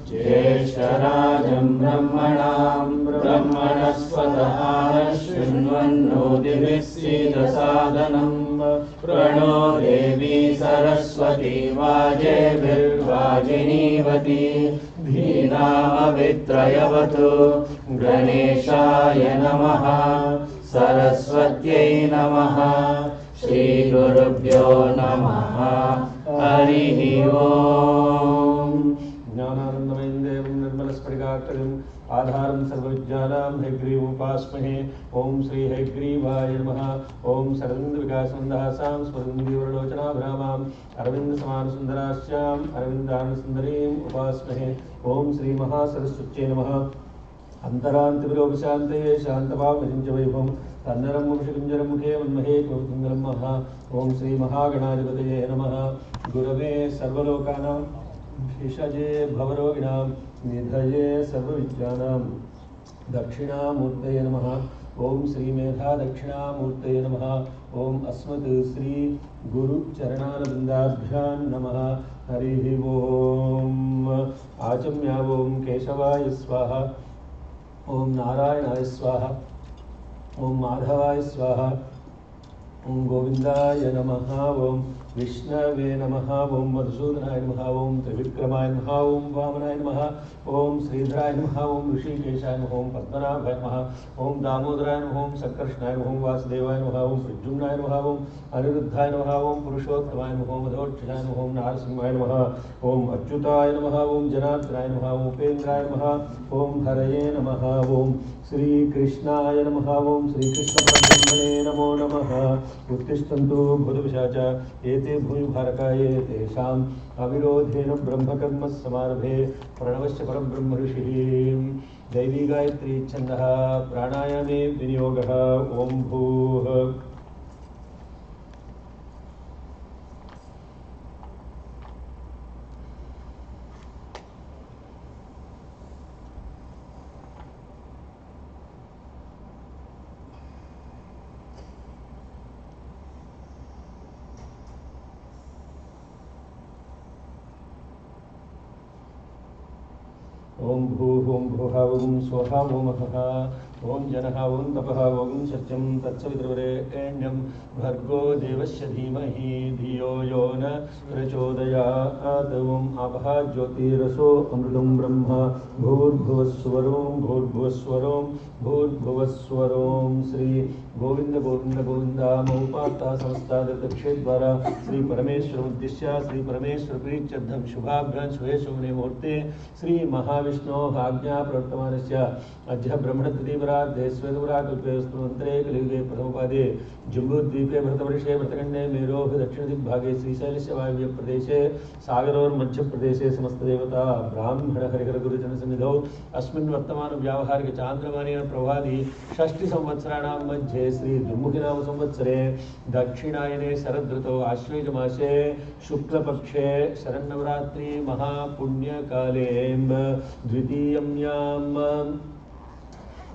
ज्येष्ठराजं ब्रह्मणां ब्रह्मणस्पतः शृण्वन्नोतिभिस्सीदसादनं प्रणो देवी सरस्वती वाजेभिर्वाजिनीवती धीनामवित्रयवतु गणेशाय नमः सरस्वत्यै नमः श्रीगुरुभ्यो नमः हरिः ओम् ज्ञानानन्दमयं देवं निर्मलस्फटिकाकृतिम् आधारं सर्वविद्यानां हयग्रीवमुपास्महे। ओं श्री हयग्रीवाय नमः। ओं सरविन्दविकासमन्दहासां स्फुरन्दिवर्लोचनाभ्रामाम् अरविन्दसमानसुन्दरास्याम् अरविन्दानसुन्दरीम् उपास्महे। ओं श्री महासरस्वत्यै नमः। अंतरांतिविलोकशान्तये शान्तभावमचिन्त्यवैभवं तन्नरं वंशकुञ्जरमुखे मन्महे कौतुङ्गलं महा। ओं श्री महागणाधिपतये नमः। गुरवे सर्वलोकानां शेषजे भवरोगिणां निधये सर्वविद्यानां दक्षिणामूर्तये नमः। ओं श्री मेधा दक्षिणामूर्तये नमः। ओं अस्मत् श्री गुरुचरणारविन्दाभ्यां नमः। हरिः ओं। आचम्या ओं केशवाय स्वाहा। ओं नारायणाय स्वाहा। ओं माधवाय स्वाहा। ओं गोविंदाय नमः। ओं विष्णवे नमः। ओं मधुसूदनाय नमः। ओं त्रिविक्रमाय नमः। ओं वामनाय नमः। ओं श्रीधराय नमः। ओं ऋषिकेशाय नमः। ओं पद्मनाभाय नमः। ओं दामोदराय नमः। ओं संकर्षणाय नमः। ओं वासुदेवाय नमः। ओं प्रद्युम्नाय नमः। ओं अनिरुद्धाय नमः। ओं पुरुषोत्तमाय नमः। ओं मधोक्षजाय नमः। ओं नारसिंहाय नमः। ओं अच्युताय नमः। ओं जनार्दनाय नमः। ओं उपेन्द्राय नमः। ओं हरये नमः। ओं श्रीकृष्णाय नमः। ओं श्रीकृष्णपरब्रह्मणे नमो नमः। उत्तिष्ठन्तु भूतपिशाचा एते भूमिभारकाये तेषाम् अविरोधेन ब्रह्मकर्म समारभे। प्रणवस्य परब्रह्म ऋषिः। दैवी गायत्री छन्दः प्राणायामे विनियोगः। ओं भूः ओं भूः ओं भुवः ओं स्वः ओं महः ओं जनः ओं तपः ओं सत्यं तत्सवितुर्वरेण्यं भर्गो देवस्य धीमहि धियो यो न प्रचोदयात्। ओं आपः ज्योतिरसो अमृतं ब्रह्म भूर्भुवस्वरों भूर्भुवस्वरों भूर्भुवस्वरों। श्री गोविंद गोविंद गोविंदामोपात्ता समस्ता दक्षे द्वारा श्री परमेश्वर उद्दिश्य श्री परमेश्वर प्रीत्यर्थं शुभाभ्यां शुभे शुभने मुहूर्ते श्री महाविष्णो आज्ञा प्रवर्तमानस्य अद्य ब्रह्मणतृतीयपरार्धे श्वेतपराकल्पे कलियुगे प्रथमपादे जम्बूद्वीपे भरतवर्षे भरतखण्डे मेरोः दक्षिणदिग्भागे श्रीशैलस्य वायव्य प्रदेशे सागरोर्मध्यप्रदेशे समस्तदेवता ब्राह्मण हरिहरगुरुजनसन्निधौ अस्मिन् वर्तमान व्यावहारिक चान्द्रमानेन प्रभादि षष्टि संवत्सराणां मध्ये श्री दुर्मुखिनाम संवत्सरे दक्षिणायने शरदृतौ आश्वेजमासे शुक्लपक्षे शरन्नवरात्रि महापुण्यकाले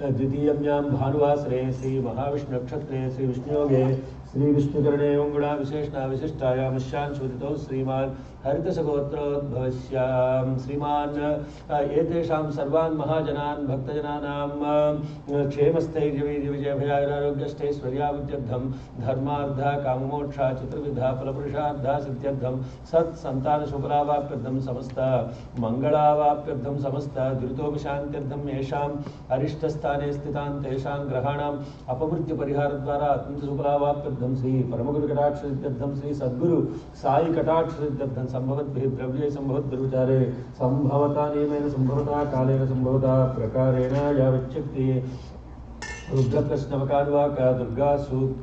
द्वितीयम्यां भानुवासरे श्री महाविष्णुनक्षत्रे श्री विष्णुयोगे श्री विष्णुकरणे ओंगुणा विशेषणा विशिष्टायां शांशोदितौ श्रीमान् हरितसगोत्रोद्भवस्यां श्रीमान् एतेषां सर्वान् महाजनान् भक्तजनानां क्षेमस्थैर्यविजयभयारोग्यष्टैश्वर्यावृद्ध्यर्थं धर्मार्थ काममोक्षा चतुर्विधा फलपुरुषार्था सिद्ध्यर्थं सत्सन्तानशुभलाभाप्यर्थं समस्त मङ्गलावाप्यर्थं समस्त दुरितोपशान्त्यर्थं येषाम् अरिष्टस्थाने स्थितान् तेषां ग्रहाणाम् अपमृत्युपरिहारद्वारा अत्यन्तसुफलाभाप्यर्थं श्री परमगुरुकटाक्षसिद्ध्यर्थं श्री सद्गुरु साई कटाक्षसिद्ध्यर्थं संभवद्भिः द्रव्ये संभवद्दुर्विचारे संभवता नियमेन संभवता कालेन संभवता प्रकारेण यावच्छक्ति रुद्रप्रश्नवकानुवाक दुर्गा सूक्त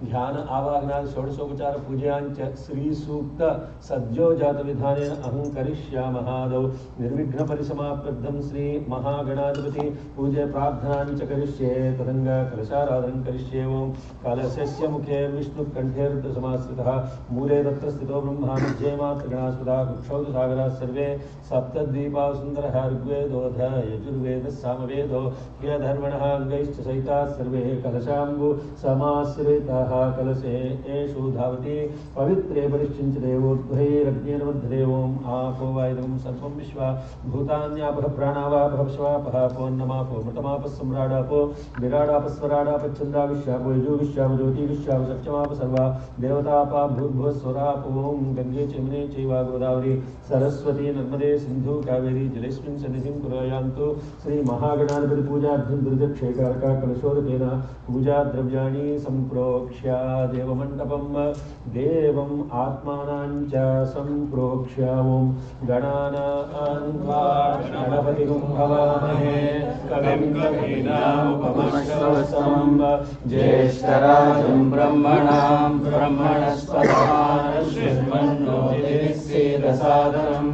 ध्यान आवाहनादि षोडशोपचार पूजयांच श्री सूक्त सद्यो जात विधानेन अहं करिष्यामः आदौ निर्विघ्न परिसमाप्तम् श्री महागणाधिपति पूज्य प्रार्थनां च करिष्ये तदंग कलशाराधनं करिष्ये ओं कलशस्य मुखे विष्णुकण्ठे रुद्रसमाश्रितः मूले तत्र स्थितो ब्रह्मा मध्ये मातृगणास्पदा कुक्षौ सागराः सर्वे सप्तद्वीपा सुन्दरः ऋग्वेदोऽथ यजुर्वेदः सामवेदो ह्यधर्मणः अङ्गैश्च सहिताः सर्वे कलशाम्बु समाश्रिताः कलशे एषु धावति पवित्रे परिष्ठिञ्चते ऊर्ध्वैरग्नेर्मध्यते ओम् आपो वायुं सर्वं विश्वा भूतान्यापः प्राणावापः पशवापः पोन्नमापो मृतमापः सम्राडापो विराडापस्वराडापच्छन्दाविश्यापो यजुविश्यापो ज्योतिविश्यापो सत्यमाप सर्वा देवतापा भूर्भुवस्वरापो ॐ गङ्गे चैमने चैव गोदावरी सरस्वती नर्मदे सिन्धु कावेरी जलेस्मिन् सन्निधिं कुर्वन्तु श्री महागणाधिपति पूजार्थं दुर्गक्षेकारक कलशोदकेन पूजा द्रव्याणि सम्प्रोक्ष्य देवमण्डपं देवम् आत्मानां च सम्प्रोक्ष्य ॐ गणानां भवामहे कविं कवीनामुपमश्रवस्तमं ज्येष्ठराजं ब्रह्मणां ब्रह्मणस्पदानश्रीमन्नोतिसेदसादनं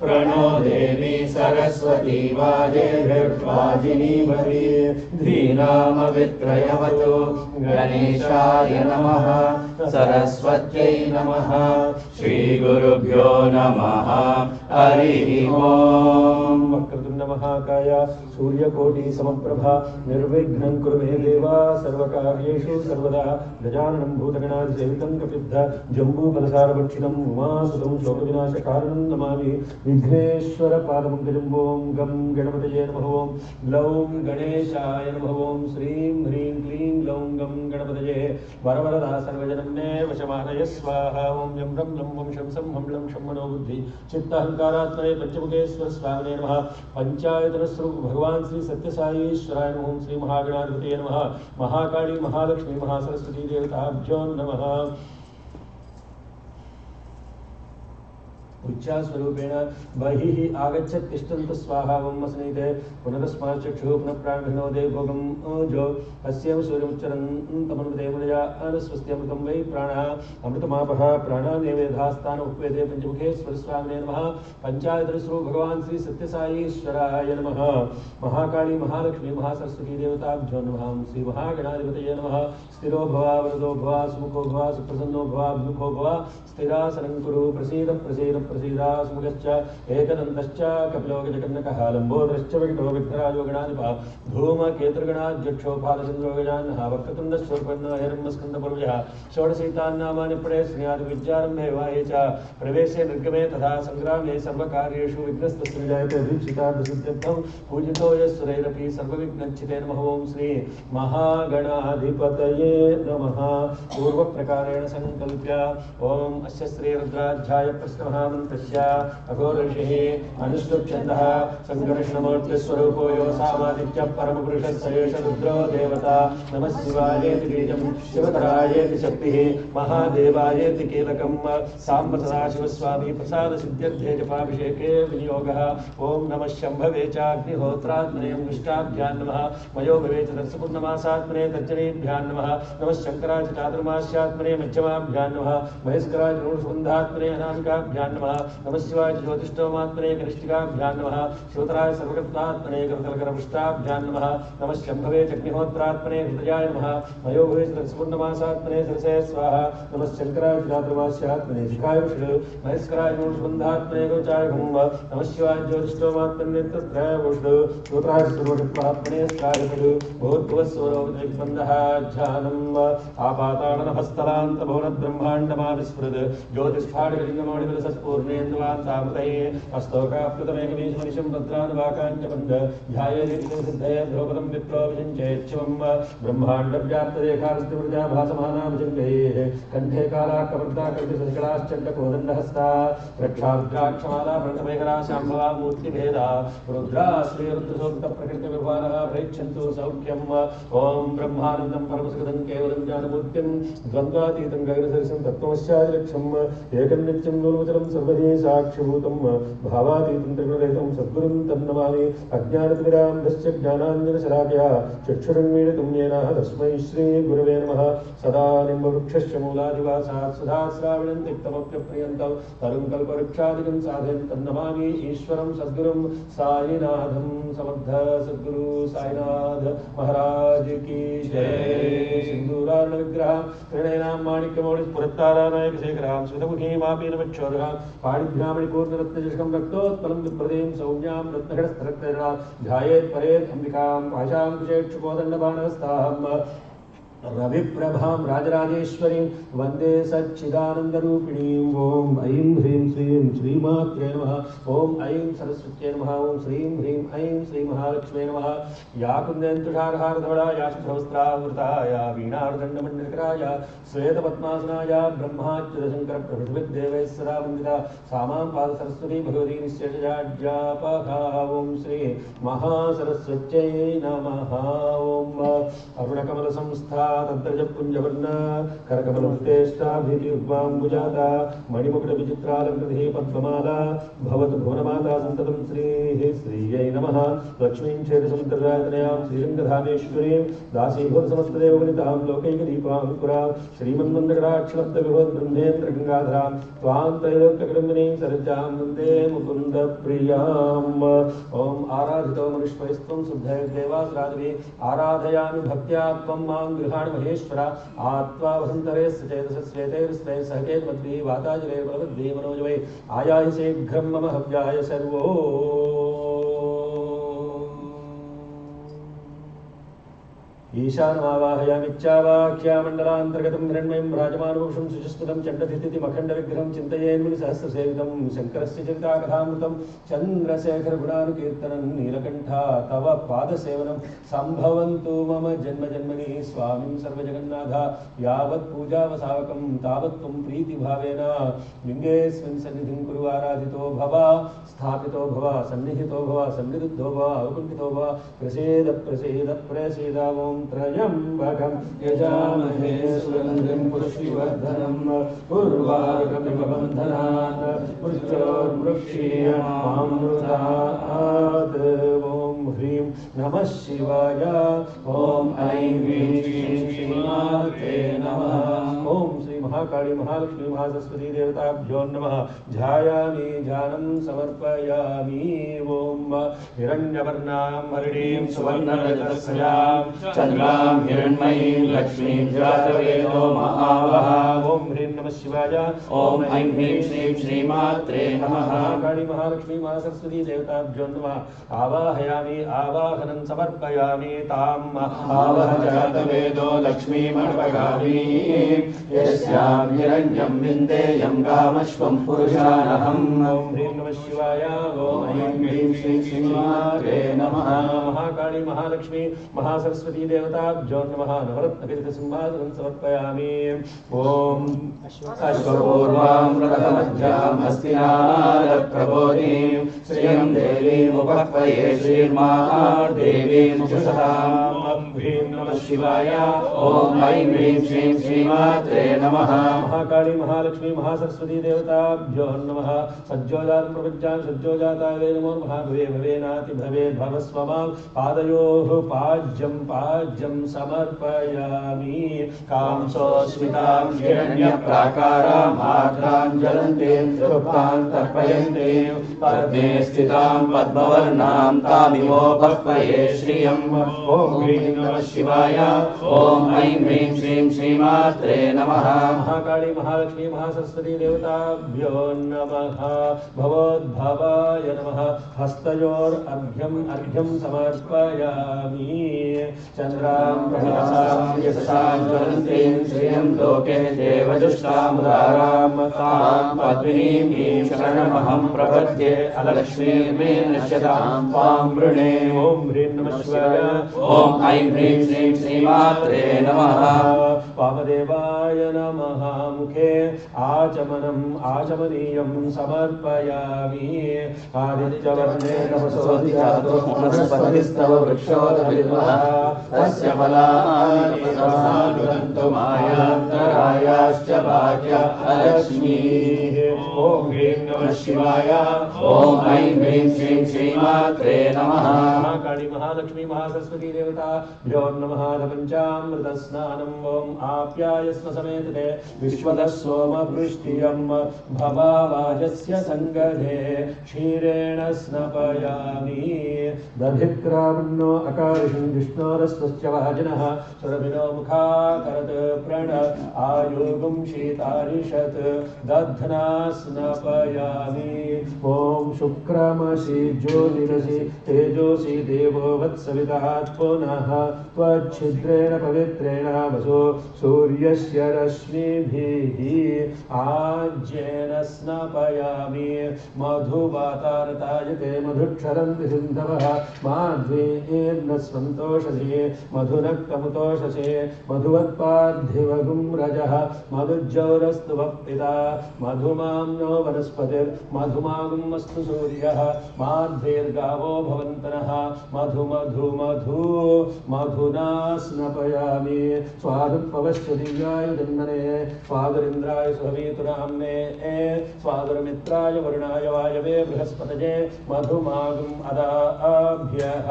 प्रणो देवी सरस्वती वाजेभिर्वाजिनीवती धीनामवित्रयवतो गणेशाय नमः सरस्वत्यै नमः श्रीगुरुभ्यो नमः हरिः ओम् वक्रतुण्ड महाकाय सूर्यकोटि समप्रभा निर्विघ्नं कुरु मे देवा सर्वकार्येषु सर्वदा गजाननं भूतगणाधिसेवितं कपिब्ध जम्बूफलसारभक्षितं उमासुतं शोकविनाशकारणं नमामि विघ्नेश्वर पादपङ्कजं ॐ गं गणपतये नमः ॐ लौं गणेशाय नमः ॐ श्रीं ह्रीं क्लीं लौं गं गणपतये वरवरदा सर्वजनं मे वशमानय स्वाहा ॐ यं रं लं वं शं सं हं लं शं मनो बुद्धि चित्तहंकारात्मने पंचमुखेश्वर स्वामिने नमः पंचायतनस्वरूप भगवान श्री सत्यसाईश्वराय नमः श्री महागणाधिपतये नमः महाकाली महालक्ष्मी महासरस्वती देवताभ्यो नमः उच्चास्वरूपेण बहिः आगच्छत् तिष्ठन्तु स्वाहा ॐ स्नेहिते पुनरस्मात् चक्षुः पुनः प्राणभिनोदे भोगं जो अस्यं सूर्यमुच्चरन्तमनुमते मुनया अनस्वस्त्यमृतं वै प्राणः अमृतमापः प्राणानेवेधास्तान उपवेदे पंचमुखेश्वर स्वामिने नमः पंचायतनस्वरूप भगवान श्री सत्यसाईश्वराय नमः महाकाली महालक्ष्मी महासरस्वती देवताभ्यो नमः श्री महागणाधिपतये नमः स्थिरो भव वरदो भव सुमुखो भव सुप्रसन्नो भव अभिमुखो भव स्थिरासनं कुरु प्रसीद प्रसीद प्रसीदास्मुखश्च एकदन्तश्च कपिलो गजकर्णकः लम्बोदरश्च विकटो विघ्नराजो गणाधिपः धूमकेतुर्गणाध्यक्षो फालचन्द्रो गजाननः वक्रतुण्डस्वरूपन्नो हिरण्यस्कन्धपूर्वजः षोडशैतान्नामानि पठे स्नेहादिविद्यारम्भे वाये च प्रवेशे निर्गमे तथा संग्रामे सर्वकार्येषु विघ्नस्तस्य विजायते दीक्षितार्थसिद्ध्यर्थं पूजितो यस्सुरैरपि सर्वविघ्नच्छिते नमः ॐ श्री महागणाधिपतये नमः पूर्वप्रकारेण संकल्प्य ॐ अस्य श्री रुद्राध्याय प्रश्नमहामन्त्रस्य अघोरऋषिः अनुष्टुप्छन्दः सङ्कर्षणमूर्तिस्वरूपो यो सामादित्य परमपुरुषः स एष रुद्रो देवता नमः शिवायेति बीजं शिवतरायेति शक्तिः महादेवायेति कीलकं साम्ब सदाशिवस्वामी प्रसादसिद्ध्यर्थे जपाभिषेके विनियोगः ॐ नमः शम्भवे चाग्निहोत्रात्मने दुष्टाभ्यां नमः मयो भवे च दर्शपूर्णमासात्मने तर्जनेभ्यां नमः नमः शङ्कराय चातुर्मास्यात्मने मध्यमाभ्यां नमः महेश्वराय ऋणसुबन्धात्मने अनामिकाभ्यां नमः नमः शिवाय ज्योतिष्ठोमात्मने कनिष्ठिकाभ्यां नमः श्रोत्राय सर्वकर्तात्मने करतलकरपृष्ठाभ्यां नमः नमः शम्भवे चग्निहोत्रात्मने हृदयाय नमः मयो भवे च दर्शपूर्णमासात्मने सरसे स्वाहा नमः शङ्कराय चातुर्मास्यात्मने शिखाय विष्णु महेश्वराय ऋणसुबन्धात्मने गोचाय भुं नमः शिवाय ज्योतिष्ठोमात्मने तत्रय विष्णु श्रोत्राय सर्वकर्तात्मने स्कायविष्णु भूर्भुवस्वरोगदिग्बन्धः ध्यानम् आपाताडनहस्तलान्तभुवनब्रह्माण्डमाविस्मृत् ज्योतिष्ठाडलिङ्गमौलिबलसत्पूर्णेन्दुवान्तामृतये हस्तोकाप्लुतमेकमीशमनिशं भद्रानुवाकाञ्चबन्ध ध्यायेदिग्निसिद्धये ध्रुवपदं विप्रो विजिञ्चेच्छिवं ब्रह्माण्डव्याप्तरेखास्तिवृजा भासमानाभुजङ्गैः कण्ठे कालाकवर्ता कल्पिसशकलाश्चण्डकोदण्डहस्ता रक्षारुद्राक्षमाला प्रणतमेकरा शाम्भवा मूर्तिभेदा रुद्रा श्रीरुद्रसूक्तप्रकृतिविभावः प्रयच्छन्तु सौख्यम् ॐ ब्रह्मानन्दं परमसुखदं केवलं ज्ञानमूर्तिं द्वन्द्वातीतं गगनसदृशं तत्त्वमस्यादिलक्ष्यम् एकं नित्यं लोलुचलं सर्व ब्रह्मणे साक्षिभूतं भावातीतं त्रिगुणरहितं सद्गुरुं तं नमामि। अज्ञानतिमिरान्धस्य ज्ञानाञ्जनशलाकया चक्षुरुन्मीलितं येन तस्मै श्रीगुरवे नमः। सदा निम्बवृक्षस्य मूलादिवासात् सुधास्राविणं तिक्तमप्यप्रियन्तं तरुं कल्पवृक्षादिकं साधयन्तं नमामि ईश्वरं सद्गुरुं साईनाथं। समर्थ सद्गुरु साईनाथ महाराज की जय। सिंदूरार्ण विग्रह त्रिनयनां माणिक्यमौलिस्फुरत्तारानायकशेखरां स्मितमुखीमापीनवक्षोरगां पाणिभ्यामणिपूर्णरत्नजशकं रक्तोत्पलं बिभ्रतीं सौम्यां रत्नखडस्थरक्तजनां ध्यायेत् परेत् अम्बिकां पाशाङ्कुशेक्षुकोदण्डबाणहस्ताहं रविप्रभां राजराजेश्वरीं वन्दे सच्चिदानन्दरूपिणीं। ॐ ऐं ह्रीं श्रीं श्रीमात्रे नमः। ॐ ऐं सरस्वत्यै नमः। ॐ श्रीं ह्रीं ऐं श्रीमहालक्ष्म्यै नमः। या कुन्देन्दुषारहारधवला या शुभ्रवस्त्रावृता या वीणार्दण्डमण्डलकरा या श्वेतपद्मासना या ब्रह्माच्युतशङ्करप्रभृतिभिर्देवैः सदा वन्दिता सा मां पादसरस्वती भगवती निःशेषजाड्यापहा। ॐ श्री महासरस्वत्यै नमः। ॐ अरुणकमलसंस्था तद्रजपुञ्जवर्ण करकमलमुक्तेष्टाभिर्वाम्बुजाता मणिमुकुटविचित्रालङ्कृतिः पद्ममाला भवतु भुवनमाता सन्ततं श्रीः श्रीयै नमः। लक्ष्मीं क्षेत्रसमुद्रराजतनयां श्रीरङ्गधामेश्वरीं दासीभूतसमस्तदेववनितां लोकैकदीपाङ्कुरां श्रीमन्मन्दकटाक्षलब्धविभवद्ब्रह्मेन्द्रगङ्गाधरां त्वां त्रैलोक्यकुटुम्बिनीं सरजां वन्दे मुकुन्दप्रियाम्। ॐ आराधितो मनुष्मैस्त्वं शुद्धैर्देवासुरादिभिः आराधयामि भक्त्या त्वं मां गृहाणि महेश्वरा। आत्वा वसन्तरे सचेतसस्वेतैर्स्वैः सहकेतमद्भिः वाताजलैर्बलवद्भिः मनोजवैः आयाहि शीघ्रं मम हव्याय सर्वो। ईशानमावाहयामिच्छावाख्यामण्डलान्तर्गतं हिरण्मयं राजमानुपुरुषं सुचिस्मितं चण्डधितिमखण्डविग्रहं चिन्तयेन्मुनिसहस्रसेवितं शङ्करस्य चरिताकथामृतं चन्द्रशेखरगुणानुकीर्तनं नीलकण्ठा तव पादसेवनं सम्भवन्तु मम जन्मजन्मनि स्वामिं सर्वजगन्नाथा। यावत् पूजावसावकं तावत् त्वं प्रीतिभावेन लिङ्गेऽस्मिन् सन्निधिं कुरु। आराधितो भव स्थापितो भव सन्निहितो भव सन्निरुद्धो भव अवकुण्ठितो भव प्रसीद प्रसीद प्रसीद। ॐ त्र्यम्बकं यजामहे सुगन्धिं पुष्टिवर्धनं उर्वारुकमिव बन्धनात् मृत्योर्मुक्षीयमामृतात्। ॐ ह्रीं नमः शिवाय। ॐ ऐं ह्रीं श्रीं श्रीमात्रे नमः। ॐ श्री महाकाली महालक्ष्मी महासरस्वती देवताभ्यो नमः। ध्यायामि ध्यानं समर्पयामि। ॐ हिरण्यवर्णां हरिणीं सुवर्णरजतस्यां चन्द्रां हिरण्मयीं लक्ष्मीं जातवेदो महावः। ॐ ह्रीं नमः शिवाय। ॐ ऐं ह्रीं श्रीं श्रीमात्रे नमः। काली महालक्ष्मी महासरस्वती देवताभ्यो नमः। आवाहयामि आवाहनं समर्पयामि ताम् आवह जातवेदो लक्ष्मीमर्पयामि। यस्यां हिरण्यं विन्देयं गामश्वं पुरुषानहम्। ॐ ह्रीं नमः शिवाय। ॐ ऐं ह्रीं श्रीं श्रीमात्रे नमः। महाकाली महालक्ष्मी महासरस्वती देवताभ्यो नमः। नवरत्नविरचितसिंहासनं समर्पयामि। ॐ अश्वपूर्वां रथमध्यां हस्तिनादप्रबोधिनीं श्रियं देवीमुपह्वये श्रीर्मादेवीं सुषताम्। ह्रीं नमः शिवाय। ॐ ऐं ह्रीं श्रीं श्रीमात्रे नमः। महाकाली महालक्ष्मी महासरस्वती देवताभ्यो नमः। सज्जोजातं प्रपञ्चां सज्जोजाताय वे नमो नमः। भवे भवेनाति भवेद्भवस्व मां पादयोः पाज्यं पाज्यं समर्पयामि। कांसोस्मितां हिरण्यप्राकारां आर्द्रां ज्वलन्तीं तृप्तां तर्पयन्तीं पद्मे स्थितां पद्मवर्णां तामिवोपह्वये श्रियम्। ॐ ह्रीं नमः शिवाय। ॐ ऐं ह्रीं श्रीं श्रीमात्रे नमः। महाकाली महालक्ष्मी महासरस्वती देवताभ्यो नमः। भवोद्भवाय नमः। हस्तयोरर्घ्यम् अर्घ्यं समर्पयामि। चन्द्रां प्रभासां यशसां ज्वलन्तीं श्रियं लोके देवजुष्टामुदारां तां पद्मिनीं शरणमहं प्रपद्ये अलक्ष्मीर्मे नश्यतां त्वां वृणे। ॐ ह्रीं नमः शिवाय। ॐ ऐं ह्रीं श्रीं श्रीमात्रे नमः। वामदेवाय नमः। मुखे आचमनम् आचमनीयं समर्पयामि। आदित्यवर्णे तपसोऽधिजातो वनस्पतिस्तव वृक्षोदविद्मः तस्य फलानि प्रसादन्तु मायान्तरायाश्च भाग्य अलक्ष्मी ॐ ह्रीं नमः शिवाय। ॐ ऐं ह्रीं श्रीं श्रीमात्रे नमः। महाकाली महालक्ष्मी महासरस्वती देवताभ्यो नमः। पञ्चामृतस्नानम् ॐ आप्यायस्व समेतते विश्वतः सोमवृष्टियं भवावाजस्य सङ्गधे क्षीरेण स्नपयामि। दधिक्रामन्नो अकारिषं विष्णोरस्वस्य वाजिनः सुरभिनो मुखाकरत् प्रण आयुगुं शीतारिषत् दध्ना स्नपयामि। ॐ शुक्रमसि ज्योतिरसि तेजोसि देवो वत्सवितः पुनः त्वच्छिद्रेण पवित्रेण वसो सूर्यस्य रश्मिभिः आज्येन स्नपयामि। मधुवातारतायते मधुक्षरन्ति सिन्धवः माध्वेर्न सन्तोषसे मधुनक्तमुतोषसे मधुवत्पार्थिवगुं रजः मधुज्जौरस्तु वक्पिता मधुमाम्नो वनस्पतिर्मधुमागुमस्तु सूर्यः माध्वेर्गावो भवन्तनः मधु मधु मधु मधुना स्नपयामि। स्वादुपवश्च दिव्याय जन्मने स्वादुरिन्द्राय सुहवीतुनाम्ने स्वादुरमित्राय वरुणाय वायवे बृहस्पतये मधुमागुम् अदाभ्यः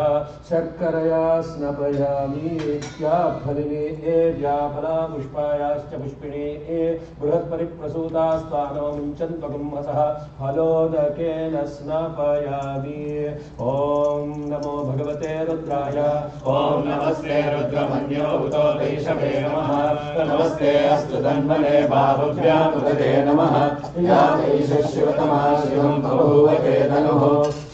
शर्करया स्नपयामि। या फलिनी या फला पुष्पायाश्च पुष्पिणी बृहस्पतिप्रसूतास्तानो मुञ्चन्त्वगुंहसः फलोदकेन स्नपयामि। ॐ नमो भगवते रुद्राय। ॐ नमस्ते रुद्रमन्यो भूतो वैषवे नमः। नमस्ते अस्तु तन्मने बाहुभ्यामुदते नमः। या वैशशिवतमा शिवं बभूवते धनुः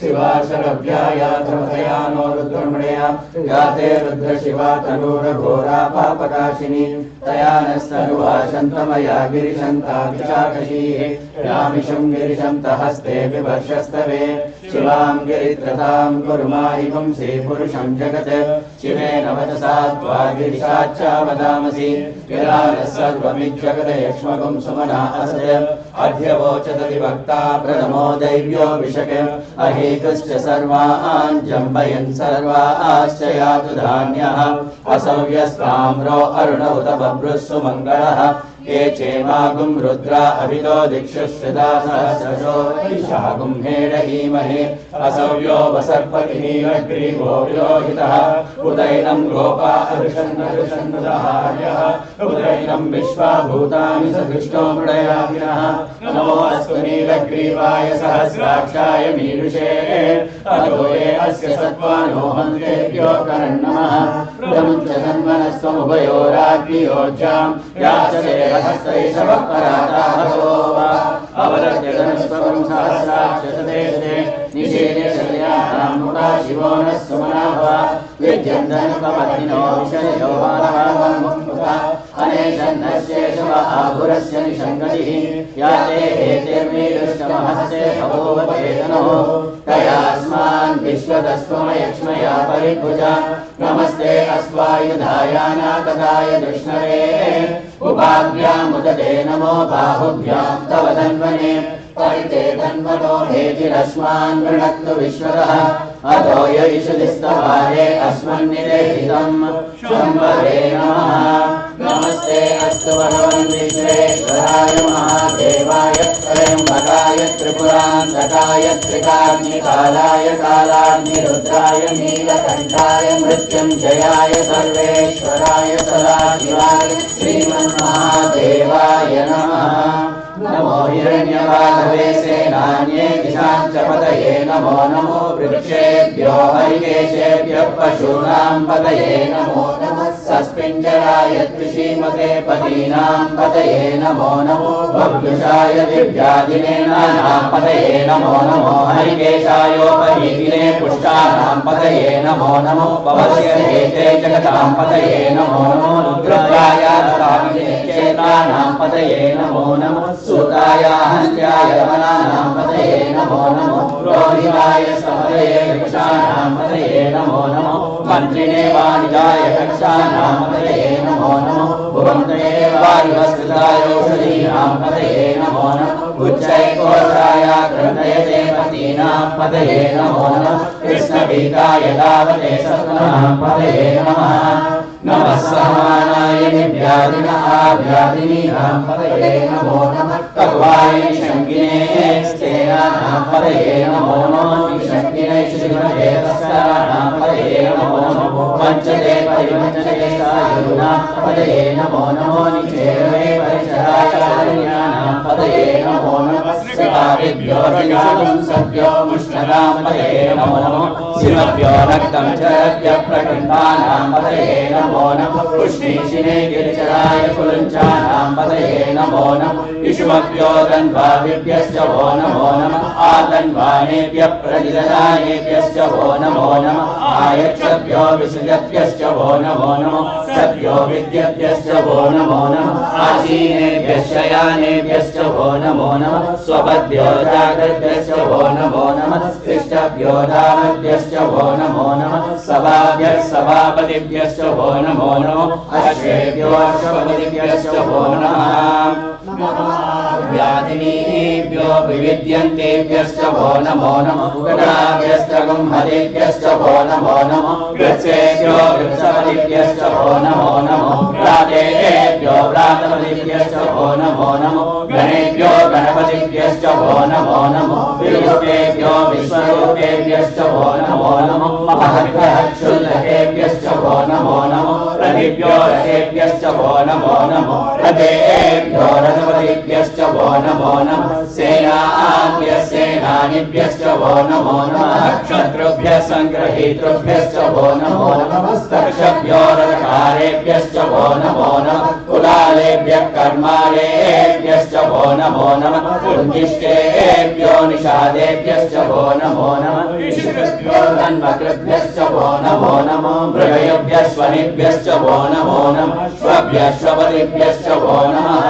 शिवा शरव्याया ध्रुवतया नो रुद्रमणया। या ते रुद्रशिवा तनूरघोरा पापकाशिनी तया नस्तनुवा शन्तमया गिरिशन्ता विशाखशीः। यामिषं गिरिशन्तहस्ते विवर्षस्तवे शिवां गिरित्रतां कुर्माहि पुंसि पुरुषं जगत्। शिवेन वचसा त्वा गिरिशाच्चा वदामसि गिरानः सर्वमिज्जगदयक्ष्मगुं सुमना असत्। अध्यवोचदधिवक्ता प्रथमो दैव्यो विशक अहेकश्च सर्वान् जम्बयन् सर्वाश्च यातु धान्यः। असव्यस्ताम्रो अरुण उत बभ्रुः सुमङ्गलः। ये चेमागुं रुद्रा अभितो दिक्षु श्रिता सहस्रशो वैशागुं हेडहीमहे। असव्यो वसर्पतिनीलग्रीवो विलोहितः उदैनं गोपा अदृशन्नदृशन्नदहार्यः। उदैनं विश्वाभूतानि सदृष्टो मृडयाभिनः। नमो अस्तु नीलग्रीवाय सहस्राक्षाय मीरुषे अतो ये अस्य सत्त्वानो हन्तेभ्यो करन्नमः। प्रथमं च तन्मनस्त्वमुभयोराग्नियोज्जां याचते हस्तैषवपराताहतो वा अवलभ्यधनस्वं सहस्राक्षसते निषेधे शल्यानां मुदा शिवो नः सुमना वा। विद्यन्धनुपपत्निनो विषयो मानवामुक्ता अनेशन्नस्येषव आभुरस्य निषङ्गतिः। या ते हेतिर्मीरुष्टमहस्ते भवोवचेतनः तयास्मान् विश्वतस्त्वमयक्ष्मया परिभुजा। नमस्ते अस्वायुधायानाकदाय दुष्णवे उपाभ्यामुदते नमो बाहुभ्यां तव धन्वने। परिते धन्वनो हेतिरस्मान् वृणक्तु विश्वतः अतो य इषुदिस्तवारे अस्मन्निदेहितं शम्भवे नमः। नमस्ते अस्तु भगवन् विश्वेश्वराय महादेवाय त्र्यम्बकाय त्रिपुरान्तकाय त्रिकाग्निकालाय कालाग्निरुद्राय नीलकण्ठाय मृत्युञ्जयाय सर्वेश्वराय सदाशिवाय श्रीमन्महादेवाय नमः। नमो हिरण्यवाधवे सेनान्ये दिशाञ्च पतये नमो नमो वृक्षेभ्यो हरिकेशेभ्यः पशूनां पतये नमो नमः। सस्पिञ्जराय त्रिशीमते पतीनां पतये नमो नमो बभ्रुषाय दिव्यादिनेनानां पतये नमो नमो हरिकेशायोपरीतिने पुष्टानां पतये नमो नमो भवस्य हेते जगतां पतये नमो नमो रुद्राय चेतानां पतये नमो नमः। सूताय हन्त्याय रमणानां पतये नमो नमो रोहिताय समतये वृक्षाणां पतये नमो नमो मन्त्रिणे वाणिजाय कक्षानां पतये नमो नमो भुवन्तये वायुवस्कृतायोषधीनां पतये नमो नमो उच्चैकोषाय ग्रन्थयते पतीनां पतये नमो नमः। कृष्णभीताय दावते सत्नां पतये नमः। नमः समानाय व्याधिन आव्याधिनीनां पतये नमो नमः कल्वाय शङ्किने स्तेनानां पतये नमो नमः शङ्किने श्रीमते तस्यानां पतये नमो नमः पञ्चदे परिमञ्चदे सायुनां पतये नमो नमः निचेरवे परिचराचार्याणां पतये नमो नमः शिवाभ्यो रजातं सभ्यो मुष्णदां पतये नमो नमः शिवभ्यो रक्तं चरभ्य प्रकण्डानां पतये नमो नमः पुष्णीशिने गिरिचराय कुलञ्चानां पतये नमो नमः विष्णुभ्यो धन्वाभ्यश्च वो नमो नमः आधन्वानेभ्यः प्रतिददानेभ्यश्च वो नमो नमः आयच्छभ्यो विसृजभ्यश्च वो नमो नमः सभ्यो विद्यभ्यश्च वो नमो नमः आसीनेभ्यश्च शयानेभ्यश्च वो नमो नमः स्वपद्भ्यो जागृभ्यश्च वो नमो नमः तिष्ठभ्यो दानभ्यश्च वो नमो नमः सभाभ्यः सभापतिभ्यश्च वो नमो नमः अश्वेभ्यो अश्वपतिभ्यश्च वो नमः व्याधिनीभ्यो विविद्यन्तेभ्यश्च वो नमो नमः गणाभ्यश्च गुंहतेभ्यश्च वो नमो नमः वृक्षेभ्यो वृक्षपतिभ्यश्च वो नमो नमः व्रातेभ्यो व्रातपतिभ्यश्च वो नमो नमः गणेभ्यो गणपतिभ्यश्च वो नमो नमः विरूपेभ्यो विश्वरूपेभ्यश्च वो नमो नमः महद्बृहच्छुल्लकेभ्यश्च वो नमो नमः रथिभ्यो रथेभ्यश्च वो नमो नमः रथेभ्यो रथपतिभ्यश्च वो नमो नमः सेनाभ्यः सेनानिभ्यश्च वो नमो नमः क्षत्रुभ्यः सङ्ग्रहीतृभ्यश्च वो नमो नमः स्तक्षभ्यो रथकारेभ्यश्च वो नमो नमः कुलालेभ्यः कर्मालेभ्यश्च वो नमो नमः कुञ्जिष्टेभ्यो निषादेभ्यश्च वो नमो नमः ऋषिभ्यो धन्वकृभ्यश्च वो नमो नमः मृगयभ्यः स्वनिभ्यश्च वो नमो नमः श्वभ्यः श्वपतिभ्यश्च वो नमः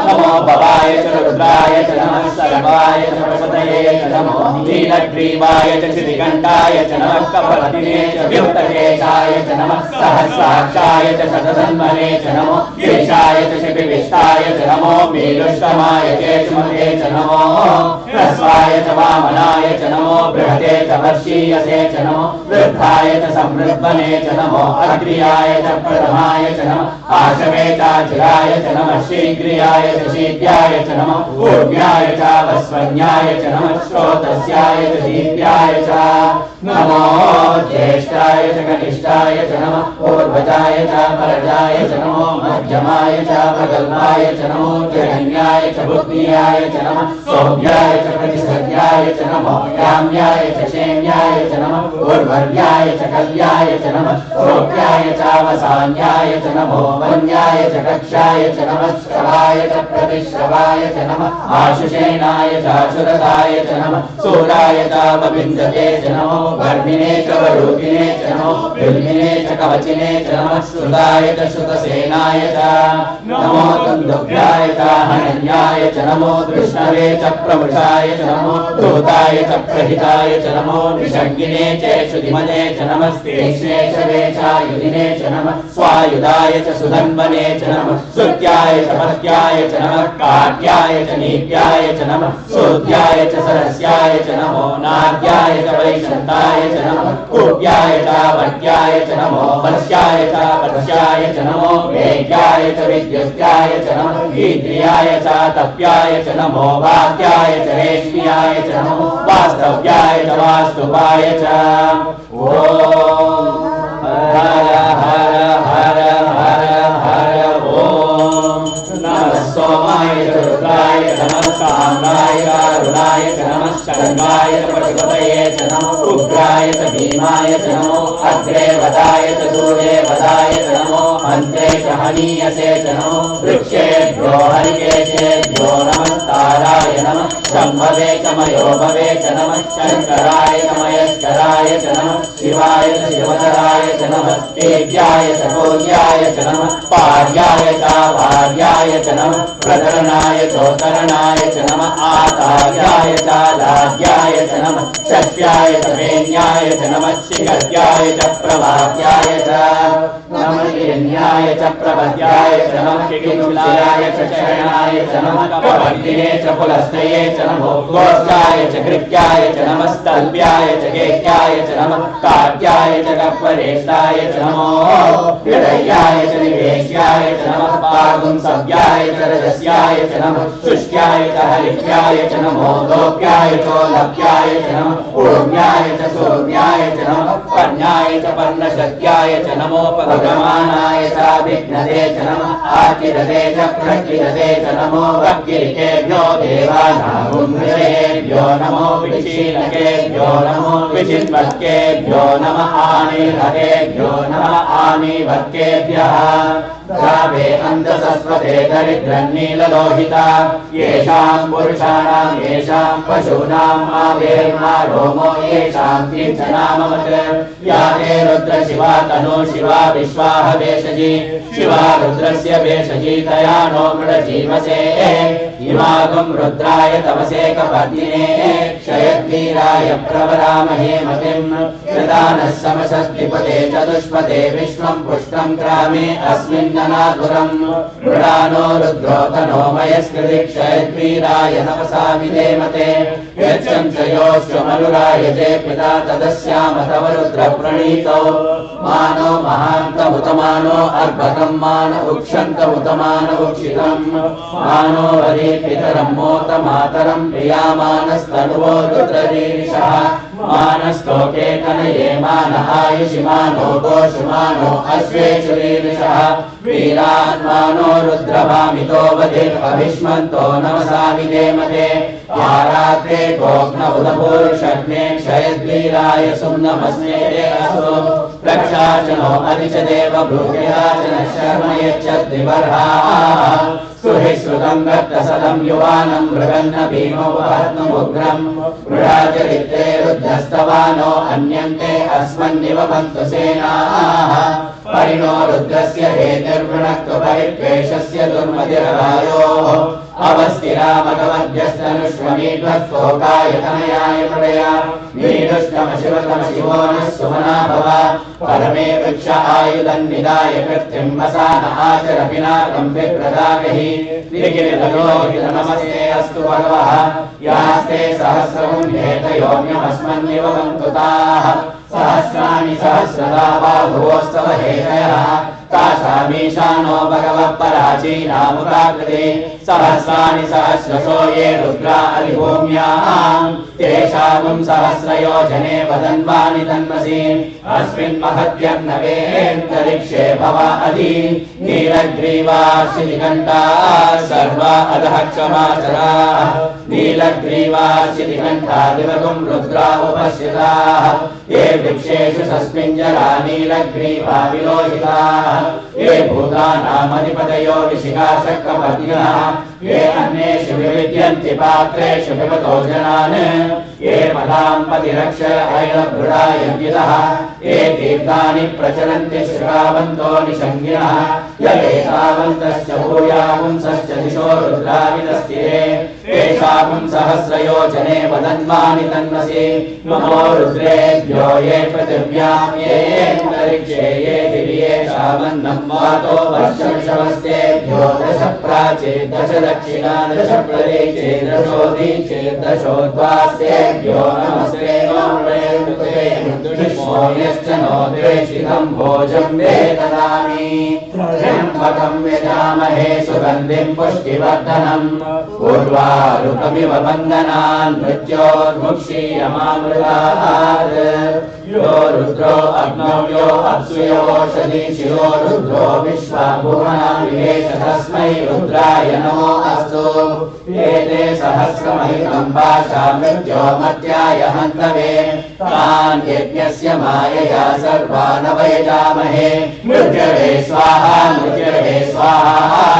नमो भवाय च रुद्राय च नमः सर्वाय च प्रपतये च नमो नीलग्रीवाय च श्रीकण्ठाय च नमः कफलदिने च व्युत्तकेशाय च नमः सहस्राक्षाय च शतधन्वने च नमो गिरिशाय च शिपिविष्टाय च नमो मीरुष्टमाय चेष्मते च नमो ह्रस्वाय च वामनाय च नमो बृहते च वर्षीयसे च नमो वृद्धाय च समृद्वने च नमो अग्र्याय च प्रथमाय च नमः आशवे चाचिराय च नमः शीघ्रियाय च शीघ्राय च नमः ऊर्ध्याय च वस्वन्याय च नमः श्रोतस्याय च दीप्याय च नमो ज्येष्ठाय च कनिष्ठाय च नमः पूर्वजाय च परजाय च नमो मध्यमाय च प्रगल्भाय च नमो जगन्याय च बुद्धियाय च नमः सौभ्याय च प्रतिसर्याय च नमो याम्याय च क्षेम्याय च नमः उर्वर्याय च कल्याय च नमः श्रोत्याय च वसान्याय च नमो वन्याय च कक्षाय च नमः श्रवाय च प्रतिश्रवाय च नमः आशुषेणाय च आशुरताय च नमः सूराय च वविन्दते च नमो गर्भिणे च वरूपिणे च नमो बिल्मिने च कवचिने च नमः श्रुताय च श्रुतसेनाय च नमो तन्दुभ्याय च हनन्याय च नमो कृष्णवे च प्रमुषाय च नमो धूताय च प्रहिताय च नमो निषङ्गिने च श्रुतिमने च नमस्तेष्णे च वेचायुधिने च नमः स्वायुधाय च सुधन्वने च नमः श्रुत्याय च पत्याय च नमः काट्याय च नीत्याय च नमः शोध्याय च सरस्याय च नमो नाद्याय च वैशन्ताय च नमः कूप्याय च वट्याय च नमो वर्ष्याय च वर्ष्याय च नमो वेद्याय च विद्युत्याय च नमः ईद्रियाय च तप्याय च नमो वाक्याय च रेष्म्याय च नमो वास्तव्याय च वास्तुपाय च ॐ हर हर हर हर हर ॐ नमः सोमाय च रुद्राय च नमः काम्राय च अरुणाय च नमः शर्वाय च पशुपतये च नमः उग्राय च भीमाय च नमो अग्रे वदाय च दूरे वदाय च नमो अन्ते च हनीयसे च नमो वृक्षेभ्यो हरिकेशेभ्यो नमस्ताराय नमः शम्भवे च मयोभवे च नमः शङ्कराय च मयस्कराय च नमः शिवाय च शिवधराय च नमः देव्याय च भोग्याय च नमः पार्याय च भार्याय च नमः प्रधरणाय चोत्तरणाय च नमः आचार्याय च लाड्याय च नमः शक्याय च वेण्याय च नमः शिखर्याय च प्रभात्याय च नमः हिरण्याय च प्रपद्याय च नमः किंशिलाय च शयनाय च नमः कपर्दिने च पुलस्तये च नमो गोष्ठाय च कृत्याय च नमस्तल्प्याय च गेह्याय च नमः काट्याय च कप्परेष्ठाय च नमो हृदयाय च निवेश्याय च नमः पागुंसव्याय च रजस्याय च नमः शुष्क्याय च हरिक्याय च नमो लोक्याय चोलभ्याय च नमः ऊर्म्याय च सूर्म्याय च नमः पर्ण्याय च पर्णशक्याय च नमो पदगमानाय च विघ्नते च नमः आकिरते च प्रकिरते च नमो वक्किरिकेभ्यो देवानामुन्नयेभ्यो नमो विशीलकेभ्यो नमो विचिन्वक्केभ्यो नमः आनीहतेभ्यो नमः आनीवक्केभ्यः द्रावे अन्धसस्वते दरिद्रन्नीललोहिता येषाम् पुरुषाणाम् येषाम् पशूनाम् आवेर्मा रोमो येषाम् तीर्थनामवत् या ते रुद्रशिवा तनो शिवा विश्वाह भेषजी शिवा रुद्रस्य भेषजी तया नो मृडजीवसे इमागुम् रुद्राय तमसे कपर्दिने क्षयद्वीराय प्रवरामहे मतिम् प्रदानः समषष्टिपदे चतुष्पदे विश्वम् पुष्टम् ग्रामे अस्मिन्ननाधुरम् मृडानो रुद्रोतनो मयस्कृति क्षयद्वीराय नमसा विधेमते यच्छम् च योऽश्वमनुरायते पिता तदस्याम तव रुद्र प्रणीतौ मानो महान्तमुतमानो अर्भकम् मान उक्षन्तमुतमान उक्षितम् मानो हरि पितरम् मोत मातरम् प्रियामानस्तनुवो रुद्ररीरिषः मानस्तोके कनये मान आयुषि मानो गोषु मानो अश्वेषु रीरिषः वीरान्मानो रुद्रभामितो वधिर्भविष्मन्तो नमसा विधेमते आरात्रे गोघ्न उदपूरुषग्ने क्षयद्वीराय सुम्नमस्मे असो रक्षाचनो अधिचदेव भूयाचनः शर्म यच्छद्विवर्हाः सुहिश्रुतम् रक्तसदम् युवानम् मृगन्न भीमो वहत्नुमुग्रम् मृडाचरित्रे रुद्रस्तवानो अन्यन्ते अस्मन्निवपन्तु सेनाः परिणो रुद्रस्य हेतिर्वृणक्तु परित्वेषस्य दुर्मतिरवायोः अवस्थिरामगमध्यस्तनुष्वमीध्वस्तोकाय तनयाय प्रया नीडुष्टमशिवतमशिवो नः सुमना भव परमे वृक्ष आयुधन्निदाय कृत्रिम् वसान आचर पिनाकम् विप्रदागहि नमस्ते अस्तु भगवः यास्ते सहस्रमुन् हेतयोऽन्यमस्मन्निवपन्तु ताः सहस्राणि सहस्रदा बाहुवोस्तव हेतयः तासामीशानो भगवः पराचीनामुदाकृते सहस्राणि सहस्रशो ये रुद्रा अधिभूम्याम् तेषाम् सहस्रयोजने वदन्वानि तन्मसि अस्मिन् महत्यर्णवेऽन्तरिक्षे भव अधि नीलग्रीवा शितिकण्ठा सर्वा अधः क्षमाचराः नीलग्रीवा शितिकण्ठा दिवगुम् रुद्रा उपश्रिताः ये वृक्षेषु सस्मिञ्जरा नीलग्रीवा विलोहिताः ये भूतानामधिपतयो विशिखाशक्कपर्दिनः ये अन्येषु विविद्यन्ति पात्रेषु पिबतो जनान् ये मदाम् पतिरक्षर ऐलभृडायन्वितः ये तीर्थानि प्रचलन्ति श्रावन्तो निषङ्गिनः यदेतावन्तश्च भूयापुंसश्च दिशो रुद्राविदस्तिरे तेषाम् सहस्रयोजने वदन्वानि तन्मसि नमो रुद्रेभ्यो ये पृथिव्याम् ये अन्तरिक्षे ये दिव्ये शावन्नम् वातो वर्षमिषवस्तेभ्यो दश प्राचे दश दक्षिणा दश प्रदेशे दशोदीचे दशोद्वास्तेभ्यो नमस्ते यश्च नो द्वेषितम् भोजम् वेदनामि त्र्यम्बकम् यजामहे सुगन्धिम् पुष्टिवर्धनम् उर्वारुकमिव बन्धनान् मृत्योर्मुक्षीयमामृतात् यो रुद्रो अग्नौ यो अप्सुयोषधि शिरो रुद्रो विश्वाभुवनान् विवेश तस्मै रुद्राय नमो अस्तु एते सहस्रमहितम् पाशा मृत्यो मत्याय हन्तवे तान् यज्ञस्य मायया सर्वान् वयजामहे मृत्यवे स्वाहा मृत्यवे स्वाहा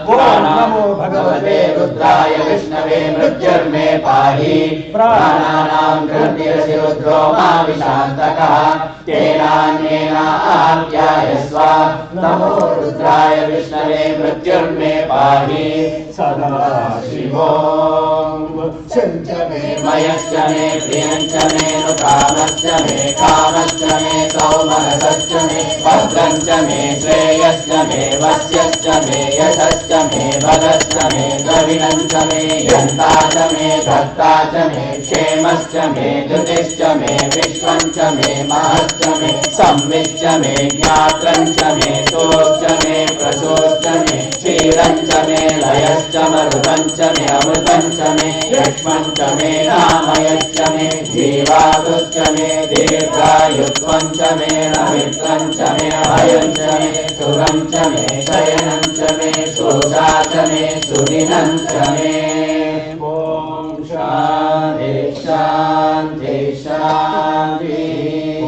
नमो भगवते रुद्राय विष्णवे मृत्युर्मे पाहि प्राणानां ग्रन्थिरसि रुद्रो मा विशान्तकः तेनान्येनाप्यायस्व नमो रुद्राय विष्णवे मृत्युर्मे पाहि सदा शिवो इच्छञ्च मे मयश्च मे प्रियञ्च मे नु कामश्च मे सौमनसश्च मे भद्रञ्च मे श्रेयश्च मे वस्यश्च मे यशश्च मे भगश्च मे द्रविणञ्च मे यन्ता च मे धत्ता च मे क्षेमश्च मे धृतिश्च मे विश्वञ्च मे महश्च मे संविश्च मे ज्ञात्रञ्च मे सोश्च मे प्रसोश्च मे क्षीरञ्च मे लयश्च मरुतञ्च मे अमृतञ्च मे यक्ष्मञ्च मे नामयश्च मे जीवातुश्च मे दीर्घायुत्वञ्च मे नमित्रञ्च मे अभयञ्च मे सुरञ्च मे शयनञ्च मे शोषा च मे सुदिनञ्च मे ॐ शान्ति शान्ति शान्ति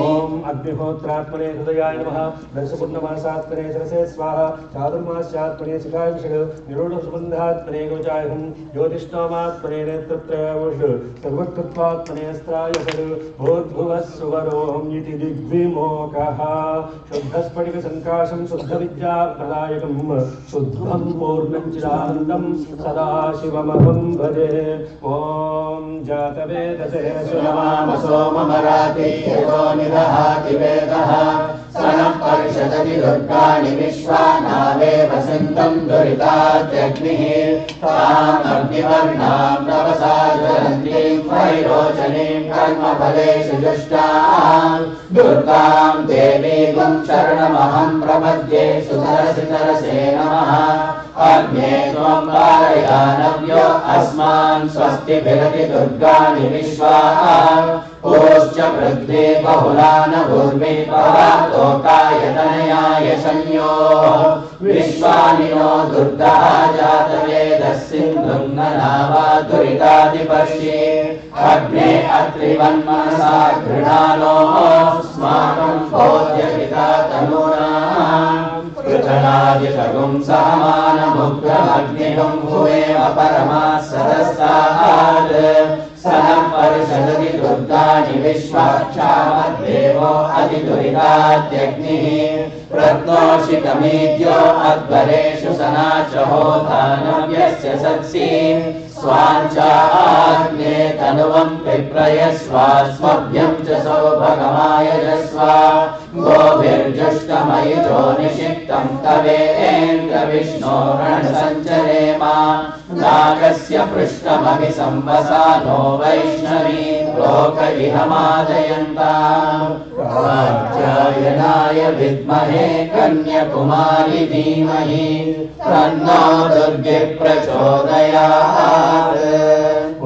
ओम अग्निहोत्रात्मने हृदयाय नमः दर्शपूर्णमासात्मने सरसे स्वाहा चातुर्मास्यात्मने शिखाय विषय निरूढसुबन्धात्मने गोचायहं ज्योतिष्ठोमात्मने नेत्रत्रयावुष सर्वकृत्वात्मने अस्त्राय सद भूर्भुवः सुवरोऽहं इति दिग्विमोकः शुद्धस्फटिकसङ्काशं शुद्धविद्याप्रदायकं शुद्धं पूर्णं चिदानन्दं सदाशिवमहं भजे ॐ जातवेदसे सुनमाम सोममराति यतो निदहाति वेदः सनः परिषदति दुर्गाणि विश्वा नावे वसन्तं दुरितात्यग्निः ताम् अग्निवर्णां तपसा ज्वलन्तीं वैरोचनीं कर्मफलेषु जुष्टां दुर्गां देवीं शरणमहं प्रपद्ये सुतरसि तरसे नमः अग्ने त्वं पारयानव्यो अस्मान् स्वस्तिभिरति दुर्गाणि विश्वा ओश्च वृद्धे बहुलान भूर्वे परातोकायतनयाय संयो विश्वानिनो दुर्गः जातवेदः सिन्धुं ननावा दुरितादिपर्षि अग्ने अत्रिवन्मनसा गृणानोऽस्माकं भोज्यपिता तनूनाम् पृथनादिषगुं सहमानमुग्रमग्निगुं भुवेम परमाः सदस्तात् सनः परिषदति दुर्गाणि विश्वाक्षामद्देवो अधिदुरितात्यग्निः रत्नोषितमीद्यो अध्वरेषु सनाच होतानव्यस्य सत्सीन् स्वाञ्चाग्ने तनुवं पिप्रयस्वास्मभ्यं च सौभगमायजस्व गोभिर्जुष्टमयिजो निषिक्तं तवेन्द्रविष्णो रणसञ्चरेमा नागस्य पृष्ठमभि संवसानो वैष्णवी लोक इहमादयन्ताम् कात्यायनाय विद्महे कन्याकुमारी धीमहि तन्नो दुर्गे प्रचोदयात्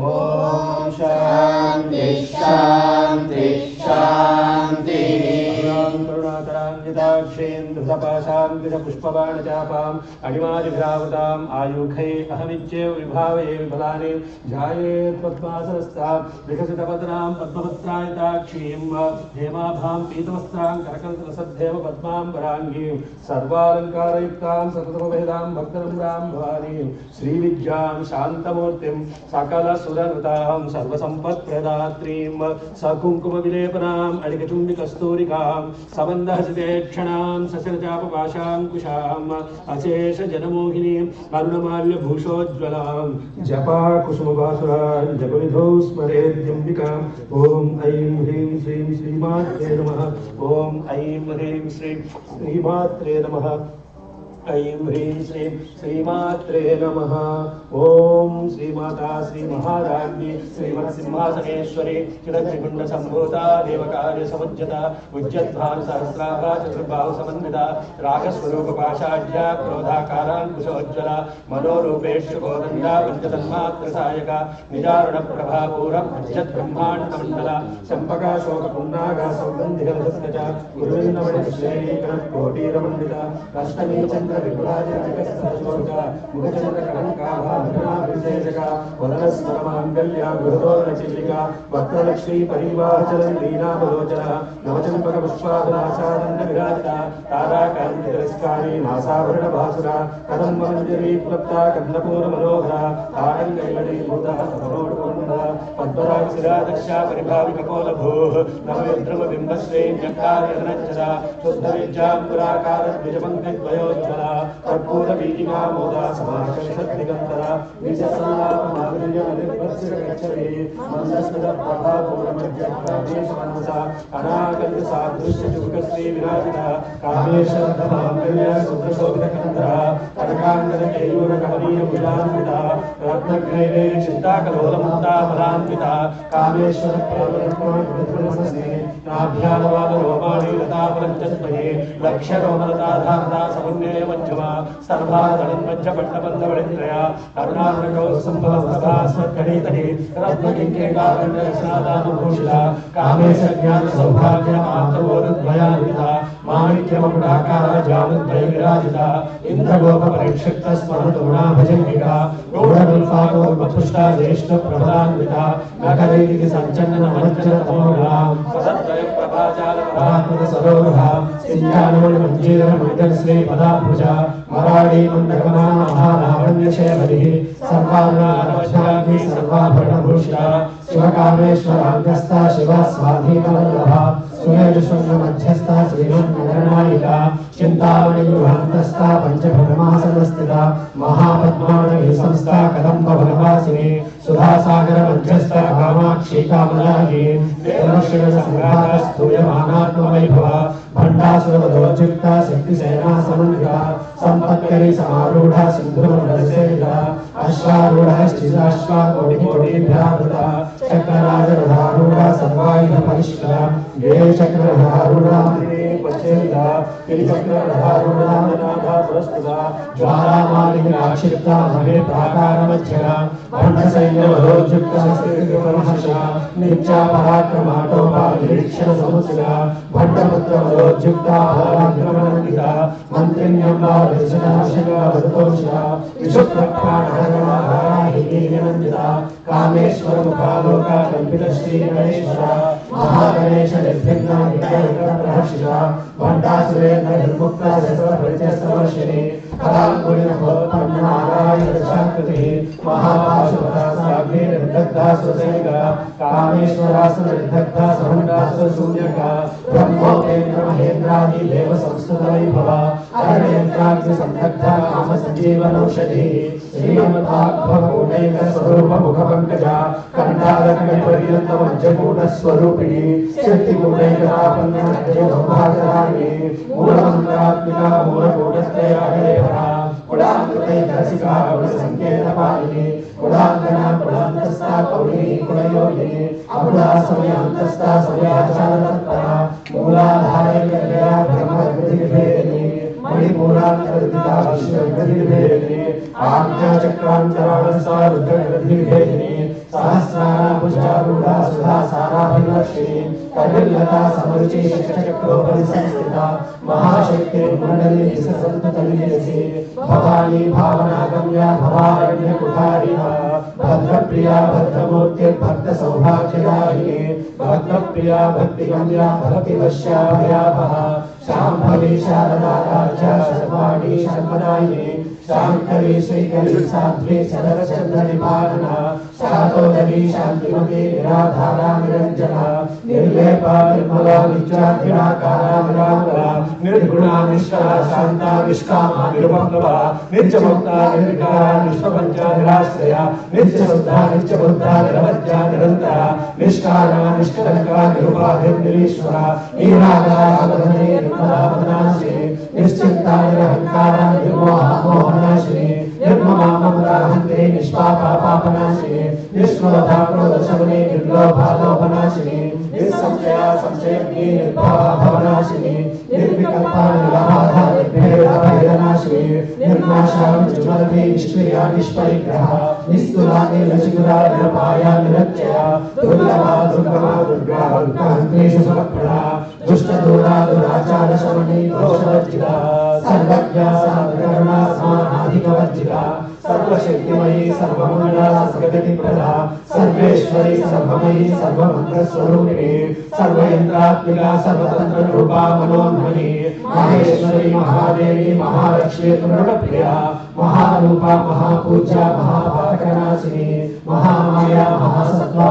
ॐ शान्ति शान्ति शान्तिः पुष्पबाणचापाम् अणिमादिभ्रावताम् आयुखे अहमिच्चेव विभावये विफलानि ध्यायेत् पद्मासनस्तां विकसितपदनां पद्मपत्रायताक्षीं हेमाभां पीतवस्त्रां करकलसद्धेव पद्माम्बराङ्गीं सर्वालङ्कारयुक्तां सततमभेदां भक्तनम्रां भवानीं श्रीविद्यां शान्तमूर्तिं सकलसुरनुतां सर्वसम्पत्प्रदात्रीं सकुङ्कुमविलेपनाम् अडिकचुम्बिकस्तूरिकां सबन्धहसिते क्षणां सशरचापपाशाङ्कुशाम् अशेषजनमोहिनीम् अरुणमाल्यभूषोज्ज्वलां जपा कुसुमभासुरां जपविधौ स्मरेद्यम्बिकां ॐ ऐं ह्रीं श्रीं श्रीमात्रे नमः ॐ ऐं ह्रीं श्रीं श्रीमात्रे नमः ऐं ह्रीं श्रीं श्रीमात्रे नमः ॐ श्रीमाता श्रीमहाराज्ञी श्रीमत्सिंहासनेश्वरी चिदग्निकुण्डसम्भूता देवकार्यसमुज्जता उज्जद्भानुसहस्राभा चतुर्बाहुसमन्विता रागस्वरूपपाशाढ्या क्रोधाकाराङ्कुशोज्ज्वला मनोरूपेषु गोदण्डा पञ्चतन्मात्रसायका निजारुणप्रभापूरभ्रज्जद्ब्रह्माण्डमण्डला चम्पकाशोकपुन्नागा सौगन्धिकलसस्कचा गुरुविन्दमणिश्रेणीकरकोटीरमण्डिता अष्टमी चन्द्रविपुराजनकस्तशोका मुखचन्द्रकलङ्काभाभरणाभिषेचका वदनस्मरमाङ्गल्या गृहतोरणचिल्लिका वक्त्रलक्ष्मी परिवाहचलन्तीनामलोचना नवचम्पकपुष्पादनाशादण्डविराजिता ताराकान्तितिरस्कारी नासाभरणभासुरा कदम्बमञ्जरी प्लप्ता कन्दपूरमनोहरा तारङ्गैलनीभूतः सफलोटुकुण्डा तत्पराक्षिरादक्षा परिभाविकपोलभूः नवयुद्रमबिम्बश्रेण्यकार्यधनच्छदा शुद्धविद्याङ्कुराकारद्विजपङ्क्तिद्वयोज्ज्वला कर्पूरबीजिका मोदा समाकर्षद्दिगन्तरा विजसंलापमाधुर्यमनिर्भत्सिरगच्छति मन्दस्मितप्रभापूर्णमज्जग्रादेशमनसा अनाकल्यसादृश्यचुकश्रीविराजिता कामेशब्दमाङ्गल्यसूत्रशोभितकन्धरा कनकाङ्गदकेयूरकमनीयभुजान्विता रत्नग्रैवे चिन्ताकलोलमुक्ताफलान्विता कामेश्वरप्रेमरत्नाभिधृतमस्ते नाभ्यानवादरोमाणि लताफलञ्चस्मये लक्ष्यरोमलताधारता समुन्नयमध्यमा सर्वादलन्मज्जपट्टबन्धवलित्रया करुणार्णकौसम्भवस्तभास्मत्कणीतने रत्नकिङ्केकाकण्डरसनादानभूषिता कामेशज्ञानसौभाग्यमातवोरुद्वयान्विता माणिक्यमकुटाकारा जानुद्वयविराजिता इन्द्रगोपपरिक्षिप्तस्मरतुणाभजङ्गिका गौरगुल्फाकोर्मपुष्टा ज्येष्ठप्रभदान्विता नखदैरिकी सञ्चन्ननमज्जनतमोगुणा पदद्वयप्रभाजालपदात्मकसरोरुहा सिञ्जानमञ्जीरमञ्जनश्रीपदाभुजा मराडीमण्डकमा महालावण्यशयवलिः सर्वाङ्गानवज्राग्नि सर्वाभरणभूषिता शिवकामेश्वराङ्गस्था शिवा स्वाधीनवल्लभा सुमेरुशृङ्गमध्यस्था श्रीमन्नगरनायिका चिन्तामणिगृहान्तस्था पञ्चभ्रमासनस्थिता महापद्माणवी संस्था कदम्बवनवासिनी सुधासागरमध्यस्था कामाक्षी कामलायी देवश्रीसङ्घातस्तूयमानात्मवैभवा भण्डासुरवधोज्युक्ता शक्तिसेना समन्विता सम्पत्करी समारूढा सिन्धुमण्डलसेविता अश्वारूढः श्रीराश्वाकोटिकोटिभ्यावृता चक्रराजरथारूढा सर्वायुधपरिष्कृता गिरिचक्ररथारूढा पश्येता गिरिचक्ररथारूढा नाथा पुरस्कृता ज्वालामालिनीक्षिप्ता महे प्राकारमध्यगा भण्डसैन्यवधोज्युक्ता श्रीकृपमहर्षा नित्या पराक्रमाटोपा निरीक्षणसमुचिता भट्टपुत्रवधोज्युक्ता फलाग्रमणन्विता मन्त्रिण्यम्बा विरचनाशङ्गावधतोषिता विशुद्धप्राणहरणाधाराहिनीनन्दिता कामेश्वरमुखालोका कल्पितश्रीगणेश्वरा महागणेशनिर्भिन्ना विग्रहप्रहर्षिता भण्डासुरेन्द्रनिर्मुक्ता शस्त्रपरिचयसवर्षिणी कलाङ्कुलिनभोत्पन्नारायणशाकृतिः महापाशुपदासाग्निर्दग्धा सुसैगा कामेश्वरासुरनिर्दग्धा सहुण्डासुरशून्यका ब्रह्मोपेन्द्रमहेन्द्रादि देवसंस्कृतवैभवा अरणयन्त्राग्निसंदग्धा कामसञ्जीवनौषधिः श्रीमद्भागवतैकस्वरूपमुखपङ्कजा कण्ठालकमपर्यन्तमज्जकूटस्वरूपिणी शक्तिकूटैकतापन्नजयसौभाग्यदायिनी मूलमन्त्रात्मिका मूलकूटस्थैरागलेभरा कुलाङ्कृतैकरसिका कुलसङ्केतपालिनी कुलाङ्गना कुलान्तस्था कौलिनी कुलयोगिनी अकुला समयान्तस्था समयाचारतत्परा मूलाधारैकलया ब्रह्मगतिर्भेदिनी मणिमूलान्तर्दिता विश्वगतिर्भेदिनी आज्ञाचक्रान्तराणस्था रुद्रगतिर्भेदिनी सहस्राणाभुजारूढा सुधा साराभिवर्षिणी कलिर्लता समरुचि शिक्षचक्रोपरि संस्थिता महाशक्तिर्मण्डली ससन्ततलीयसी भवानी भावनागम्या भवारण्यकुठारिणा भद्रप्रिया भद्रमूर्तिर्भक्तसौभाग्यदायिनी भक्तप्रिया भक्तिगम्या भक्तिवश्या भयापहा शाम्भवी शारदा राज्या शर्वाणी शर्मदायिनी शांकरी श्रीकरी साध्वी सदरचन्द्रनिपालना शातोदरी शांतिमती निराधारा निरंजना निर्लेपा निर्मला नित्याधिराकारा निरामला निर्गुणा निष्कला शांता निष्कामा निरुपप्लवा नित्यमुक्ता निर्विकारा निष्प्रपंचा निराश्रया नित्यशुद्धा नित्यबुद्धा निरवध्या निरन्तरा निष्कारा निष्कलंका निरुपाधिर्निरीश्वरा निरागा अवधने निर्मला वदनाशिनी निश्चिंता निरहंकारा निर्मोहा मोहनाशिनी निर्ममा ममता हन्ते निष्पापा पापनाशिनी निष्क्रोधा क्रोधशमने निर्लोभा लोभनाशिनी निस्संशया संशयज्ञे निर्भवा भवनाशिनी निर्विकल्पा निराबाधा निर्भेदा भेदनाशिनी निर्नाशा निष्मलते निष्क्रिया निष्परिग्रहा निस्तुला निलचिगुरा निरपाया निरत्यया दुर्लभा दुर्गमा दुर्गा दुर्गान्तेषु समप्रदा दुष्टदूरा दुराचार शमनी दोषवर्जिता सर्वज्ञा सर्वकरुणा समानाधिकवर्जिता सर्वशक्तिमयी सर्वमंगला सर्वगतिप्रदा सर्वेश्वरी सर्वमयी सर्वमंगलस्वरूपिणी सर्वयंत्रात्मिका सर्वतन्त्ररूपा मनोन्मनी महेश्वरी महादेवी महालक्ष्मी पूर्णप्रिया महारूपा महापूज्या महापातकनाशिनी महामाया महासत्त्वा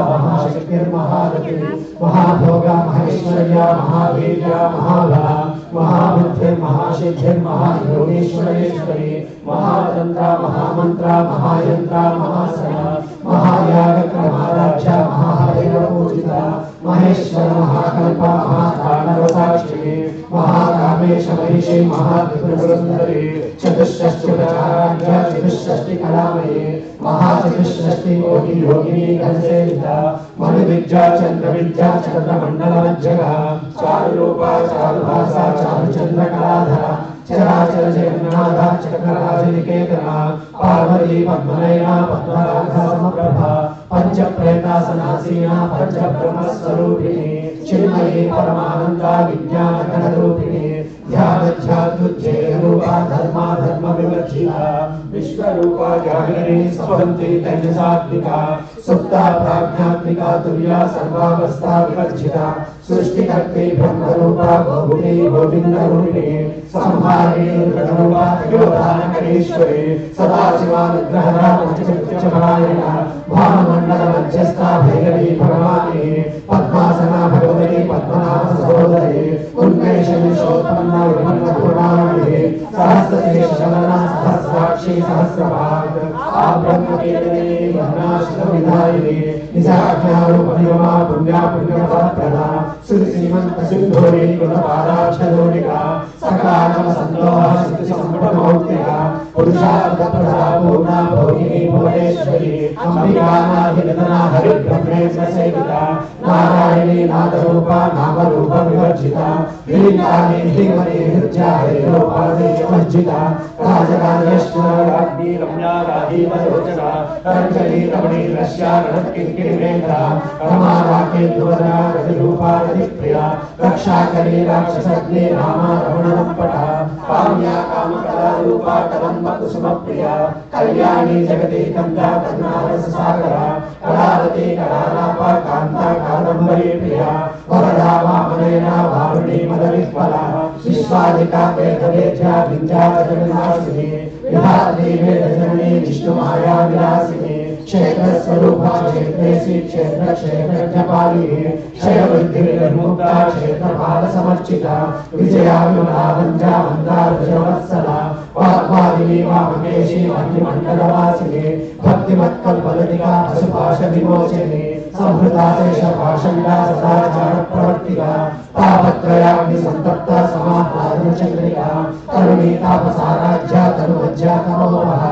महाशक्तिर्महारथी महाभोगा महेश्वर्या महावीर्या महाबला महाबुद्धिर्महासिद्धिर्महायोगेश्वरेश्वरी महातंत्रा महामंत्रा महायंत्रा महासना महायागक्रमाराध्या महादेवपूजिता महेश्वर महाकल्पा महातांडवसाक्षिणी महाकामेश महिषी महात्रिपुरसुंदरी चतुष्षष्टिप्रचाराढ्या चतुष्षष्टिकलामयी महाचतुष्षष्टि योगी योगिनी घनसेविता मणिविद्या चंद्रविद्या चंद्रमंडलमज्जगा चारुरूपा चारुभासा चारुचंद्रकलाधरा चराचर जगन्नाथा चक्रराजनिकेतना पार्वती पद्मनयना पद्मरागा समप्रभा पंचप्रेतासनासीना पंचब्रह्मस्वरूपिणी चिन्मयी परमानंदा विज्ञानघनरूपिणी ध्यानध्यात्रुज्येरूपा धर्मा धर्म विवर्जिता विश्वरूपा जागरी स्वन्ति तैजसात्मिका सुप्ता प्राज्ञात्मिका तुर्या सर्वावस्था विवर्जिता सृष्टिकर्त्री ब्रह्मरूपा गोविनी गोविन्दरूपिणी संहारिणी रुद्ररूपा त्रिलोकानकरीश्वरी सदाशिवानुग्रहदा पंचचक्रायणा भानुमण्डल मध्यस्था भैरवी भगवानी पद्मासना भगवती पद्मनाभ सहोदरी उन्मेष विश्वोत्पन्ना विघ्नपूर्णामणि सहस्रशेषशलना सहस्राक्षी सहस्रभाग आब्रह्मकेतनी वर्णाश्रमविधायिनी निजाज्ञारूपनिगमा पुण्या पुण्यफलप्रदा श्रीमन्त सिन्धूरी गुणपादाक्षरोणिका सकालम संदोह सिद्धिसम्पन्नमौक्तिका पुरुषार्थप्रदा पूर्णा भोगिनी भुवनेश्वरी अंबिकानाधिगणना हरिब्रह्मेन्द्र सेविता नारायणी नादरूपा नामरूप विवर्जिता ह्रीङ्काली ह्रीमणी हृद्या हरिरूपा देवमज्जिता राजराजेश्वरी रम्या राधीवलोचना रञ्जनी रमणी रस्या रणत्किङ्किणीमेधा रमा राकेन्दुवदना रतिरूपा रतिप्रिया रक्षाकरी राक्षसग्नि रामा रमणदम्पटा काम्या कामकलारूपा कदम्बकुसुमप्रिया कल्याणी जगति कन्दा करुणारससागरा कलावती कलालापा कान्ता कादम्बरी प्रिया वरदा वामनयना वारुणी मदविह्वला विश्वाधिका वेदवेद्या विद्या जगन्नाशिनी विधात्री वेदजननी विष्णुमाया विलासिनी क्षेत्रस्वरूपा क्षेत्रेशी क्षेत्र क्षेत्रज्ञपालिनी क्षयवृद्धिर्मुक्ता क्षेत्रपालसमर्चिता विजया विमला वन्द्या मन्दारजवत्सला वाग्वादिनी वामकेशी मन्दिमण्डलवासिनी भक्तिमत्कल्पलतिका पशुपाशविमोचिनी संहृता शेषपाषण्डा सदाचारप्रवर्तिका तापत्रयाग्नि संतप्ता समाह्लादनचन्द्रिका तरुणी तापसाराज्या तनुमज्जा तमोमः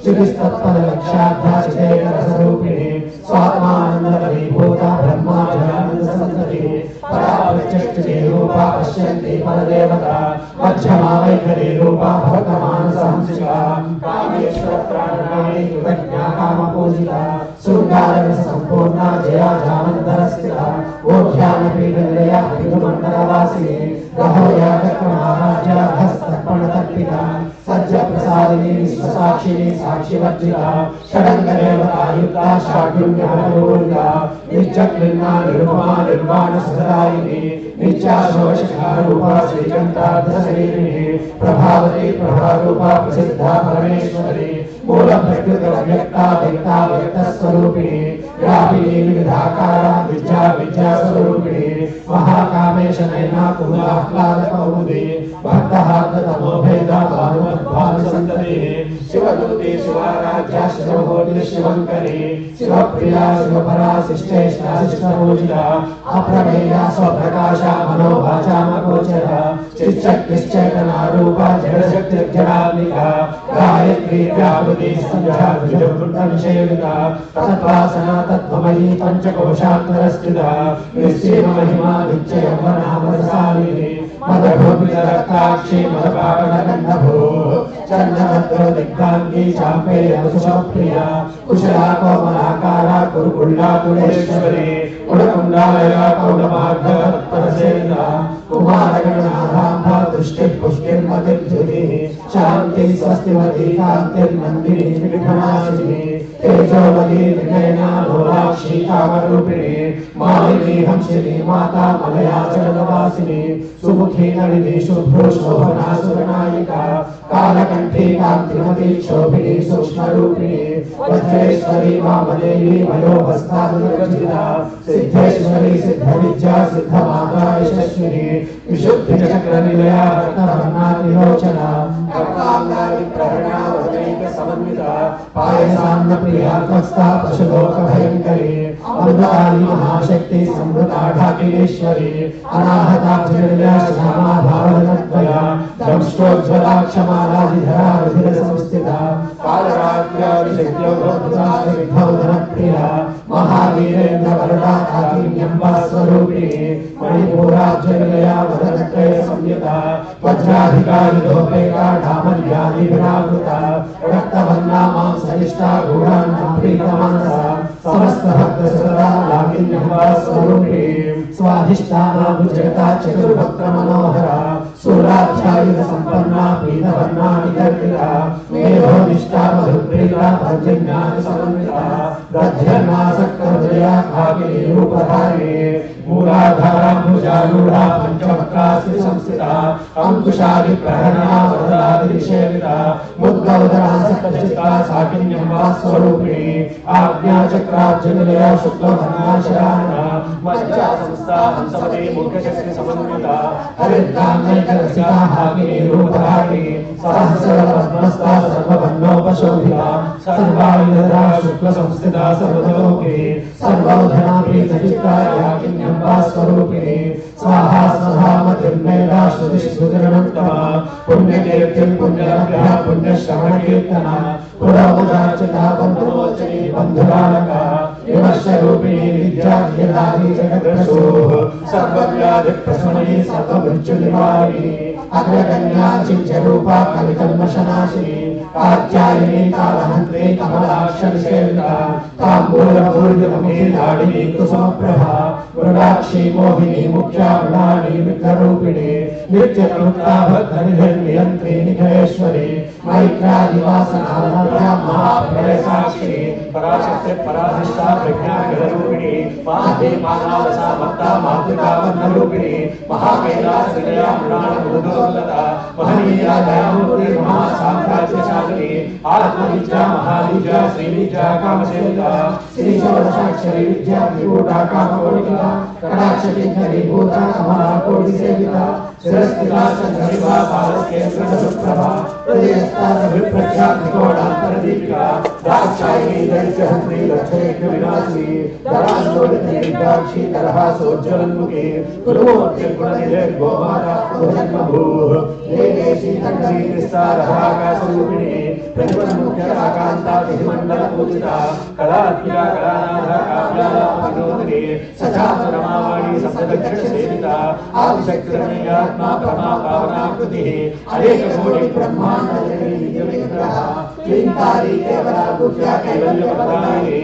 चिकिस्तत्पदलक्ष्याभ्या चिदेकरसरूपिणी स्वात्मानन्दभूता ब्रह्माजनानन्दसन्ततिः परावृच्छष्टिरूपा पश्यन्ति परदेवता मध्यमा वैखरी रूपा भक्तमानसहंसिका कामेश्वरप्राणकामी कृतज्ञा कामपूजिता शृङ्गाररससम्पूर्णा जया जामन्तरस्थिता ओढ्यानपीठनिलया हिन्दुमण्डलवासिनी रहोयागक्रमाराध्या हस्तर्पणतर्पिता सज्जप्रसादिनी विश्वसाक्षिणी साक्षिवर्जिता षडङ्गदेवतायुक्ता शाढ्युण्यहरपूर्णा नित्यक्लिन्ना निरुपमा निर्वाणसुधरायिनी नित्याशोषकारूपा श्रीकण्ठार्धशरीरिणी प्रभावती प्रभारूपा प्रसिद्धा परमेश्वरी मूलप्रकृतिव्यक्ता व्यक्ता व्यक्तस्वरूपिणी व्यापिनी विविधाकारा विद्या विद्यास्वरूपिणी महाकामेश नयना कुमुदाह्लादकौमुदी भक्तहार्दतमोभेदा भानुमद्भानुसन्ततिः शिवदूती शिवाराध्या शिवभूति शिवङ्करी शिवप्रिया शिवपरा शिष्टेष्टा शिष्टपूजिता अप्रमेया स्वप्रकाशा मनोवाचामगोचरा चिच्चक्तिश्चेतनारूपा जडशक्तिर्जडात्मिका गायत्री व्यापृति संध्या विजयवृत्तनिषेविता तत्त्वासना तत्त्वमयी पञ्चकोशान्तरस्थिता निश्चयमहिमा नित्ययौवनामरसालिनी मदभूमिरक्ताक्षी मदपाटलगन्धभू चन्द्रभद्रदिग्धाङ्गी चाम्पेयकुशप्रिया कुशला कोमलाकारा कुरुकुल्लाकुलेश्वरी कुलकुण्डालया कौलमार्गतत्परसेविता कुमारगणनाथाम्भा दृष्टिः पुष्टिर्मतिर्धुतिः शांति स्वस्तिमती कांतिर्नंदिनी विघ्ननाशिनी तेजोमयी निर्णयना लोलाक्षी कामरूपिणी मालिनी हंसिनी माता मलया जगदवासिनी सुमुखी नलिनी शुभ्रो शोभना सुरनायिका कालकंठी कांतिमती शोभिनी सूक्ष्मरूपिणी वज्रेश्वरी वामदेवी वयोभस्तानुर्वजिता सिद्धेश्वरी सिद्धविद्या सिद्धमाता यशस्विनी विशुद्धिचक्रनिलया रत्नवर्णातिलोचना कर्ताङ्गादिप्रहरणा वदैकसमन्विता पायसान्नप्रिया त्वस्ता पशुलोकभयङ्करी अमृताली महाशक्ति संवृता ढाकिलेश्वरी अनाहताब्जनिलया श्यामा भावनद्वया दंष्ट्रोज्ज्वला क्षमालाधिधरा रुधिरसंस्थिता कालरात्र्यादिशक्त्योर्भुता विघ्नौधनप्रिया महावीरेन्द्रवरदा काकिन्यम्बा स्वरूपिणी मणिपूराब्जनिलया वदनत्रयसंयुता वज्राधिकारिलोपेका ढामल्यादिविनावृता रक्तवर्णा मांसनिष्ठा गूढान्नप्रीतमानसा समस्तभक्तसुरदा लाकिन्यम्बा स्वरूपिणी स्वाधिष्ठाना भुजगता चतुर्भक्तमनोहरा शूलाध्यायुधसम्पन्ना पीतवर्णा निगर्भिता मेधोनिष्ठा मधुप्रीता भजन्यादिसमन्विता दध्यन्नासक्तहृदया भागिनी रूपधारिणी मूलाधाराम्बुजारूढा पञ्चवक्रास्ति संस्थिता अंकुशादिप्रहरणा वरदादिनिषेविता मुद्गौदरासक्तचित्ता साकिन्यम्बा स्वरूपिणी आज्ञाचक्राब्जनिलया शुक्लवर्णाशराणा मज्जासंस्था हंसवती मुख्यशक्तिसमन्विता हरिद्रान्नैकरसिका भागिनी रूपधारिणी सहस्रपद्मस्था सर्ववर्णोपशोभिता सर्वायुधरा शुक्लसंस्थिता सर्वतोमुखी सर्वौधना प्रीतचित्ता याकिन्यम्बा स्वरूपिणी स्वाहा स्वधा मतिर्मेधा श्रुतिश्रुतिरनन्तमा पुण्यकीर्तिं पुण्यलभ्यः पुण्यश्रवणकीर्तना पुरोमुदार्चिता बन्धुमोचनी बन्धुरालका विमर्शरूपिणी विद्याधिदारी जगद्रसूः सर्वव्याधिप्रशमनी सर्वमृत्युनिवारिणी अग्रगण्या चिञ्चरूपा कलिकल्मषनाशिनी कात्यायनी कालहन्त्री कमलाक्षनिषेविता ताम्बूलपूर्यमुखी लाडिनी कुसुमप्रभा मृगाक्षी मोहिनी मुख्या मृणानी विघ्नरूपिणी नित्यकृता भक्तनिधिर्नियन्त्री निखयेश्वरी मैत्रादिवासनानर्या महाप्रलयसाक्षी पराशक्ति पराधिष्ठा प्रज्ञागणरूपिणी माधवी मानवसा भक्ता मातृका वर्णरूपिणी महाकैलासनिलया मृणालता महनीया दयामूर्ति महासाम्राज्यशालिनी आत्मविद्या महाविद्या श्रीविद्या कामसेविता श्रीषोडशाक्षरी विद्या विभूता कामकोटिका कटाक्षकिङ्करी भूता कमला कोटिसेविता शिरस्थिता संघरिभा पारस्केन्द्रप्रभा हृदयस्था विप्रख्यातिकोणान्तरदीपिका दाक्षायिनी दरिद्रहन्त्री लक्षयज्ञविनाशिनी दरान्दोलितनिर्दाक्षी तरहासोज्ज्वलन्मुखी गुरुमूर्तिर्गुणनिधे गोमाता भूः देवेशी तन्त्री निस्तारहाकाशरूपिणी प्रतिपन्मुख्यकान्ता विधिमण्डलपूजिता कलात्मिका कलानाथा काव्यालापविनोदिनी सचातुरमावाणी सप्तदक्षिणसेविता आदिशक्तिरमेयात्मा परमा पावनाकृतिः अनेककोटि ब्रह्माण्डजननी नित्यविग्रहा क्लीन्कारी केवला गुह्या कैवल्यप्रदायिनी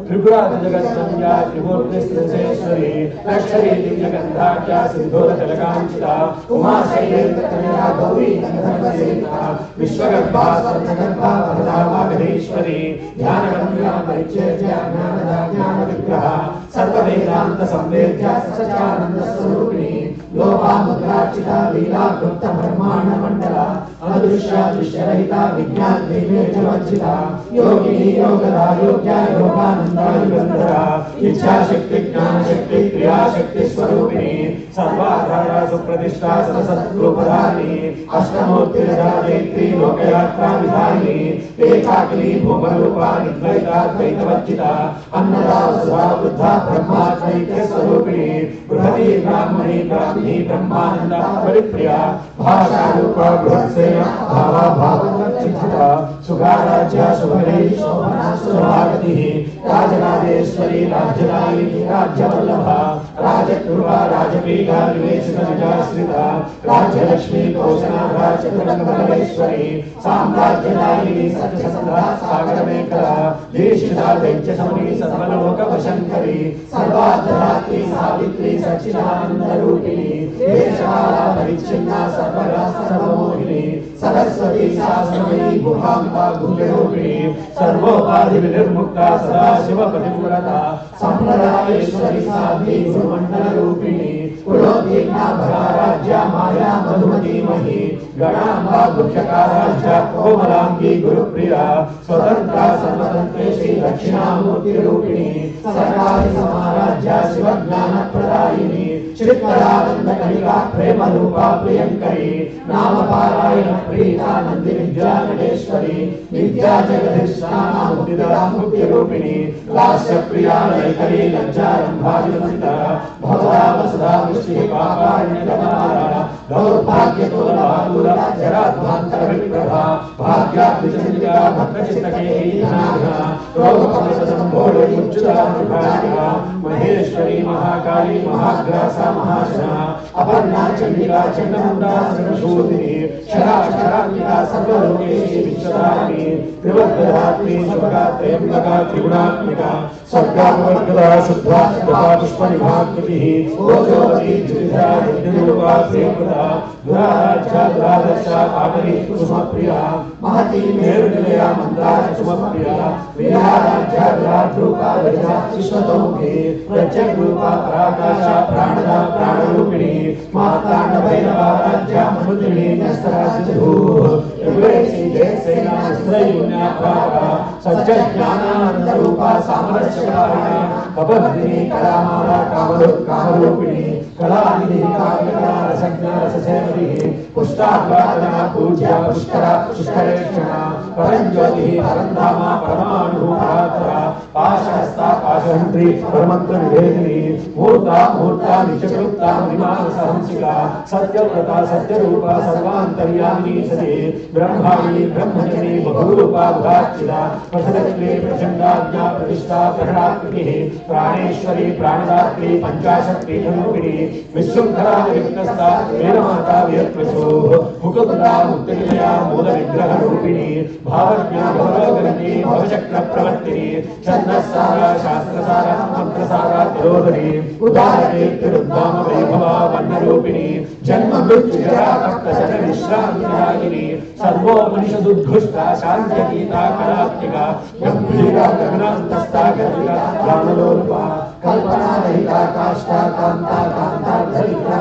त्रिपुरादिजगत्संज्ञा त्रिमूर्तिस्थितेश्वरी लक्षरी दिव्यगन्धाख्या सिन्धूरतिलकाञ्चिता उमाशैलेन्द्रतनया गौरी गन्धर्वसेविता विश्वगर्भा स्वर्णगर्भा वरदा वागधीश्वरी ध्यानगम्या परिच्छेद्या ज्ञानदा ज्ञानविग्रहा सर्ववेदान्तसंवेद्या सच्चिदानन्दस्वरूपिणी लोपामुद्रार्चिता लीला गुप्तब्रह्माण्डमण्डला अदृश्या दृश्यरहिता विज्ञानदेवेशवर्जिता योगिनी योगदा योग्या योगानन्दा युगन्धरा इच्छाशक्ति ज्ञानशक्ति क्रियाशक्ति स्वरूपिणी सर्वाधारा सुप्रतिष्ठा सरसत्रूपधारिणी अष्टमूर्तिर्जायत्री लोकयात्रा विधारिणी एकाकिनी भूमरूपा निद्वैताद्वैतवर्जिता अन्नदा वसुधा बुद्धा ब्रह्माद्वैत स्वरूपिणी बृहती ब्राह्मणी ब्राह्मी ब्रह्मानंदा परिप्रिया भाषारूपा बृहत्सेना भावा भाववर्जिता सुगाराज्या शुभरे शोभना सुभागतिः राजराजेश्वरी राज्यदायिनी राज्यवल्लभा राजकृपा राजपीठा निवेशितनिजाश्रिता राज्यलक्ष्मी कौशनाभा चतुरङ्गबलेश्वरी साम्राज्यदायिनी सत्यसन्धा सागरमेखला दीक्षिता दैत्यशमनी सर्वलोकवशङ्करी सर्वार्धरात्रि सावित्री सच्चिदानन्दरूपिणी देशकाला परिच्छिन्ना सर्वगा सर्वमोहिनी स्वरूपिणी सरस्वती शास्त्रमयी गुहाम्बा गुह्यरूपिणी सर्वोपाधि विनिर्मुक्ता सदाशिव पतिव्रता संप्रदायेश्वरी साध्वी गुरुमंडल रूपिणी कुलोदीना भराराज्या माया मधुमती मही गणाम्बा गुह्यकाराज्या कोमलांगी गुरुप्रिया स्वतंत्रा सर्वतंत्रेशी दक्षिणामूर्ति रूपिणी सरकारी समाराज्या शिवज्ञान प्रदायिनी चित्तरानंद कलिका प्रेम रूपा प्रियंकरी नाम पारायण प्रीता नंदी विद्या नटेश्वरी विद्या जगदीश्वरा मुक्तिदा मुक्ति रूपिणी लास्य प्रिया लयकरी लज्जा रंभाविता भवदा वसुधा वृष्टि पापाण्यकमारा दौर्भाग्य तोलवादुरा जराध्वांतर विप्रभा भाग्याद्विचंदिका भक्तचित्तके नागा रोगपमसंभोळ मुच्युता विभागा महेश्वरी महाकाली महाग्रासा महाशना अपर्णा चंडिका चंडमुंडा सर्वशूदिनी शरा शरात्मिका सर्वलोकेशी विश्वधारिणी त्रिवद्धात्री शुभगा त्र्यंबका त्रिगुणात्मिका सर्गापवर्गदा शुद्धा तथा पुष्पनिभाकृतिः ओजोवती द्विधा यज्ञरूपा प्रियंवदा दुराराध्या दुरादर्शा कामनी कुसुमप्रिया महती मेरुनिलया मंदार सुमप्रिया वीराराध्या विराट्रूपा गजा विश्वतोमुखी प्रत्यग्रूपा पराकाशा प्राणदा प्राणरूपिणी मातांडभैरवा राज्या मनुदिनी नस्तरासिधूः युगेशी जयसेना स्त्रैयुन्या प्राका सज्जज्ञानानन्दरूपा सामरस्यकारिणी कपद्दिनी कलामाला कामरूपिणी कलानिधि काव्यकला रसज्ञा रससेवनी पुष्टाग्रातना पूज्या पुष्करा पुष्करेक्षणा परंज्योतिः परंधामा परमाणुभूतात्रा पाशहस्ता पाशहन्त्री परमंत्र निवेदिनी मूर्ता मूर्ता निचकृता विमानसहंसिका सत्यव्रता सत्यरूपा सर्वान्तर्यामिनी सती ब्रह्माणी ब्रह्मजनी बहुरूपा बुधार्चिता प्रसदक्ले प्रचण्डाज्ञा प्रतिष्ठा प्रकटाकृतिः प्राणेश्वरी प्राणदात्री पंचाशत्पीठरूपिणी विश्वंभरा विघ्नस्ता वेदमाता वियत्वशोः मुकुन्दा मुक्तिनिलया मूलविग्रहरूपिणी भावज्ञा भवरोगरणी भवचक्रप्रवर्तिनी छन्दस्सारा शास्त्रसारा मंत्रसारा तिरोधनी उदारकीर्तिरुद्धाम वैभवा वर्णरूपिणी जन्म मृत्युजरा कष्टशर विश्रान्तिदायिनी सर्वोपनिषदुद्घुष्टा शान्त्यगीता कलात्मिका गम्भीरा गगनान्तस्था गर्जिता प्राणलोलुपा कल्पना रहिता काष्ठा कांता कांता धरिता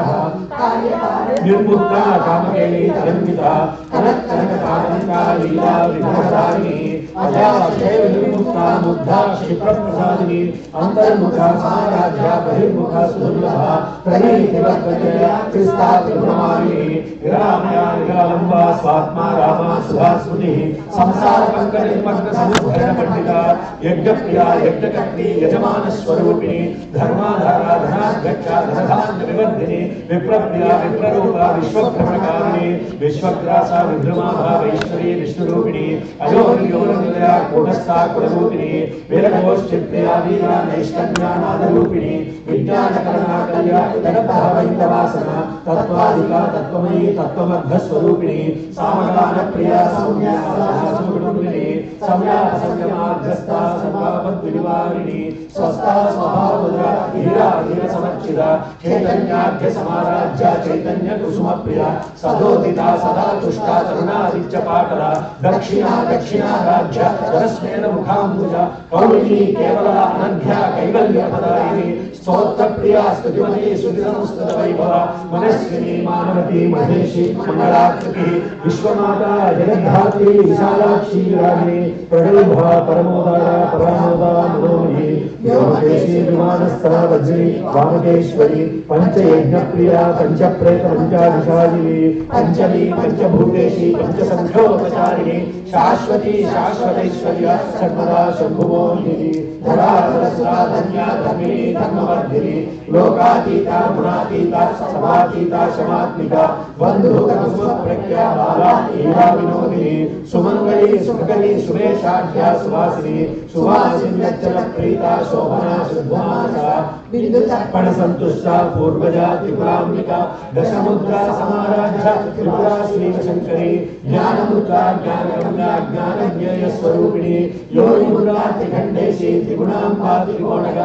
निर्मुक्ता कामकेली तरंगिता कनक कनकतारंगा लीला विघ्नधारिणी अजाक्षय निर्मुक्ता मुग्धा क्षिप्रप्रसादिनी अंतर्मुखा साराध्या बहिर्मुखा सुदुर्लभा प्रणीतिवद्वजया क्रिस्ता त्रिगुणमालिनी विरामया विरालंबा स्वात्मा रामा सुधास्मृतिः संसार पंकनिर्मग्न समुद्धरण पंडिता यज्ञप्रिया यज्ञकर्त्री यजमानस्वरूपिणी धर्माधारा धनाध्यक्षा धनधान्य विवर्धिनी विप्रप्रिया विप्ररूपा विश्वभ्रमणकारिणी विश्वग्रासा विभ्रमाभा वैश्वरी विष्णुरूपिणी अयोनियोनिलया कूटस्था कुलरूपिणी वीरघोष्ठिप्रिया वीरा नैष्कन्या नादरूपिणी विज्ञानकरणाकल्या जगद्भावैकवासना तत्त्वाधिका तत्त्वमयी तत्त्वमध्यस्वरूपिणी सामगानप्रिया सौम्या सदाशिवरूपिणी सम्या संयमाग्रस्ता सर्वापद्विनिवारिणी स्वस्था स्वभावमुद्रा धीरा धीर समर्चिता चैतन्याढ्य समाराज्या चैतन्य कुसुमप्रिया सदोदिता सदा तुष्टा तरुणादित्य पाटला दक्षिणा दक्षिणा राज्य रस्मेन मुखाम्बुजा कौलिनी केवला अनन्या कैवल्यपदायिनी स्तोत्रप्रिया स्तुतिमती सुतिसंस्तुत वैभवा मनस्विनी मानवती महेशी मंगलाकृतिः विश्वमाता जगद्धात्री विशालाक्षी रागिनी प्रणयभा परमोदारा परामोदा मनोमयी योगेशी विमानस्था वज्री वामकेश्वरी पंचयज्ञप्रिया पंचप्रेत पंचाधिशालिनी पंचमी पंचभूतेशी पंचसंख्योपचारिणी शाश्वती शाश्वतैश्वर्या सर्वदा शंभुमोहिनी धराधरसुराधन्या धर्मिणी धर्मवर्धिनी लोकातीता गुणातीता समातीता शमात्मिका बंधुककुसुमप्रज्ञा बाला ईरा विनोदिनी सुमंगली सुखकरी सुमेशाढ्या सुवासिनी सुवासिन्यज्जलप्रीता शोभना शुद्धमासा बिंदुतर्पण संतुष्टा पूर्वजा त्रिपुराम्बिका दशमुद्रा समाराध्या त्रिपुरा श्रीशंकरी ज्ञानमुद्रा ज्ञानगम्या ज्ञानज्ञेय स्वरूपिणी योनिमुद्रा त्रिखंडेशी त्रिगुणाम्बा त्रिकोणक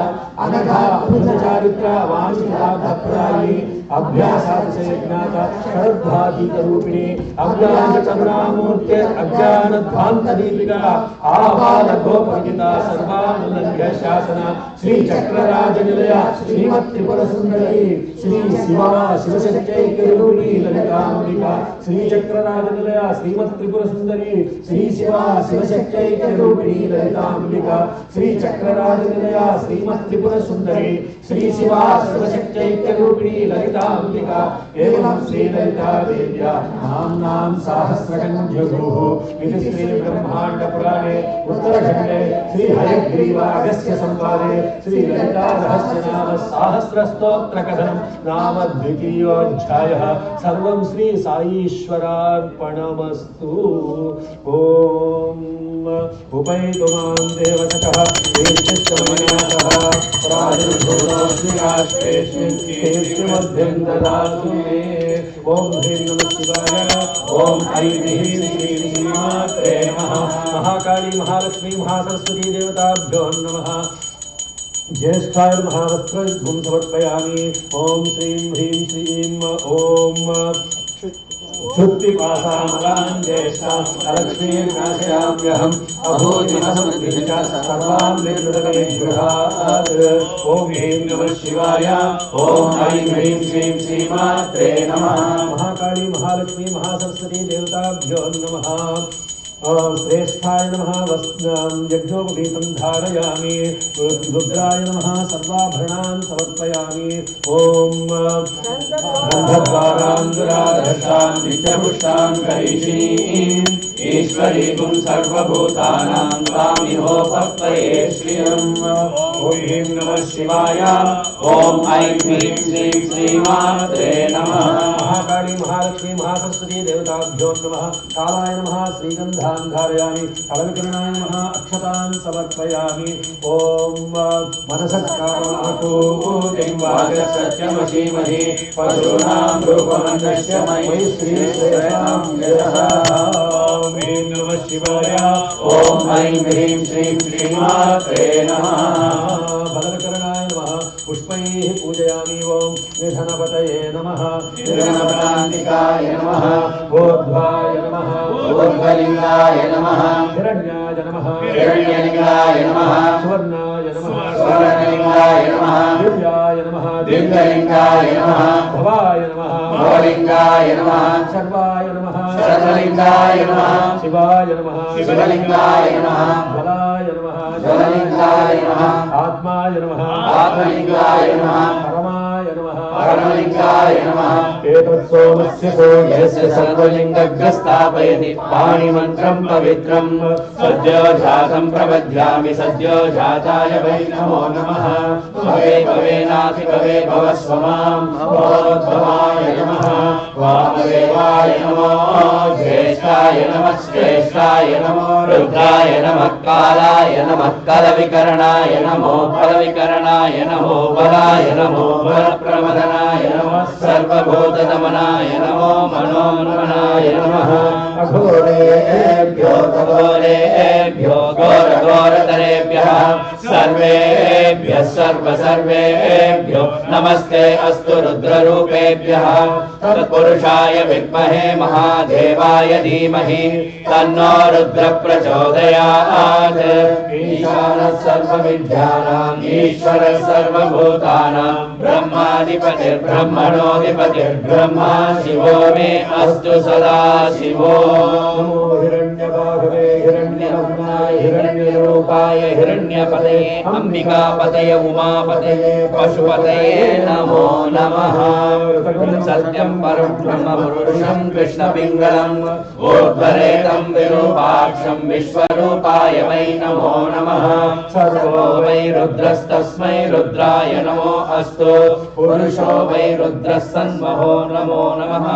अनघा अद्भुत चारित्र वांछितार्थप्रदायिनी अभ्यासातिशयज्ञाता षड्भातीतरूपिणी अज्ञानचन्द्रामूर्ते अज्ञानध्वान्तदीपिका आबालगोपविदिता सर्वानुलभ्य शासना श्रीचक्रराजनिलया श्रीमत्त्रिपुरसुन्दरी श्री शिवा शिवशक्त्यैक्यरूपिणी ललिताम्बिका श्रीचक्रराजनिलया श्रीमत्त्रिपुरसुन्दरी श्री शिवा शिवशक्त्यैक्यरूपिणी ललिताम्बिका श्रीचक्रराजनिलया श्रीमत्त्रिपुरसुन्दरी श्री शिवा शिवशक्त्यैक्यरूपिणी ललिताम्बिका एवं श्रीललिता देव्या नाम्नां सहस्रकञ्जुः इति श्रीब्रह्माण्डपुराणे उत्तरखण्डे श्रीहयग्रीवागस्त्य संवादे श्रीललितारहस्यनाम सहस्रस्तोत्रकथनं नाम द्वितीयोऽध्यायः। सर्वं श्री साईश्वरार्पणमस्तु। ओम उपैतु मां देवतः कीर्तिश्चमयातः प्रादुर्भूतो श्रीराष्ट्रेऽस्मिन् कीर्तिमध्यं ददातु मे। ओम ह्रीं नमः शिवाय। ओम ऐं ह्रीं श्रीं श्रीमात्रे नमः। महाकाली महालक्ष्मी महासरस्वती देवताभ्यो नमः। ज्येष्ठाय महावस्त्रं समर्पयामि। ओम श्रीं ह्रीं श्रीं ओम शुद्धिपासामलां ज्येष्ठां लक्ष्मीर्नाशयाम्यहम् अभूतिसमृद्धिश्च सर्वान् विद्रुतमे गृहात्। ओम ह्रीं नमः शिवाय। ओम ऐं ह्रीं श्रीं श्रीमात्रे नमः। महाकाली महालक्ष्मी महासरस्वती देवताभ्यो नमः। श्रेष्ठाय नमः। यज्ञोपवीतं धारयामि। रुद्राय नमः। सर्वाभरणान् समर्पयामि। ओम गन्धद्वारान्दुराधर्षां नित्यपुष्टां करीषीम् ईश्वरीं सर्वभूतानां तामिहोपक्वये श्रियम्। ओम ह्रीं नमः शिवाय। ओम ऐं ह्रीं श्रीं श्रीमात्रे नमः। महाकाली महालक्ष्मी महासरस्वती देवताभ्यो नमः। कालाय नमः। श्रीगन्धान् धारयामि। फलविकरणाय नमः। अक्षतान् समर्पयामि। ओम मनसत्काममाकूतिं वाजसत्यमसीमहि पशूनां रूपमन्यस्य मयि श्रीश्रेयां यतः। ओम ह्रीं नमः शिवाय। ओम ऐं ह्रीं श्रीं श्रीमात्रे नमः। फलविकरणाय नमः। पुष्पैः पूजयामि। ओम निधनपतये नमः। निधनपदान्तिकाय नमः। ऊर्ध्वाय नमः। ऊर्ध्वलिङ्गाय नमः। हिरण्याय नमः। हिरण्यलिङ्गाय नमः। सुवर्णाय नमः। सुवर्णलिङ्गाय नमः। दिव्याय नमः। दिव्यलिङ्गाय नमः। भवाय नमः। भवलिङ्गाय नमः। सर्वाय नमः। सर्वलिङ्गाय नमः। शिवाय नमः। शिवलिङ्गाय नमः। बलाय नमः। बललिङ्गाय नमः। आत्माय नमः। आत्मलिङ्गाय नमः। परमाय नमः। परमलिङ्गाय नमः। एतत्सोमस्य सूर्यस्य सर्वलिङ्गग्रस्थापयति पाणिमन्त्रं पवित्रं सद्यो जातं प्रबध्यामि सद्यो जाताय वै नमो नमः। भवे भवेनाथि भवे भवस्व मां भवोद्भवाय नमः। वामदेवाय नमो ज्येष्ठाय नमः श्रेष्ठाय नमो रुद्राय नमः कालाय नमः कलविकरणाय नमो फलविकरणाय नमो बलाय नमो बलप्रमदनाय नमः सर्वभूतदमनाय नमो मनोन्मनाय नमः। अघोरेभ्यो घोरेभ्यो घोरघोरतरेभ्यः सर्वेभ्यः सर्वेभ्यो नमस्ते अस्तु रुद्ररूपेभ्यः। तत्पुरुषाय विद्महे महादेवाय धीमहि तन्नो रुद्र प्रचोदयात्। ईशानः सर्वविद्यानाम् ईश्वरः सर्वभूतानां ब्रह्माधिपतिर्ब्रह्मणोऽधिपतिर्ब्रह्मा शिवो मे अस्तु सदा शिवो। नमो हिरण्यबाहुवे हिरण्यवर्णाय हिरण्यरूपाय हिरण्यपतये अम्बिकापतये उमापतये पशुपतये नमो नमः। सत्यं परं ब्रह्मपुरुषं कृष्णपिङ्गलम् ऊर्ध्वरेतं विरूपाक्षं विश्वरूपाय वै नमो नमः। सर्वो वै रुद्रस्तस्मै रुद्राय नमो अस्तु। पुरुषो वै रुद्रः सन्महो नमो नमः।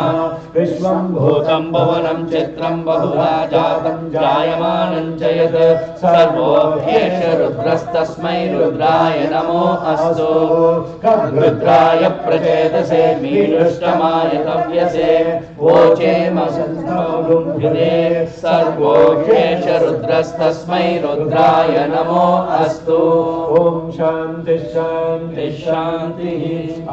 विश्वं भूतं भुवनं चित्रं बहुधा जातं जायमानं च यत् सर्वो सर्वोऽप्येष रुद्रस्तस्मै रुद्राय नमो अस्तु रुद्राय प्रचेतसे मीदृष्टमाय तव्यसे वोचेमसन्तोगुंभिदे सर्वोऽप्येष रुद्रस्तस्मै रुद्राय नमो अस्तु। ओम शांति शांति शांति।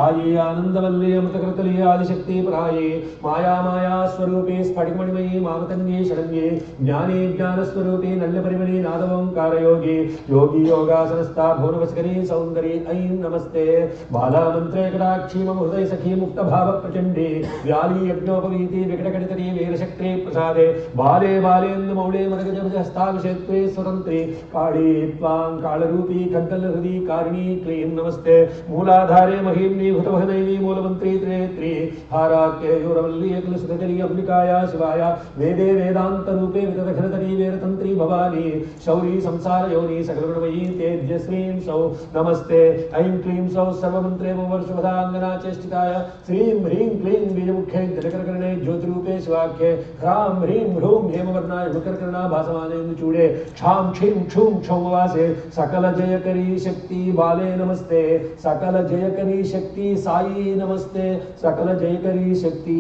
आये आनंदवल्ली अमृतकृतली आदिशक्ति पराये माया माया स्वरूपे स्फटिकमणिमयी मामतंगे शरण्ये ज्ञाने ज्ञान स्वरूपे नल्लपरिमणि नादवंकारयोगी योगी योगासनस्था भुवनवस्करी सौंदर्ये ऐं नमस्ते बाला मंत्रे कटाक्षी मम हृदय सखी मुक्त भाव प्रचंडे व्याली यज्ञोपवीति विकटकटितरी वीरशक्ति प्रसादे बाले बालेन्द्र मौले मदगजहस्ताभिषेत्रे स्वतंत्रे काळे त्वां कालरूपी खड्गलहृदि कारिणी क्लीं नमस्ते मूलाधारे महिम्नि भूतवहनैनि मूलमन्त्री त्रेत्री हाराख्ये योरवल्ली एकलसुतरी अंबिकाया शिवाया वेदे वेदान्तरूपे विदधघनतरी वेदतन्त्री भवानी शौरी संसार योनि सकलगुणमयी तेजस्वीं सौ नमस्ते ऐं क्लीं सौ सर्वमन्त्रे वर्षवदाङ्गना चेष्टिताय श्रीं ह्रीं क्लीं बीजमुखे जलकरकर्णे ज्योतिरूपे शिवाख्ये ह्रां ह्रीं ह्रूं हेमवर्णाय मकरकर्णा भासमानेन्दुचूडे क्षां क्षीं क्षूं क्षौमवासे सकल जयकरी शक्ति बाले नमस्ते सकल जयकरी शक्ति साई नमस्ते सकल जयकरी शक्ति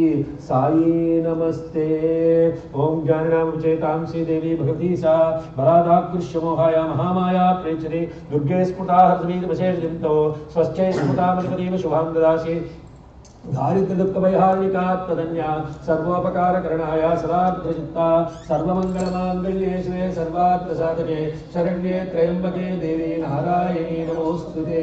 साई नमस्ते ओम ज्ञाननामचेतांसी देवी भगवती सा बलादाकृष्य मोहाया महामाया प्रेचरे दुर्गे स्फुटा हर्षवीरमशेषदिन्तो स्वच्छे स्फुटामलिपदेव शुभां ददासि दारिद्र्यदुःखभयहारिणिकात्मदन्या सर्वोपकारकरणाय सदार्द्रचित्ता सर्वमङ्गलमाङ्गल्ये शिवे सर्वार्थसाधके शरण्ये त्र्यम्बके देवी नारायणी नमोस्तुते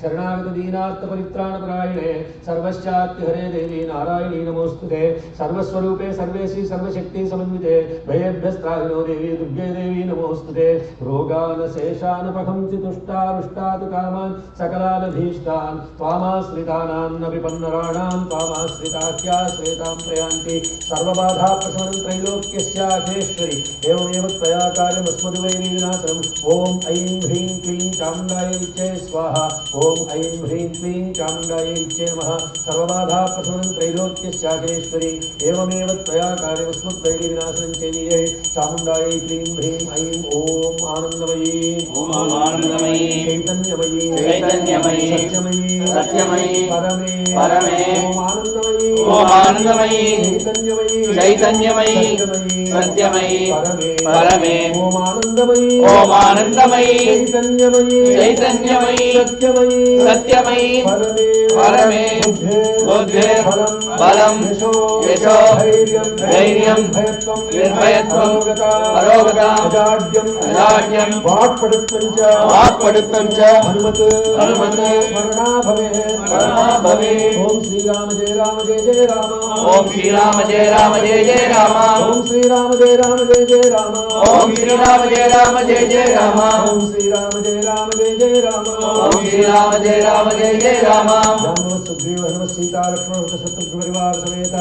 शरणागतदीनार्थपरित्राणपरायणे सर्वस्यात्तिहरे देवी नारायणी नमोस्तुते सर्वस्वरूपे सर्वेशि सर्वशक्ति समन्विते भयेभ्यस्त्राहिनो देवी दुर्गे देवी नमोस्तुते रोगानशेषानपहंसि तुष्टारुष्टातु कामान् सकलानभीष्टान् त्वामाश्रितानां न विपन्नराणां त्वामाश्रिताख्याश्रितां प्रयान्ति सर्वबाधा प्रशमनं त्रैलोक्यस्याखेश्वरि एवमेव त्वया कार्यमस्मद्वैरीविनाशनम् ॐ ऐं ह्रीं क्लीं चामुण्डायै विच्चे स्वाहा ॐ ऐं ह्रीं क्लीं चामुण्डायै विच्चे नमः सर्वबाधा प्रशमनं त्रैलोक्यस्याखेश्वरि एवमेव त्वया कार्यमस्मद्वैरीविनाशनं चेदीयै चामुण्डायै क्लीं ह्रीं ऐं ॐ आनन्दमयी चैतन्यमयी सत्यमयी परमे ओम आनंदमयी चैतन्यमयी सत्यमयी परमे ओम आनंदमयी चैतन्यमयी सत्यमयी परमे बुद्धे बलं यशो धैर्यं निर्भयत्वं अरोगता अजाड्यं वाक्पटुत्वं च हनुमत् स्मरणा भवे ओम श्री राम जय जय राम ओम श्री राम जय जय राम ओम श्री राम जय जय राम ओम श्री राम जय जय राम ओम श्री राम जय जय राम ओम श्री राम जय राम सुग्रीव हनुमत सीता लक्ष्मण शत्रुघ्न परिवार समेत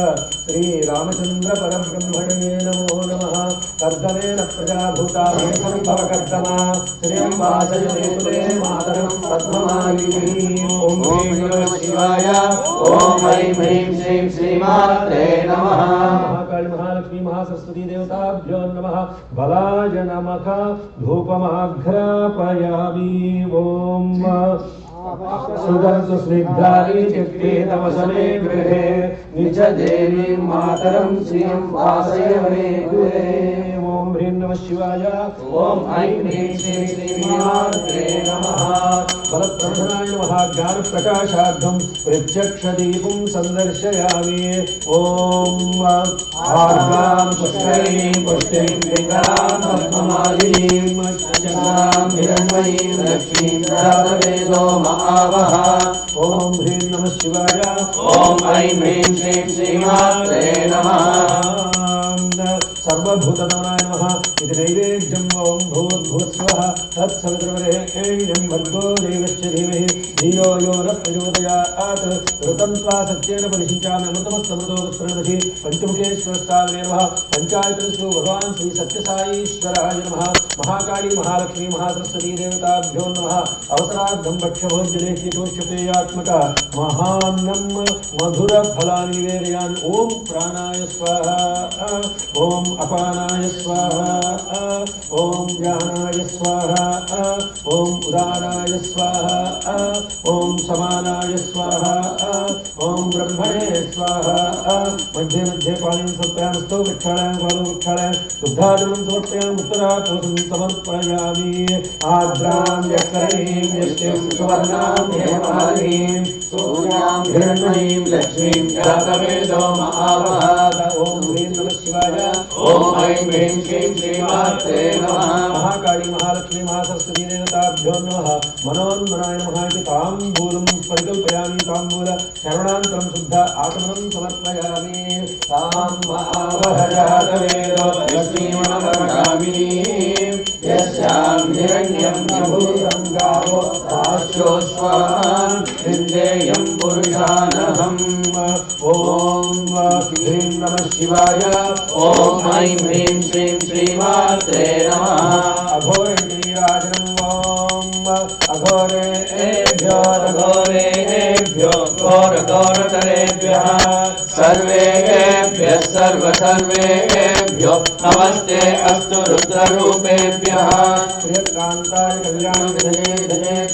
श्री रामचंद्र परब्रह्मणे नमो नमः कर्दमेन प्रजाभूता भवकर्दमा श्रीं वासयते मातरं पद्ममालिनी ओम नमः शिवाय ओम ऐं ह्रीं श्रीं श्रीमात्रे नमः महाकाली महालक्ष्मी महासरस्वती देवताभ्यो नमः बलाय नमः धूपमाघ्रापयामि ओम सुगंध स्निग्धानि चित्ते तमसमे गृहे निज देवीं मातरं श्रियं वासयमे गृहे ओम ह्रीं नमः शिवाय ओम ऐं ह्रीं श्रीं श्रीमात्रे नमः बलप्रधानाय नमः ज्ञानप्रकाशार्थं प्रत्यक्षदीपं संदर्शयामि ओम आर्द्रां पुष्करिणीं पुष्टिं लिङ्गां पद्ममालिनीं चन्द्रां हिरण्मयीं लक्ष्मीं जातवेदो महावः ओम ह्रीं नमः शिवाय ओम ऐं ह्रीं श्रीं श्रीमात्रे नमः सर्वभूतनाय नमः इति नैवेद्यं ओम भूर्भुवस्वः तत्सवितुर्वरेण्यं भर्गो देवस्य धीमहि धियो यो न प्रचोदयात् ऋतं त्वा सत्येन परिशिञ्चामि अमृतमस्तमृतो वस्त्रनमसि पञ्चमुखेश्वरस्वामिने नमः पञ्चायतनस्तु भगवान् श्री सत्यसाईश्वराय नमः महाकाली महालक्ष्मी महासरस्वती देवताभ्यो नमः अवसरार्थं भक्ष्यभोज्यलेख्यतोष्यपेयात्मक महान्नं मधुरफलानि निवेदयामि ॐ प्राणाय स्वाहा ॐ अपानाय स्वाहा ॐ ज्ञानाय स्वाहा ॐ उदानाय स्वाहा ॐ समानाय स्वाहा ॐ ब्रह्मणे स्वाहा मध्ये मध्ये पाणिं समर्पयामि स्तो वृक्षाणां पादौ वृक्षाणां शुद्धाजलं समर्पयामि उत्तरापोषं समर्पयामि आद्रां यक्करीं यष्टिं सुवर्णां हेमालीं सूर्यां हिरण्मयीं लक्ष्मीं जातवेदो महाभाग ॐ ह्रीं नमः शिवाय ॐ ऐं ह्रीं श्रीं श्रीमात्रे नमः महाकाली महालक्ष्मी महासरस्वती देवताभ्यो नमः मनोन्मनाय नमः इति ताम्बूलं परिकल्पयामि ताम्बूल शरणान्तरं शुद्ध आत्मनं समर्पयामि ताम्बावहजातवेदो लक्ष्मीमनमगामि यस्यां हिरण्यं भूतं गावो राश्योश्वान् विन्देयं पुरुषानहम् ॐ ह्रीं नमः शिवाय ॐ ऐं ह्रीं श्रीं श्रीमात्रे नमः अघोरेन्द्रिराजनम् अघोरेभ्यो घोरघोरतरेभ्यः सर्वेभ्यः सर्वेभ्यो नमस्ते अस्तु रुद्ररूपेभ्य श्रीकान्ताय कल्याणविधये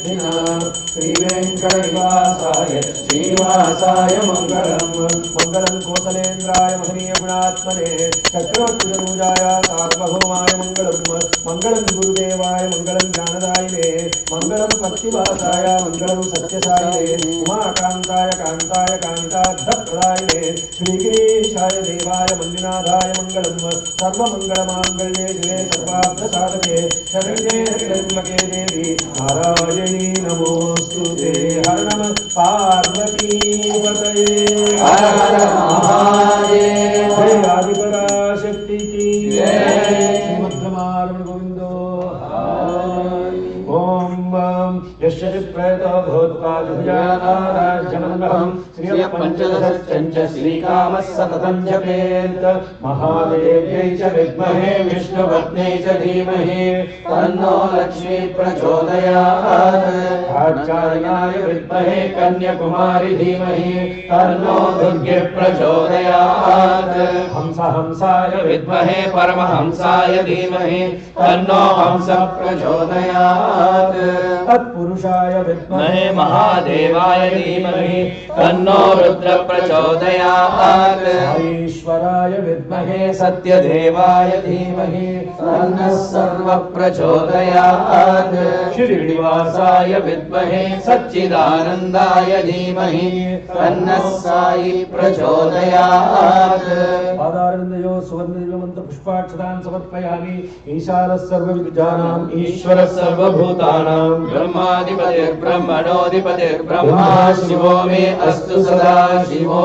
श्रीवेङ्कटनिवासाय श्रीनिवासाय मङ्गलं कोसलेन्द्राय महनीय गुणात्मने चक्रवर्तितनूजाय सार्वभौमाय मङ्गलं गुरुदेवाय मङ्गलं ज्ञानदायिने मङ्गलं भक्तिवासाय मङ्गलं सत्यसायिने उमाकान्ताय कान्ताय कान्तार्थप्रदायिने श्रीगिरीशाय देवाय मल्लिनाथाय मङ्गलं सर्वमङ्गलमाङ्गल्ये शिवे सर्वार्थसाधके शरण्ये त्र्यम्बके देवी नारायणी नमोऽस्तुते हर नमः पार्वतीपतये हर हर महादेव जय आदिपराशक्ति की जय श्रीमद्रमारमण गोविन्दो ॐ यस्य प्रयतो भूत्वादिजानाराज्यमङ्गलं श्रियपञ्चदशश्च श्रीकामः सततं जपेत् महादेव्यै च विद्महे विष्णुपत्न्यै च धीमहि तन्नो लक्ष्मी प्रचोदयात् कात्यायनाय विद्महे कन्याकुमारी धीमहि तन्नो दुर्गे प्रचोदयात् हंसाय विद्महे परमहंसाय धीमहि तन्नो हंस प्रचोदयात् तत्पुरुषाय विद्महे महादेवाय धीमहि तन्नो रुद्र प्रचोदयात् ईश्वराय विद्महे सत्यदेवाय धीमहि तन्नः सर्व प्रचोदयात् श्रीनिवासाय विद्महे सच्चिदानन्दाय धीमहि तन्नः साई प्रचोदयात् पादारविन्दयो सुवर्णमन्त्र पुष्पाक्षतान् समर्पयामि ईशानः सर्वविद्यानाम् ईश्वरः सर्वभूतानां ब्रह्माधिपतिर्ब्रह्मणोऽधिपतिर्ब्रह्मा शिवो मे अस्तु सदा शिवो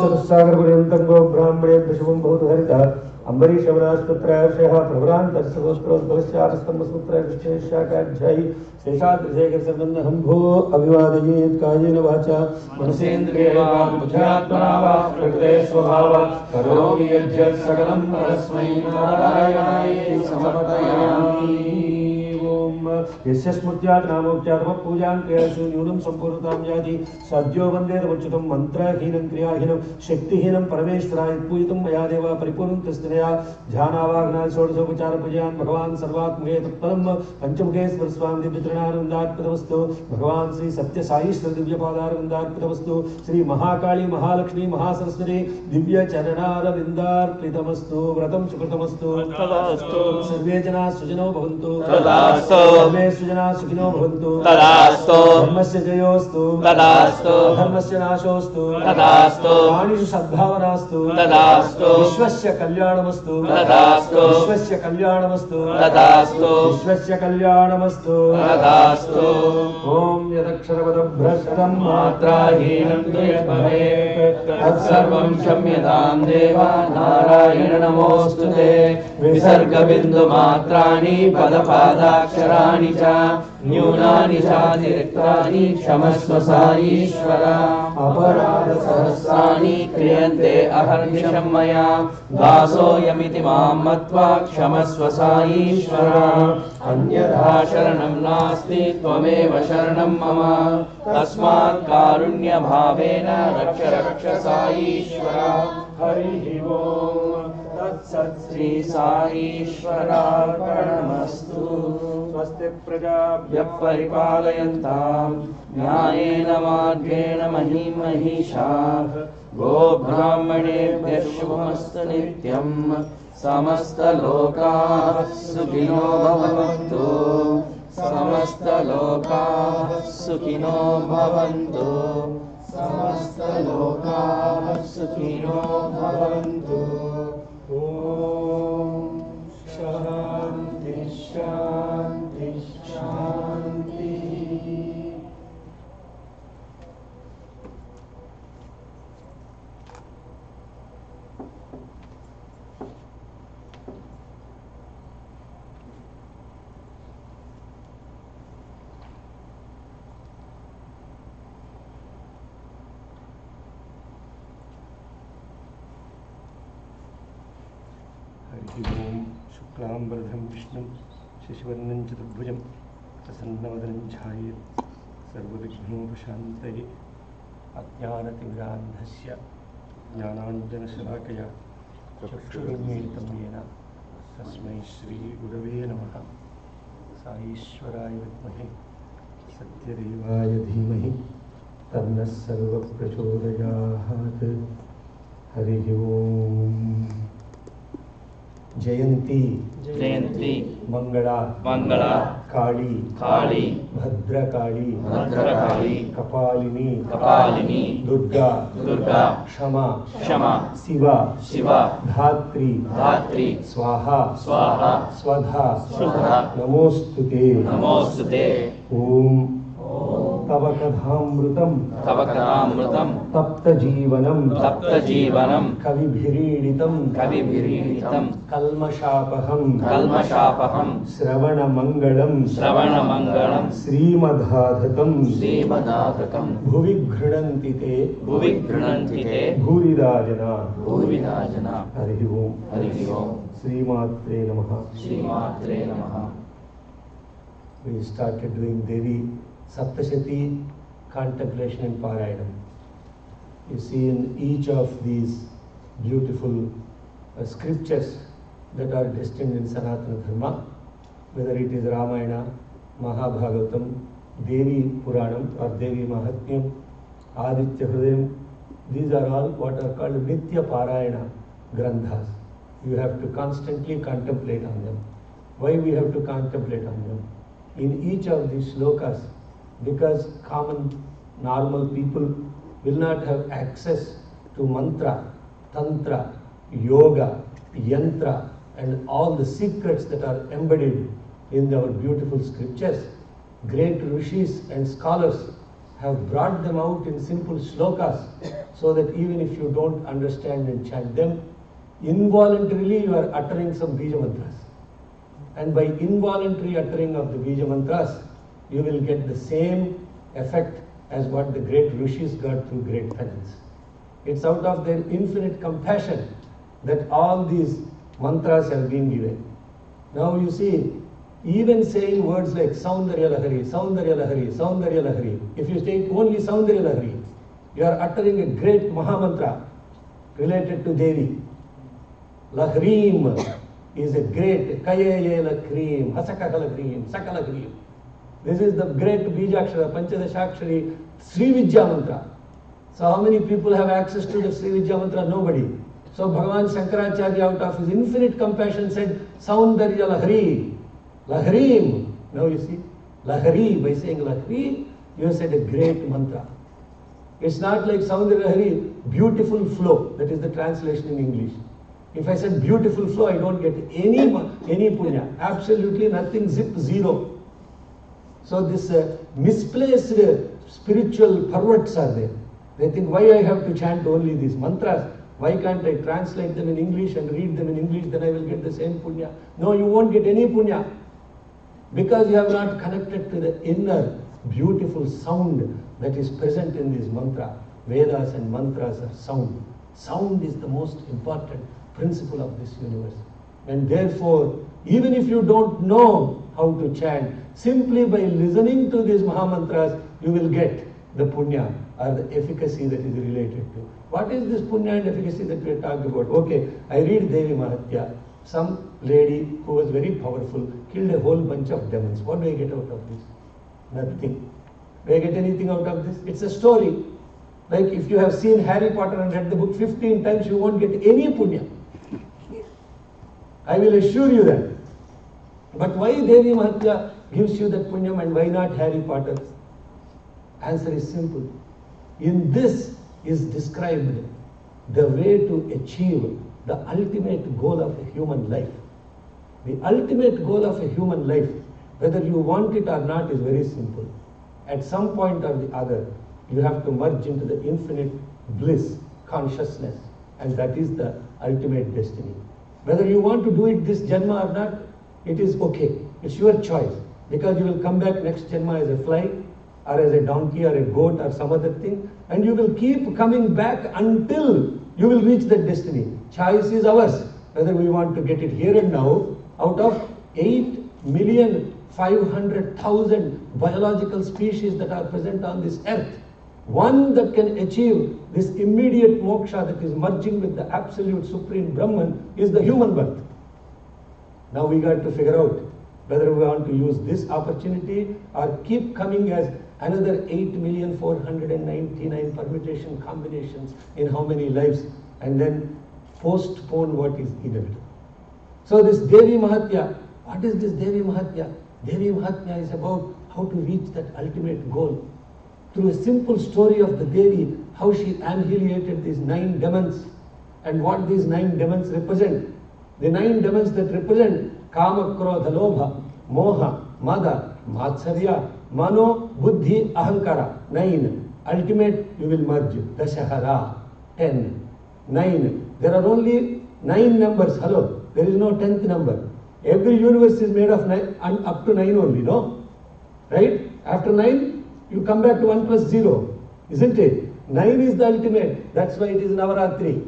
चतुस्सागरपर्यन्तं गो ब्राह्मणेभ्यः शुभं भवतु हरितः अम्बरीशवराजपुत्रः प्रभरान्तस्सहस्रोद्भवस्यास्तम्भसूत्रविशेषाकाध्यायी शेषाद्रिशेखरसर्वन्नहम्भो अभिवादयेत् कायेन वाचा मनसेन्द्रियेण बुद्ध्यात्मना वा प्रकृते स्वभावात् करोमि यद्यत् सकलं परस्मै नारायणाय समर्पयामि। यस्य स्मृत्यात् नामोच्चारः पूजां क्रियासु न्यूनं सम्पूर्णतां याति सद्यो वन्देतमच्युतं मन्त्रहीनं क्रियाहीनं शक्तिहीनं परमेश्वराय पूजितं मया देव परिपूर्णं तस्मया ध्यानावाहनाय षोडशोपचारपूजयान् भगवान् सर्वात्मके तत्परं पञ्चमुखेश्वर स्वामी दिव्यचरणारविन्दार्पितमस्तु भगवान् श्री सत्यसाईश्वर दिव्यपादारविन्दार्पितमस्तु श्री महाकाली महालक्ष्मी महासरस्वती दिव्यचरणारविन्दार्पितमस्तु व्रतं सुकृतमस्तु तदास्तु सर्वे जनाः सुजनो भवन्तु तदास्तु सर्वे सुजनाः सुखिनो भवन्तु तदास्तु धर्मस्य जयोस्तु तदास्तु धर्मस्य नाशोस्तु तदास्तु प्राणिषु सद्भावनास्तु तदास्तु विश्वस्य कल्याणमस्तु तदास्तु विश्वस्य कल्याणमस्तु तदास्तु विश्वस्य कल्याणमस्तु तदास्तु ॐ यदक्षरपदभ्रष्टं मात्राहीनं तु यद्भवेत् तत्सर्वं क्षम्यतां देव नारायण नमोऽस्तुते विसर्गबिन्दुमात्राणि पदपादाक्षराणि च न्यूनानि चातिरिक्तानि क्षमस्व साईश्वर अपराधसहस्राणि क्रियन्ते अहर्निशं मया दासोऽयमिति मां मत्वा क्षमस्व साईश्वर अन्यथा शरणं नास्ति त्वमेव शरणं मम तस्मात् कारुण्यभावेन रक्ष रक्ष साईश्वर हरिः ओम् तत्सत् श्री साईश्वरार्पणमस्तु स्वस्ति प्रजाभ्यः परिपालयन्तां न्यायेन मार्गेण महीं महिषाः गोब्राह्मणेभ्यः शुभमस्तु नित्यं समस्तलोकाः सुखिनो भवन्तु समस्तलोकाः सुखिनो भवन्तु समस्तलोकाः सुखिनो भवन्तु ॐ शान्ति शान्ति शान्तिः ओम शुक्लांबरधरं विष्णुं शशिवर्णं चतुर्भुजं प्रसन्नवदनं ध्यायेत् सर्वविघ्नोपशान्तये अज्ञानतिमिरान्धस्य ज्ञानाञ्जनशलाकया चक्षुरुन्मीलितं येन तस्मै श्रीगुरवे नमः साईश्वराय विद्महे सत्यदेवाय धीमहि तन्नः सर्वप्रचोदयात् हरिः ओम् जयंती जयंती मंगला मंगला काली काली भद्रकाली भद्रकाली कपालिनी कपालिनी दुर्गा दुर्गा क्षमा क्षमा शिवा शिवा धात्री धात्री स्वाहा स्वाहा स्वधा स्वधा नमोस्तुते नमोस्तुते ओम तव कथामृतम् तव कथामृतं तप्त जीवनम् कविभिरीडितम् कल्मषापहम् श्रवणमङ्गलम् श्रीमदाधकम् भुवि गृह्णन्ति ते भूरिदा जना हरिः ओम् श्रीमात्रे नमः We started doing Devi Saptashati contemplation and Parayanam. You see in each of these beautiful scriptures that are destined in Sanatana Dharma, whether it is Ramayana, Mahabhagavatam, Devi Puranam or Devi Mahatmyam, Aditya Hrudayam, these are all what are called Nitya Parayana Granthas. You have to constantly contemplate on them. Why we have to contemplate on them? In each of these shlokas, because common normal people will not have access to mantra, tantra, yoga, yantra and all the secrets that are embedded in our beautiful scriptures, great rishis and scholars have brought them out in simple shlokas so that even if you don't understand and chant them, involuntarily you are uttering some bija mantras. And by involuntary uttering of the bija mantras, you will get the same effect as what the great rishis got through great penance. It's out of their infinite compassion that all these mantras have been given. Now you see, even saying words like Saundarya Lahari, Saundarya Lahari, Saundarya Lahari, if you take only Saundarya Lahari, you are uttering a great Mahamantra related to Devi. Lahrim is a great Kayaye Lakrim, Hasakaka Lakrim, Sakala Lakrim. This is the great Bijakshara, Panchadashakshari, Sri Vidya Mantra. So how many people have access to the Sri Vidya Mantra? Nobody. So Bhagavan Shankaracharya out of his infinite compassion said, Saundarya Lahari, Lahrim. Now you see, Lahari, by saying Lahari, you have said a great mantra. It's not like Saundarya Lahari, beautiful flow. That is the translation in English. If I said beautiful flow, I don't get any punya. Absolutely nothing, zip, zero. So this misplaced spiritual perverts are there. They think, why I have to chant only these mantras? Why can't I translate them in English and read them in English, then I will get the same punya? No, you won't get any punya. Because you have not connected to the inner beautiful sound that is present in this mantra. Vedas and mantras are sound. Sound is the most important principle of this universe. And therefore, even if you don't know how to chant, simply by listening to these Mahamantras, you will get the punya or the efficacy that is related to. What is this punya and efficacy that we are talking about? Okay, I read Devi Mahatya. Some lady who was very powerful killed a whole bunch of demons. What do I get out of this? Nothing. Do I get anything out of this? It's a story. Like if you have seen Harry Potter and read the book 15 times, you won't get any punya. I will assure you that. But why Devi Mahatya gives you that punyam and why not Harry Potter? Answer is simple. In this is described the way to achieve the ultimate goal of a human life. The ultimate goal of a human life, whether you want it or not, is very simple. At some point or the other, you have to merge into the infinite bliss, consciousness, and that is the ultimate destiny. Whether you want to do it this janma or not, it is okay. It's your choice. Because you will come back next janma as a fly, or as a donkey, or a goat, or some other thing, and you will keep coming back until you will reach that destiny. Choice is ours, whether we want to get it here and now. Out of 8,500,000 biological species that are present on this earth, one that can achieve this immediate moksha, that is merging with the absolute supreme Brahman, is the human birth. Now we got to figure out whether we want to use this opportunity or keep coming as another 8,499 permutation combinations in how many lives, and then postpone what is inevitable. So this Devi Mahatya, what is this Devi Mahatya? Devi Mahatya is about how to reach that ultimate goal. Through a simple story of the Devi, how she annihilated these 9 demons, and what these 9 demons represent. The 9 demons that represent Kama, Krodha, Lobha, Moha, Mada, Matsarya, Mano, Buddhi, Ahankara. 9. Ultimate, you will merge. Dashahara. 10. 9. There are only 9 numbers. Hello. There is no 10th number. Every universe is made of 9 and up to 9 only, no? Right? After 9, you come back to 1 plus 0. Isn't it? 9 is the ultimate. That's why it is Navarathri.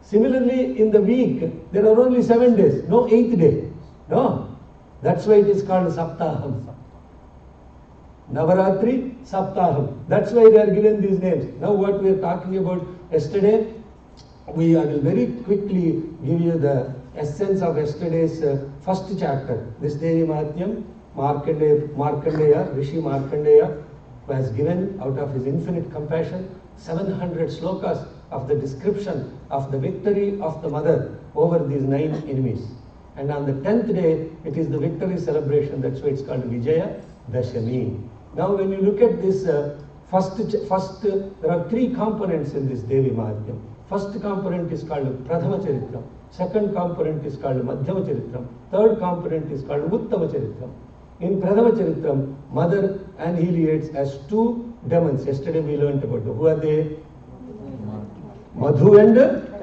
Similarly, in the week, there are only 7 days. No 8th day. No? That's why it is called Saptaham. Navarathri, Saptaham. That's why they are given these names. Now what we are talking about yesterday, I will very quickly give you the essence of yesterday's first chapter. This Devi Mahatyam, Markandeya, Rishi Markandeya, who has given out of his infinite compassion 700 slokas of the description of the victory of the mother over these 9 enemies. And on the 10th day, it is the victory celebration. That's why it's called Vijaya Dashami. Now when you look at this first, there are 3 components in this Devi Mahatyam. First component is called Pradhama Charitram. Second component is called Madhyama Charitram. Third component is called Uttama Charitram. In Pradhama Charitram, mother annihilates as 2 demons. Yesterday we learned about them. Who are they? Madhu and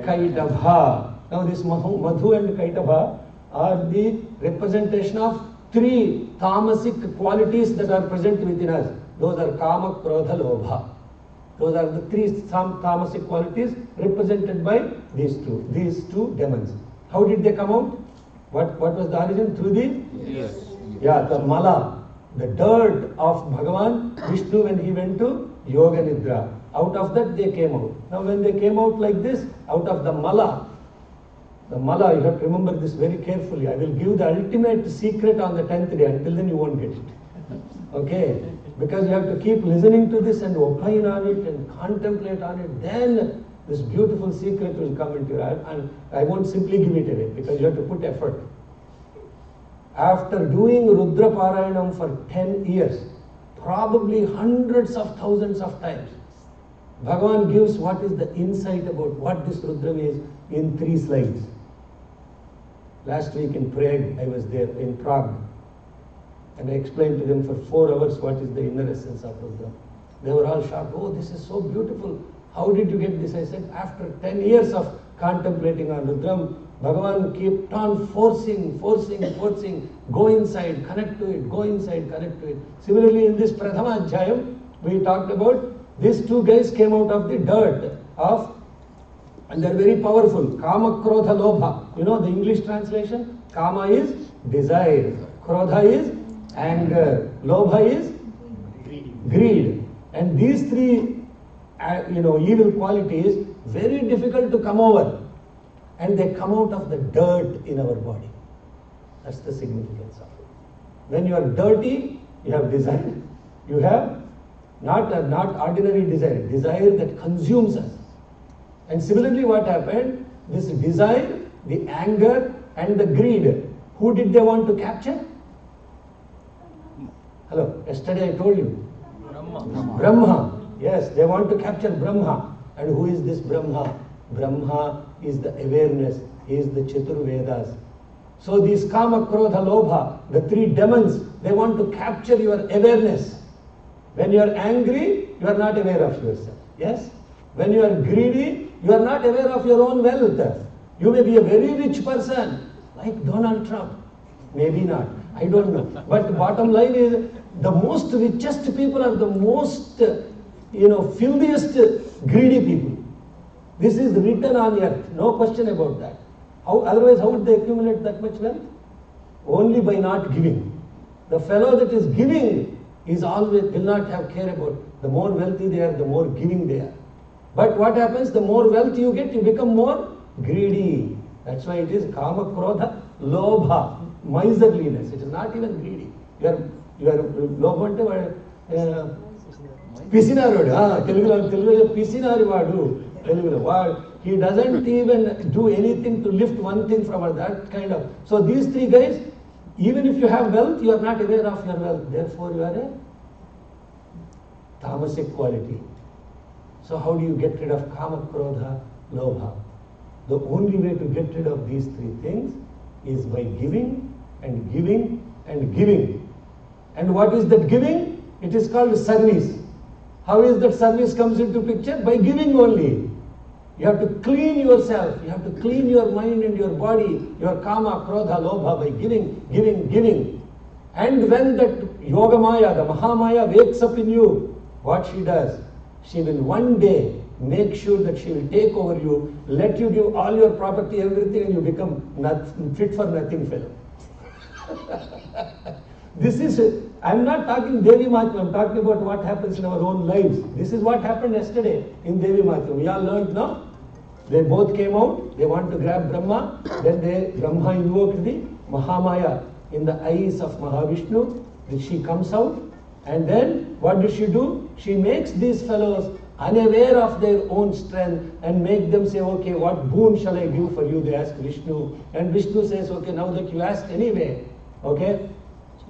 Kaitavha. Now this Madhu and Kaitavha are the representation of 3 tamasic qualities that are present within us. Those are Kama, Krodha, Lobha. Those are the 3 tamasic qualities represented by these two demons. How did they come out? What was the origin? Through the? Yes. Yeah, the mala, the dirt of Bhagavan Vishnu when he went to Yoga Nidra. Out of that they came out. Now when they came out like this, out of the mala, you have to remember this very carefully. I will give the ultimate secret on the 10th day. Until then you won't get it. Okay? Because you have to keep listening to this and opine on it and contemplate on it. Then this beautiful secret will come into your heart. And I won't simply give it away because you have to put effort. After doing Rudra Parayanam for 10 years, probably hundreds of thousands of times, Bhagavan gives what is the insight about what this Rudra is in 3 slides. Last week in Prague, I was there in Prague. And I explained to them for 4 hours what is the inner essence of Rudra. They were all shocked. Oh, this is so beautiful. How did you get this? I said, after 10 years of contemplating on Rudram, Bhagavan kept on forcing. Go inside, connect to it, go inside, connect to it. Similarly, in this Prathama Adhyayam, we talked about these two guys came out of the dirt of, and they're very powerful. Kama, Krodha, Lobha. You know the English translation? Kama is desire. Krodha is anger. Lobha is greed. And these three, evil qualities, very difficult to come over. And they come out of the dirt in our body. That's the significance of it. When you are dirty, you have desire. You have not ordinary desire that consumes us. And similarly, what happened? This desire, the anger, and the greed. Who did they want to capture? Hello, yesterday I told you. Brahma. Yes, they want to capture Brahma. And who is this Brahma? Brahma is the awareness. He is the Chaturvedas. So these Kama, Krodha, Lobha, the three demons, they want to capture your awareness. When you are angry, you are not aware of yourself. Yes? When you are greedy, you are not aware of your own wealth. You may be a very rich person, like Donald Trump. Maybe not. I don't know. But the bottom line is, the most richest people are the most, filthiest, greedy people. This is written on earth. No question about that. Otherwise, how would they accumulate that much wealth? Only by not giving. The fellow that is giving is always, will not have care about. The more wealthy they are, the more giving they are. But what happens? The more wealth you get, you become more greedy. That's why it is Kama, Krodha, Lobha, miserliness. It is not even greedy. You are Lobha ante Pisinarodu. Telugulo Pisinari vadu. He doesn't even do anything to lift one thing from that kind of. So these three guys, even if you have wealth, you are not aware of your wealth. Therefore, you are a tamasic quality. So how do you get rid of Kama, Krodha, Lobha? The only way to get rid of these three things is by giving and giving and giving. And what is that giving? It is called service. How is that service comes into picture? By giving only. You have to clean yourself. You have to clean your mind and your body, your Kama, Krodha, Lobha by giving, giving, giving. And when that Yogamaya, the Mahamaya wakes up in you, what she does? She will one day make sure that she will take over you, let you give all your property, everything, and you become fit for nothing fellow. This is, I'm not talking Devi Mahatma, I'm talking about what happens in our own lives. This is what happened yesterday in Devi Mahatma. We all learned now. They both came out, they want to grab Brahma, then Brahma invoked the Mahamaya in the eyes of Mahavishnu. She comes out, and then what does she do? She makes these fellows unaware of their own strength and make them say, okay, what boon shall I give for you? They ask Vishnu. And Vishnu says, okay, now that you asked anyway, okay,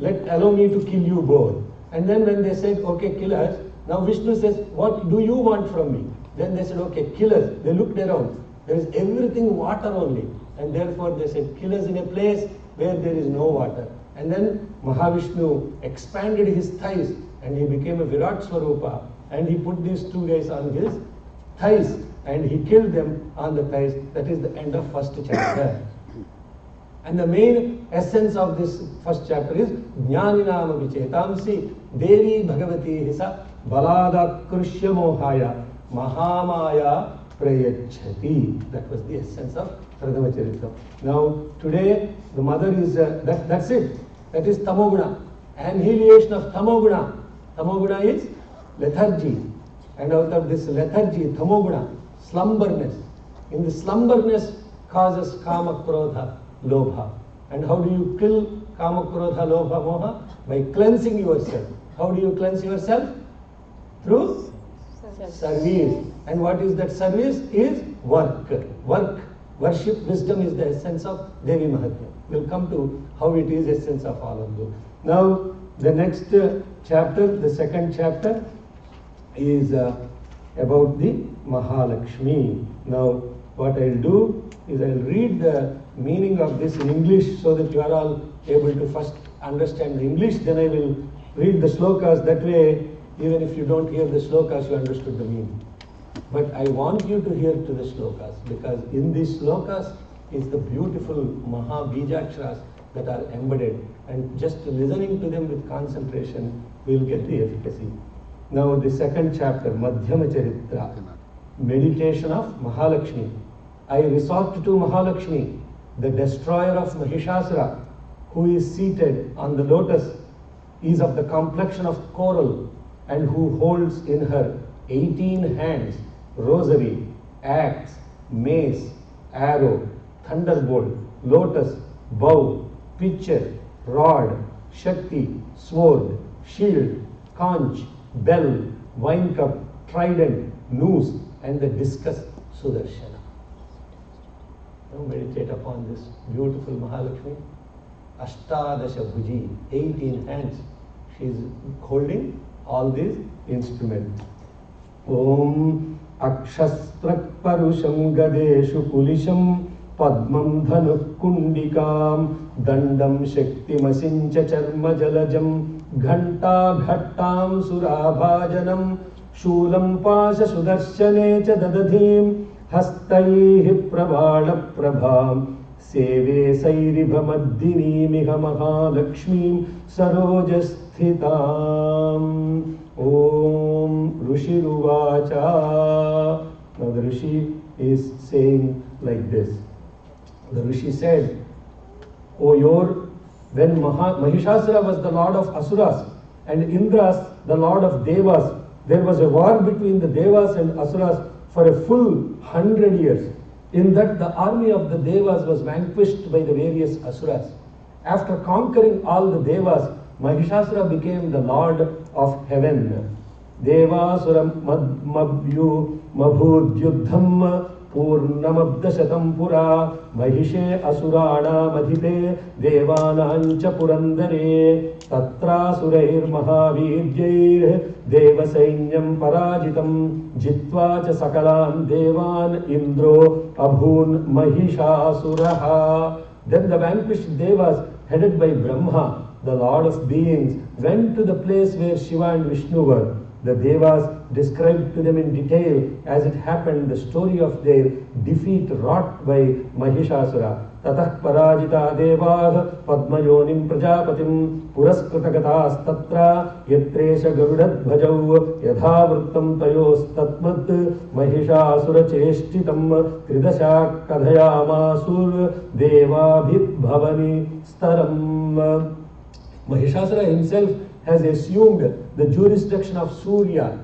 allow me to kill you both. And then when they said, okay, kill us, now Vishnu says, what do you want from me? Then they said, okay, kill us. They looked around. There is everything water only. And therefore they said, kill us in a place where there is no water. And then Mahavishnu expanded his thighs and he became a Virat Swarupa. And he put these two guys on his thighs and he killed them on the thighs. That is the end of first chapter. And the main essence of this first chapter is Jnaninama Vichetamsi Devi Bhagavati Hisa Balada Krishya Mohaya Mahamaya Prayachati. That was the essence of Pradhama Charitra. Now today the mother is, that's it. That is Tamoguna. Annihilation of Tamoguna. Tamoguna is lethargy. And out of this lethargy, Tamoguna, slumberness. In the slumberness causes Kama, Krodha, Lobha. And how do you kill Kama, Krodha, Lobha, Moha? By cleansing yourself. How do you cleanse yourself? Through service. And what is that service? Is work. Work. Worship, wisdom is the essence of Devi Mahatma. We'll come to how it is essence of all of those. Now, the next chapter, the second chapter, is about the Mahalakshmi. Now, what I'll do is I'll read the meaning of this in English so that you are all able to first understand the English. Then I will read the slokas. That way, even if you don't hear the slokas, you understood the meaning. But I want you to hear to the slokas, because in these slokas is the beautiful Maha-Bijaksharas that are embedded, and just listening to them with concentration will get the efficacy. Now the second chapter, Madhyama Charitra, meditation of Mahalakshmi. I resort to Mahalakshmi, the destroyer of Mahishasura, who is seated on the lotus, is of the complexion of coral, and who holds in her 18 hands rosary, axe, mace, arrow, thunderbolt, lotus, bow, pitcher, rod, shakti, sword, shield, conch, bell, wine cup, trident, noose, and the discus Sudarshana. Now meditate upon this beautiful Mahalakshmi. Ashtadasha Bhuji, 18 hands. She is holding all these instruments. Om Akshastrak Parusham Gadeshu Kulisham Padmam Dhanuk Kundikam Dandam Shaktimasincha Charma Jalajam Ghanta Ghattam Surabhajanam Shulam Pasha Sudarshane Cha Dadadhim Hastaihi Prabhala Prabham Seve Sairibhamaddini Miha Mahalakshmi Sarojasthitam. Om Rishiruvacha. Now the Rishi is saying like this. The Rishi said, O Yor, when Mahishasura was the lord of Asuras and Indras the lord of Devas, there was a war between the Devas and Asuras for a full 100 years. In that, the army of the Devas was vanquished by the various Asuras. After conquering all the Devas, Mahishasura became the lord of heaven. Devasuram mabhyu mabhudyuddham purnamabdashatam pura mahishe asurana madhite devanancha purandare tatrasurair mahavidyair devasainyam parajitam jitva cha sakalan devan indro abhun mahishasuraha. Then the vanquished Devas, headed by Brahma, the Lord of beings, went to the place where Shiva and Vishnu were. The Devas described to them in detail as it happened the story of their defeat wrought by Mahishasura. Tatah parajita devah padmayonim prajapatim puraskritagatas tatra yatresha garudad bhajau yadhavrittam tayos tatmat mahishasura cheshtitam tridasha kadhayamasur devabhit bhavani staram. Mahishasura himself has assumed the jurisdiction of Surya,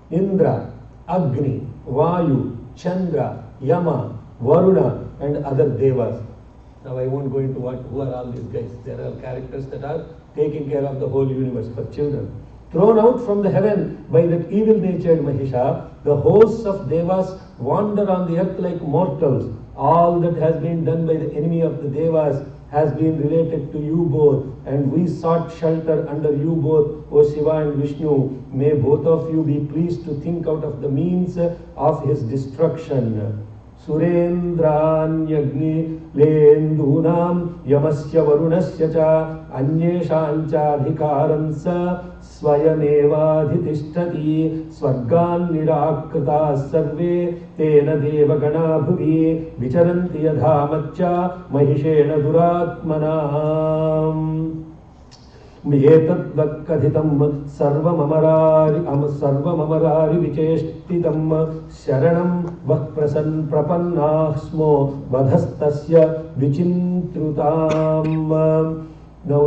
Indra, Agni, Vayu, Chandra, Yama, Varuna, and other Devas. Now I won't go into who are all these guys. There are characters that are taking care of the whole universe for children. Thrown out from the heaven by that evil-natured Mahisha, the hosts of Devas wander on the earth like mortals. All that has been done by the enemy of the Devas has been related to you both, and we sought shelter under you both, O Shiva and Vishnu. May both of you be pleased to think out of the means of his destruction. Surendran Yagni Lendunam Yamasya Varunasya Cha Anyeshancha Adhikaransa Swayameva Dhitishtati Swargan Nirakrita Sarve Tena Devagana Bhuvi Vicharanti Yadhamacha Mahishena Duratmanam. Etat Vakkadhitam Sarvamamarari Vicheshtitam Sharanam Vakprasan Prapannahsmo Vadhastasya Vichintrutam. Now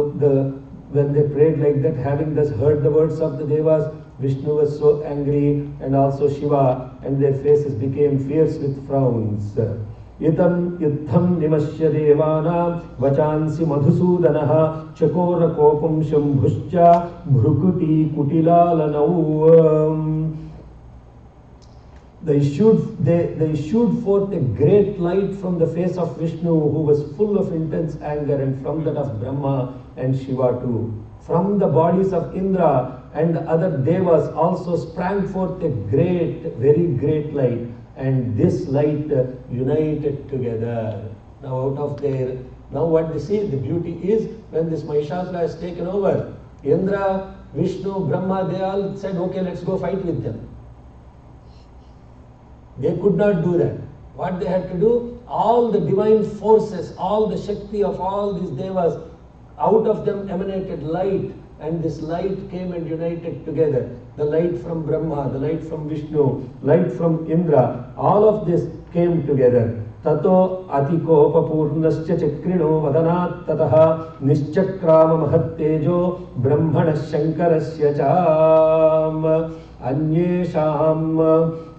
when they prayed like that, having thus heard the words of the Devas, Vishnu was so angry, and also Shiva, and their faces became fierce with frowns. Itam Yuddham Nimashya Devana Vachansi Madhusudanaha Chakora Kopam Shambhuscha Bhrukuti Kutilalanau. They issued forth a great light from the face of Vishnu, who was full of intense anger, and from that of Brahma and Shiva too. From the bodies of Indra and the other Devas also sprang forth a great, very great light, and this light united together. Now out of now what they see, the beauty is when this Mahishasura has taken over, Indra Vishnu, Brahma, they all said, okay, let's go fight with them. They could not do that. What they had to do, all the divine forces, all the Shakti of all these devas, out of them emanated light, and this light came and united together. The light from Brahma, the light from Vishnu, light from Indra, all of this came together. Tato atikopapurnascha chakrino vadanat tataha nischakrama mahattejo brahmana shankarasya cham anyesham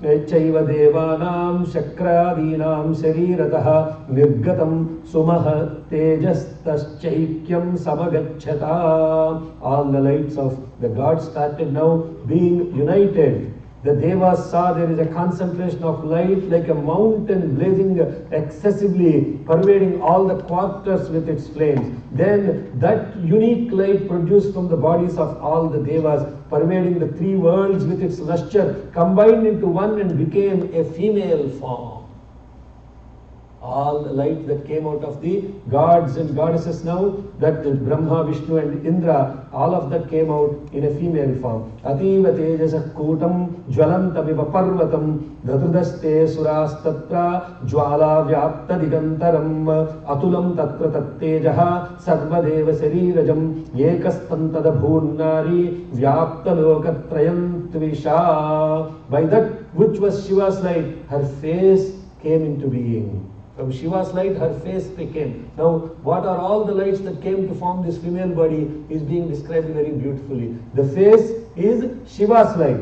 chaiva devanam shakradinam sharirataha nirgatam sumah tejastaschaikyam samagacchata. All the lights of the gods started now being united. The devas saw there is a concentration of light like a mountain blazing excessively, pervading all the quarters with its flames. Then that unique light produced from the bodies of all the devas, pervading the three worlds with its lustre, combined into one and became a female form. All the light that came out of the gods and goddesses now, that Brahma, Vishnu and Indra, all of that came out in a female form. Ativa tejasa kutam jwalantaviva parvatam dadrudaste surastatra jwala vyapta digantaram atulam tatra tattejaha sarvadeva sarirajam yekastantada bhurnari vyapta lokatrayam tvisha. By that which was Shiva's light, her face came into being. From Shiva's light, her face became. Now, what are all the lights that came to form this female body is being described very beautifully. The face is Shiva's light.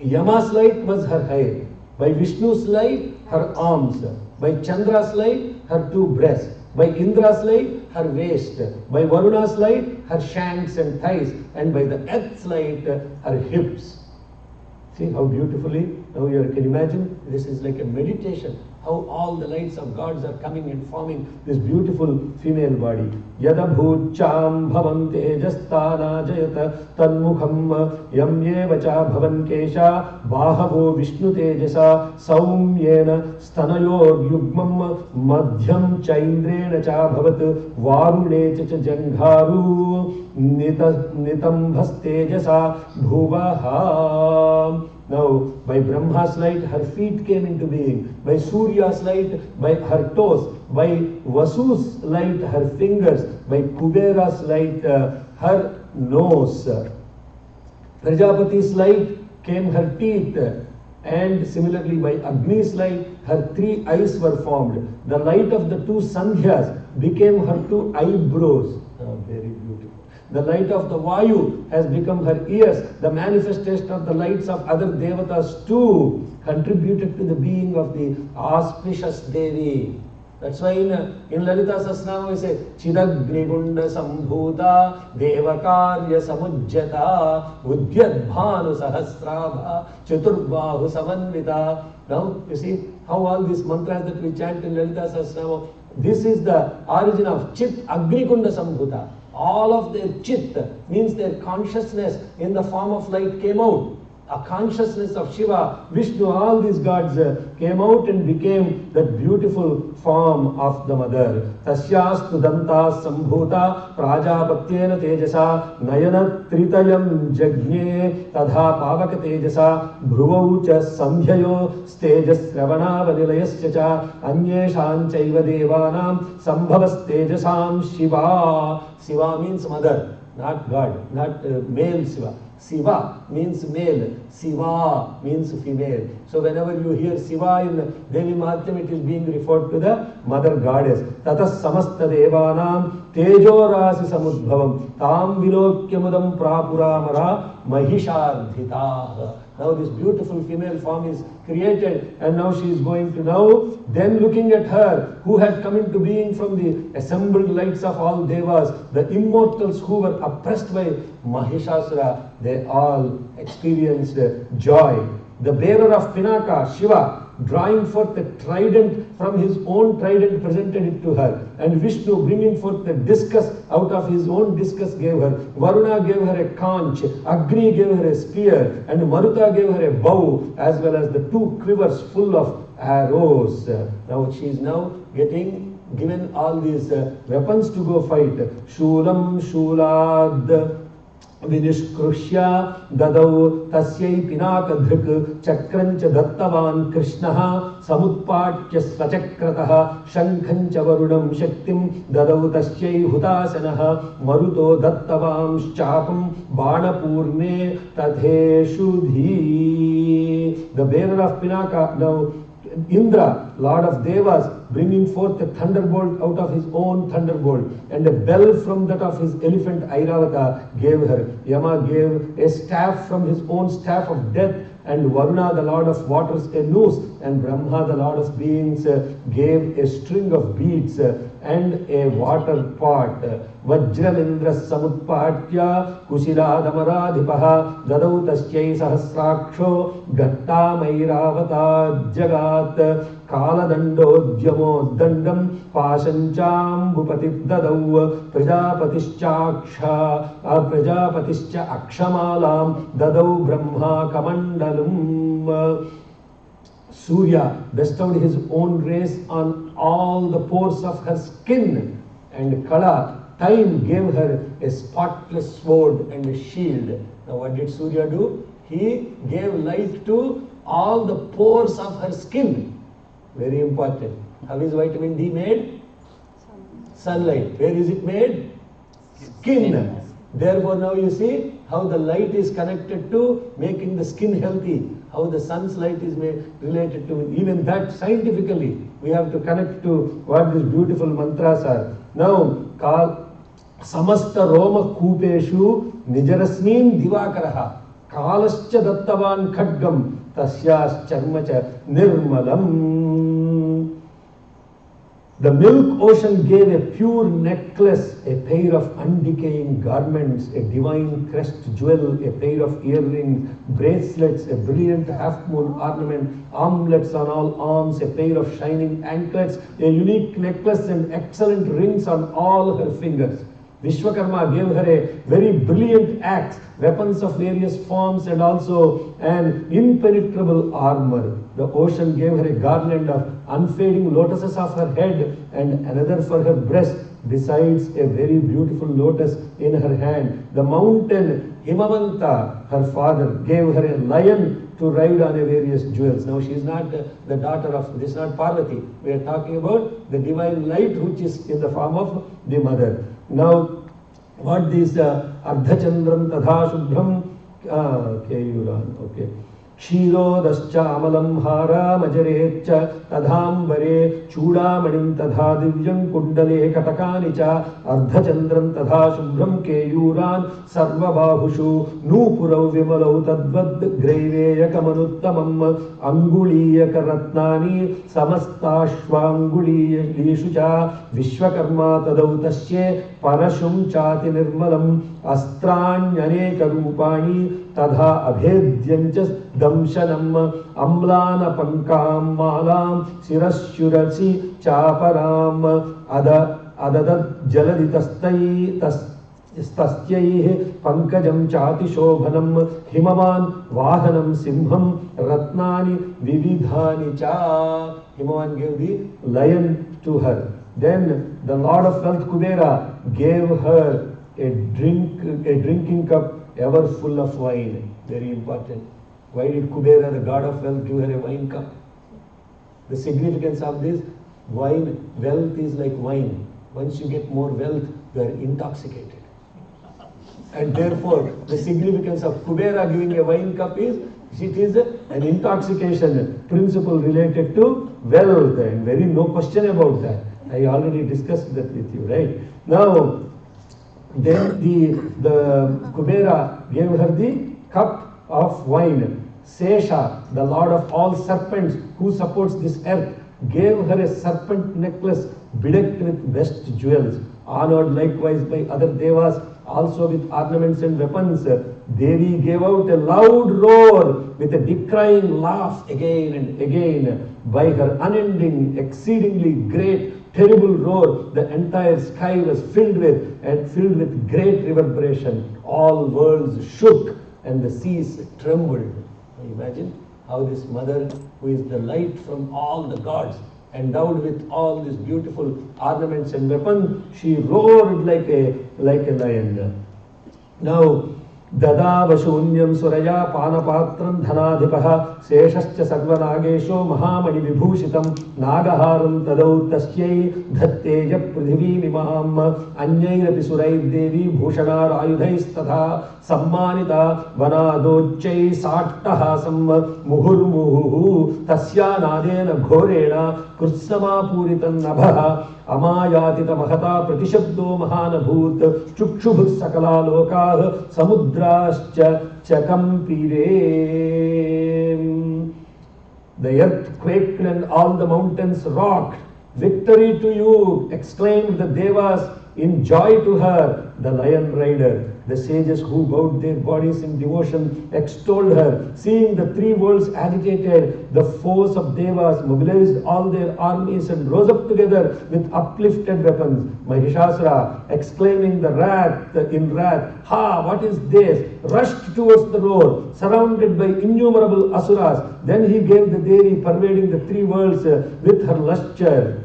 Yama's light was her hair. By Vishnu's light, her arms. By Chandra's light, her two breasts. By Indra's light, her waist. By Varuna's light, her shanks and thighs. And by the earth's light, her hips. See how beautifully, now you can imagine, this is like a meditation. How all the lights of gods are coming and forming this beautiful female body. Yada bhucham bhavan tejastana jayata tanmukham yam yevacha bhavan kesha bahavo vishnu tejasa saumyena stanayor yugmam madhyam chaindrena cha bhavat varune cha jangharu nitambhas tejasa bhuvaha. Now, by Brahma's light, her feet came into being. By Surya's light, by her toes. By Vasu's light, her fingers. By Kubera's light, her nose. Prajapati's light came her teeth. And similarly, by Agni's light, her three eyes were formed. The light of the two Sandhyas became her two eyebrows. Very beautiful. The light of the Vayu has become her ears. The manifestation of the lights of other devatas too contributed to the being of the auspicious Devi. That's why in Lalita Sahasranama we say Chidagrigunda Sambhuta Devakarya Samujjata Udyadbhanu Sahasrabha Chaturbahu Samanvita. Now you see how all these mantras that we chant in Lalita Sahasranama, this is the origin of Chit Agrikunda Sambhuta. All of their chit means their consciousness in the form of light came out. A consciousness of Shiva, Vishnu, all these gods came out and became that beautiful form of the mother. Tasyastu dantas sambhuta prajapatyena tejasa nayana tritayam jagne tadha pavaka tejasa bhruvau cha sandhyayo stejas ravana vanilayasya cha anyeshan chaiva devanam sambhavas tejasam Shiva. Shiva means mother, not God, not male Shiva. Siva means male, Siva means female. So whenever you hear Siva in Devi Mahatyam, it is being referred to the mother goddess. Tatas samasta devanam tejo rasi samudbhavam tam vilokyamudam prapuramara mahishardhita. Now this beautiful female form is created, and now she is going to now, then looking at her who had come into being from the assembled lights of all devas, the immortals who were oppressed by Mahishasura, they all experienced joy. The bearer of Pinaka, Shiva, drawing forth a trident from his own trident, presented it to her. And Vishnu, bringing forth the discus out of his own discus, gave her. Varuna gave her a conch, Agni gave her a spear, and Maruta gave her a bow, as well as the two quivers full of arrows. Now she is now getting given all these weapons to go fight. Shulam Shulad विनिष्कृष्य ददौ तस्यै पिनाकधृक् चक्रञ्च दत्तवान् कृष्णः समुत्पाट्य स्वचक्रतः शङ्खञ्च वरुणं शक्तिं ददौ तस्यै हुतासनः मरुतो दत्तवांश्चापं बाणपूर्णे तथेषुधी. The bearer of Pinaka, now Indra, Lord of Devas, bringing forth a thunderbolt out of his own thunderbolt, and a bell from that of his elephant Airavata gave her. Yama gave a staff from his own staff of death, and Varuna, the Lord of waters, a noose, and Brahma, the Lord of beings, gave a string of beads and a water pot. Vajramindra samutpatya kushiladamaradipaha dadau tasyai sahasraksho gattamayiravata jagat kaladandodhyamo dandam pashancham bhupatid dadau prajapatischa akshamalam dadau brahma kamandalum. Surya bestowed his own rays on all the pores of her skin, and Kala, time, gave her a spotless sword and a shield. Now what did Surya do? He gave light to all the pores of her skin. Very important. How is vitamin D made? Sunlight. Where is it made? Skin. Therefore now you see how the light is connected to making the skin healthy. How the sun's light is related to even that scientifically. We have to connect to what these beautiful mantras are. Now, Samasta Roma Kupeshu Nijarasmin Divakaraha Kalascha Dattavan Khadgam Tasyas Charmacha Nirmalam. The milk ocean gave a pure necklace, a pair of undecaying garments, a divine crest jewel, a pair of earrings, bracelets, a brilliant half-moon ornament, armlets on all arms, a pair of shining anklets, a unique necklace and excellent rings on all her fingers. Vishwakarma gave her a very brilliant axe, weapons of various forms, and also an impenetrable armor. The ocean gave her a garland of unfading lotuses of her head and another for her breast, besides a very beautiful lotus in her hand. The mountain Himavanta, her father, gave her a lion to ride on a various jewels. Now she is not the daughter of, this is not Parvati. We are talking about the divine light which is in the form of the mother. Now, what this Ardhachandram Tadha Shubhram okay. Kshirodascha amalam hara majarecha tadhambare chudamanim tadha divyam kundale katakanicha ardhachandram tadha shubhram keyuran sarvabahushu nupurav vimalau tadvad graiveya kamanuttamam anguliyaka ratnani samastashvanguliyeshu cha vishwakarma tadau tasye parashum chati nirmalam astranyaneka rupani tadha abhedyancha damshanam amlana pankam malam sirashurasi chaparam adadad jaladitastai tastyai pankajam chati shobhanam himavan vahanam simham ratnani vividhani cha. Himavan gave the lion to her. Then the Lord of Wealth Kubera gave her a drinking cup ever full of wine. Very important. Why did Kubera, the god of wealth, give her a wine cup? The significance of this, wine, wealth is like wine. Once you get more wealth, you are intoxicated. And therefore, the significance of Kubera giving a wine cup is, it is an intoxication principle related to wealth, and very no question about that. I already discussed that with you, right? Now, then the Kubera gave her the cup of wine. Sesha, the lord of all serpents who supports this earth, gave her a serpent necklace bedecked with best jewels, honored likewise by other devas, also with ornaments and weapons. Devi gave out a loud roar with a decrying laugh again and again. By her unending, exceedingly great, terrible roar, the entire sky was filled with great reverberation. All worlds shook and the seas trembled. Imagine how this mother, who is the light from all the gods, endowed with all these beautiful ornaments and weapons, she roared like a lion. Now, ददावशून्यं सुरया पानपात्रं धनाधिपः शेषश्च सर्वनागेशो महामणिविभूषितं नागहारं तदौ तस्यै धत्तेज पृथिवीमिमाम् अन्यैरपि सुरैर्देवी भूषणारायुधैस्तथा सम्मानिता वनादोच्चैः साट्टहासं मुहुर्मुहुः तस्या नादेन घोरेण कृत्समापूरितं नभः अमायातितमहता प्रतिशब्दो महानभूत् चुक्षुभुः सकला लोकाः समुद्राश्च चकम्पिरे. The earth quaked and all the mountains rocked. Victory to you, exclaimed the Devas in joy to her, the lion rider. The sages who bowed their bodies in devotion extolled her. Seeing the three worlds agitated, the foes of Devas mobilized all their armies and rose up together with uplifted weapons. Mahishasura, exclaiming in wrath, "Ha, what is this?" rushed towards the roar, surrounded by innumerable asuras. Then he gave the Devi pervading the three worlds with her lustre,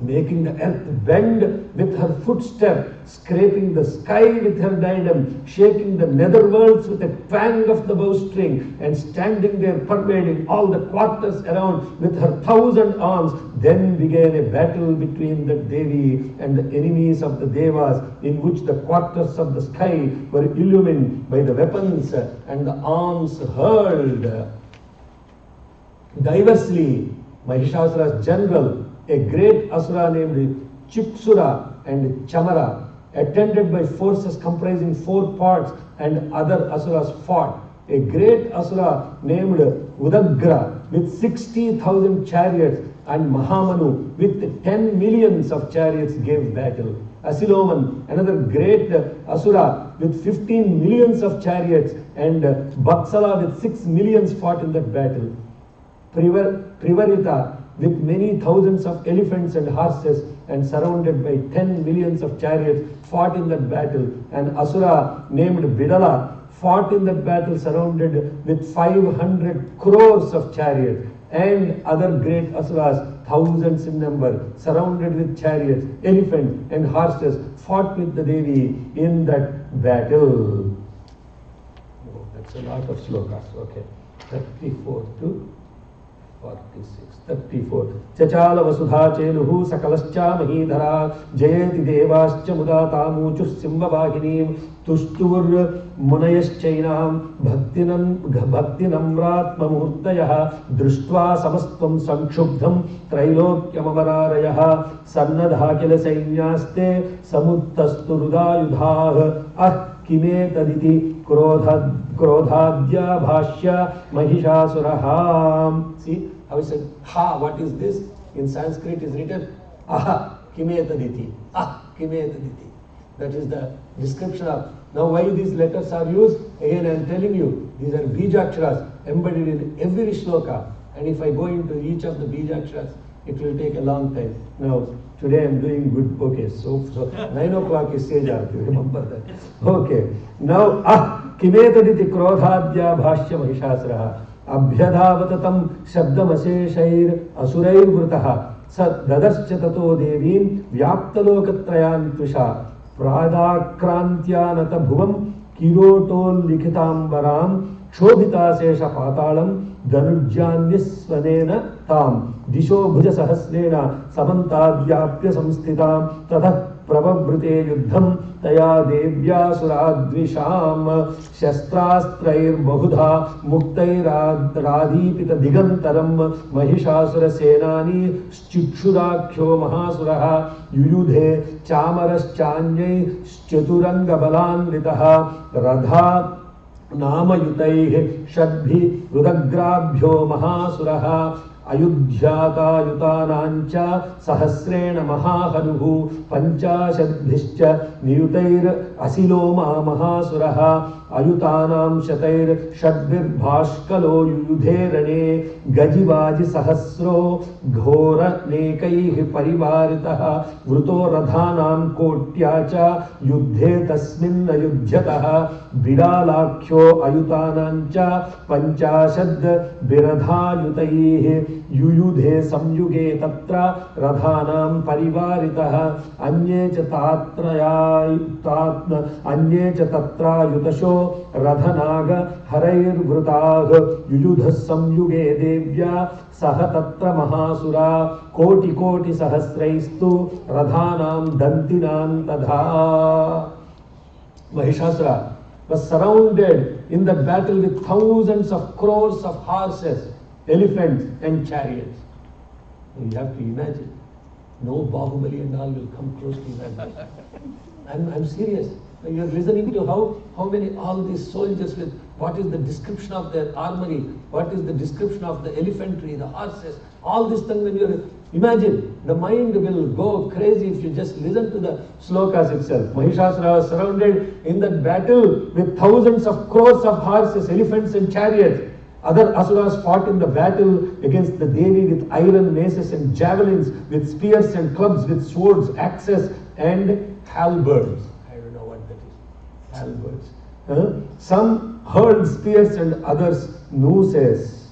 making the earth bend with her footstep, scraping the sky with her diadem, shaking the nether worlds with a twang of the bowstring, and standing there pervading all the quarters around with her 1,000 arms. Then began a battle between the Devi and the enemies of the Devas, in which the quarters of the sky were illumined by the weapons and the arms hurled. Diversely, Mahishasura's general, a great asura named Chiksura and Chamara, attended by forces comprising 4 parts, and other asuras fought. A great asura named Udagra with 60,000 chariots and Mahamanu with 10 millions of chariots gave battle. Asiloman, another great asura with 15 millions of chariots, and Baksala with 6 millions fought in that battle. Privarita with many thousands of elephants and horses and surrounded by 10 millions of chariots fought in that battle. An asura named Bidala fought in that battle surrounded with 500 crores of chariots, and other great asuras, thousands in number, surrounded with chariots, elephants and horses, fought with the Devi in that battle. Oh, that's a lot of slokas. Okay, 34 to 46. 34. Chachala vasudha cheluhu sakalascha mahidhara jayeti devascha mudatamuchuh simbavahinim tushtur munayaschainam bhaktinamratma muhurtayah drishtva samastvam sanshubdham trailokyamavararayah sannadhakila sainyaste samuttasturudayudhah kime taditi krodhadya bhashya mahishasuraha. See how he said, ha, what is this? In Sanskrit is written, aha, kime taditi. Ah, kime taditi. That is the description of. Now why these letters are used? Again I am telling you, these are bijaksharas embedded in every shloka. And if I go into each of the bijaksharas, it will take a long time. Now, today I am doing good. Okay, so 9 o'clock is Sage Arati. Remember that. Okay. Now, kime taditi krodhadya bhashya mahishasuraha abhyadhavatatam shabdamaseshair asurair vrutaha sat dadarshya tato devim vyaptalokatrayan tusha pradakranthyanata bhuvam kirotol likhitambaram क्षोभिता शेष पातालम धनुर्जान्यस्वनेन ताम दिशो भुज सहस्रेण समन्ताद्याप्य संस्थितां ततः प्रववृते युद्धं तया देव्यासुराद्विषां शस्त्रास्त्रैर्बहुधा मुक्तैरादीपित दिगंतरं महिषासुरसेनानी श्चुक्षुराख्यो महासुरः युयुधे चामरश्चान्यैश्चतुरङ्गबलान्वितः रथा नामयुतैः षड्भिः रुदग्राभ्यो महासुरः अयुध्यातायुतानाञ्च सहस्रेण महाहनुः पञ्चाशद्भिश्च नियुतैर् असिलोमा महासुरः अयुतानां शतैर्षड्भिर्भाष्कलो युयुधे रणे गजिवाजिसहस्रो घोरनेकैः परिवारितः वृतो रथानां कोट्या च युद्धे तस्मिन् अयुध्यतः बिडालाख्यो अयुतानां च पञ्चाशद् बिरधायुतैः युयुधे संयुगे तत्र रथानां परिवारितः अन्ये च तत्रायुतशो Radhanaga Harair Vrutah Yuyudha Samyuge Devya Saha Tatra Mahasura Koti Koti Sahasraistu Radhanam Dantinan Tadha. Mahishasura was surrounded in that battle with thousands of crores of horses, elephants and chariots. You have to imagine. No Bahubali and all will come close to that. I'm serious. You're listening to how many all these soldiers with what is the description of their armory, what is the description of the elephantry, the horses, all this thing when you imagine, the mind will go crazy if you just listen to the slokas itself. Mahishasura was surrounded in that battle with thousands of crores of horses, elephants and chariots. Other asuras fought in the battle against the Devi with iron maces and javelins, with spears and clubs, with swords, axes and halberds. I don't know what that is. Halberds. Some hurled spears and others nooses.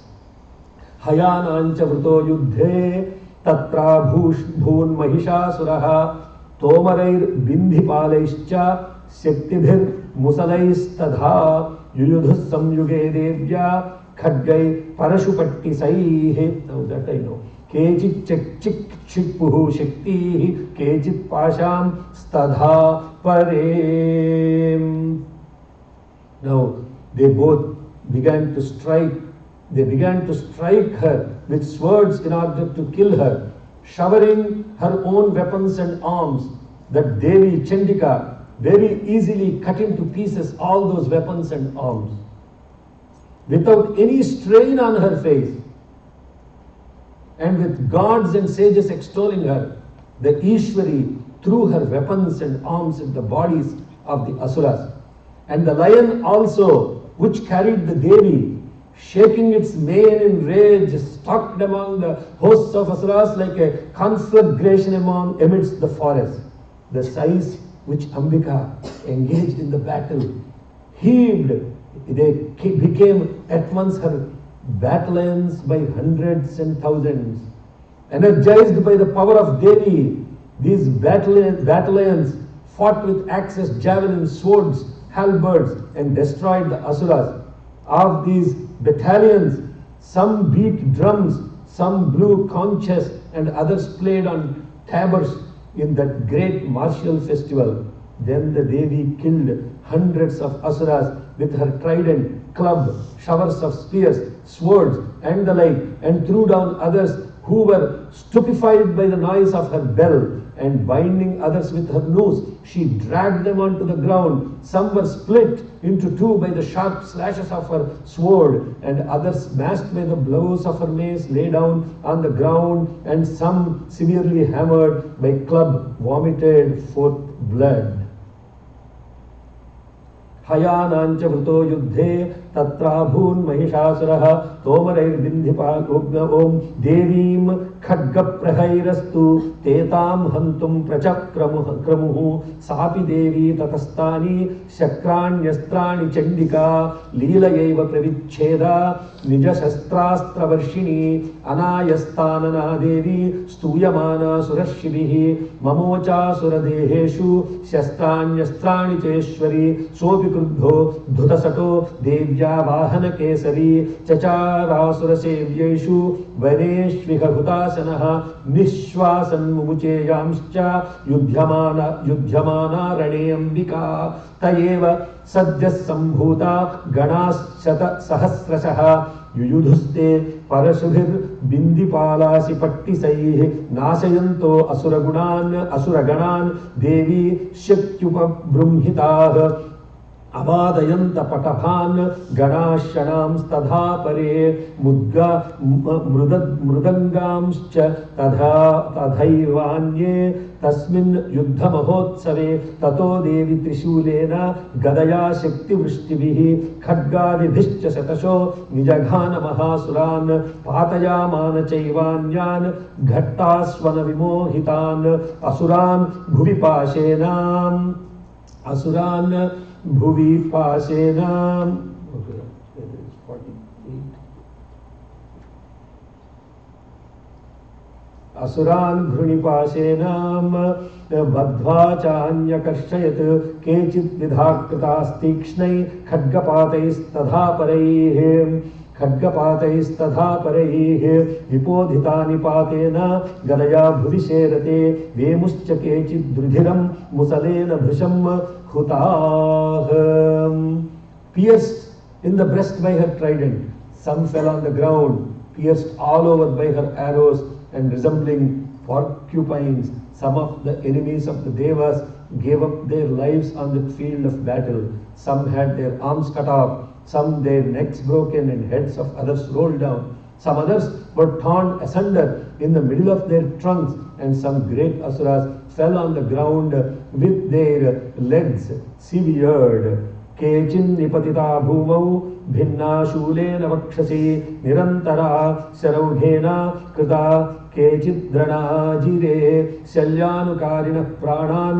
Hayanancha vrto yuddhe tatra bhun mahishasuraha tomarair bindhipalaischa shaktibhir musalaistadha yuyudhus samyuge devya Khadgai Parashupatti Saihe. Now that I know. Kechit chik chikpuhu shakti kechit pasham stadha parem. Now they both began to strike. They began to strike her with swords in order to kill her, showering her own weapons and arms. That Devi Chandika very easily cut into pieces all those weapons and arms, without any strain on her face, and with gods and sages extolling her, the Ishwari threw her weapons and arms in the bodies of the Asuras. And the lion also, which carried the Devi, shaking its mane in rage, stalked among the hosts of Asuras like a conflagration amidst the forest. The sais which Ambika engaged in the battle heaved. They became at once her battalions by hundreds and thousands. Energized by the power of Devi, these battalions fought with axes, javelins, swords, halberds and destroyed the Asuras. Of these battalions, some beat drums, some blew conches and others played on tabors in that great martial festival. Then the Devi killed hundreds of Asuras with her trident, club, showers of spears, swords and the like, and threw down others who were stupefied by the noise of her bell, and binding others with her noose, she dragged them onto the ground. Some were split into two by the sharp slashes of her sword, and others smashed by the blows of her mace lay down on the ground, and some severely hammered by club vomited forth blood. Hayanancha vrto yuddhe tatra bhun mahishasuraha tomarair bindhipal om devim khadga prahairastu tetam hantum prachakramuhu sapi devi tatastani shakranyasтрани chandika leelayeva pravicheda nija shastrastra varshini anayastanana devi stuyamana surashvihi mamocha suradeheshu shastranyasтрани cheshwari sopi क्रुद्धो धुतसटो देव्या वाहन केसरी चचारासुर सेव्येषु वनेष्विह हुतासनः निश्वासन् मुमुचेयांश्च युध्यमाना रणे अंबिका तयेव सद्यः सम्भूता गणाश्शत सहस्रशः युयुधुस्ते परशुभिर्बिन्दिपालासि पट्टिसैः नाशयन्तो असुरगणान् देवी शक्त्युपबृंहिताः अवादयन्त पटभान् गणाशणांस्तथा परे मृदङ्गांश्च तथैवान्ये तस्मिन् युद्धमहोत्सवे ततो देवी त्रिशूलेन गदया शक्तिवृष्टिभिः खड्गादिभिश्च शतशो निजघानमहासुरान् पातयामान चैवान्यान् घट्टास्वनविमोहितान् असुरान् भुवि पाशेन Asuran Ghrunipashenam Badhva Chanyakashayat Kechit Vidhakritastikshnai Khadgapatais Tadhaparaihe Vipodhitani Patena Gadaya Bhuvisherate Vemuscha Kechit Drudhiram Musalena Bhusham Hutah. Pierced in the breast by her trident, some fell on the ground, pierced all over by her arrows, and resembling porcupines, some of the enemies of the Devas gave up their lives on the field of battle. Some had their arms cut off, some their necks broken and heads of others rolled down. Some others were torn asunder in the middle of their trunks, and some great asuras fell on the ground with their legs severed. Kechin nipatita bhumau bhinna shulena vakshasi nirantara saraughena krita kechit drana jire shalyanukarina pranan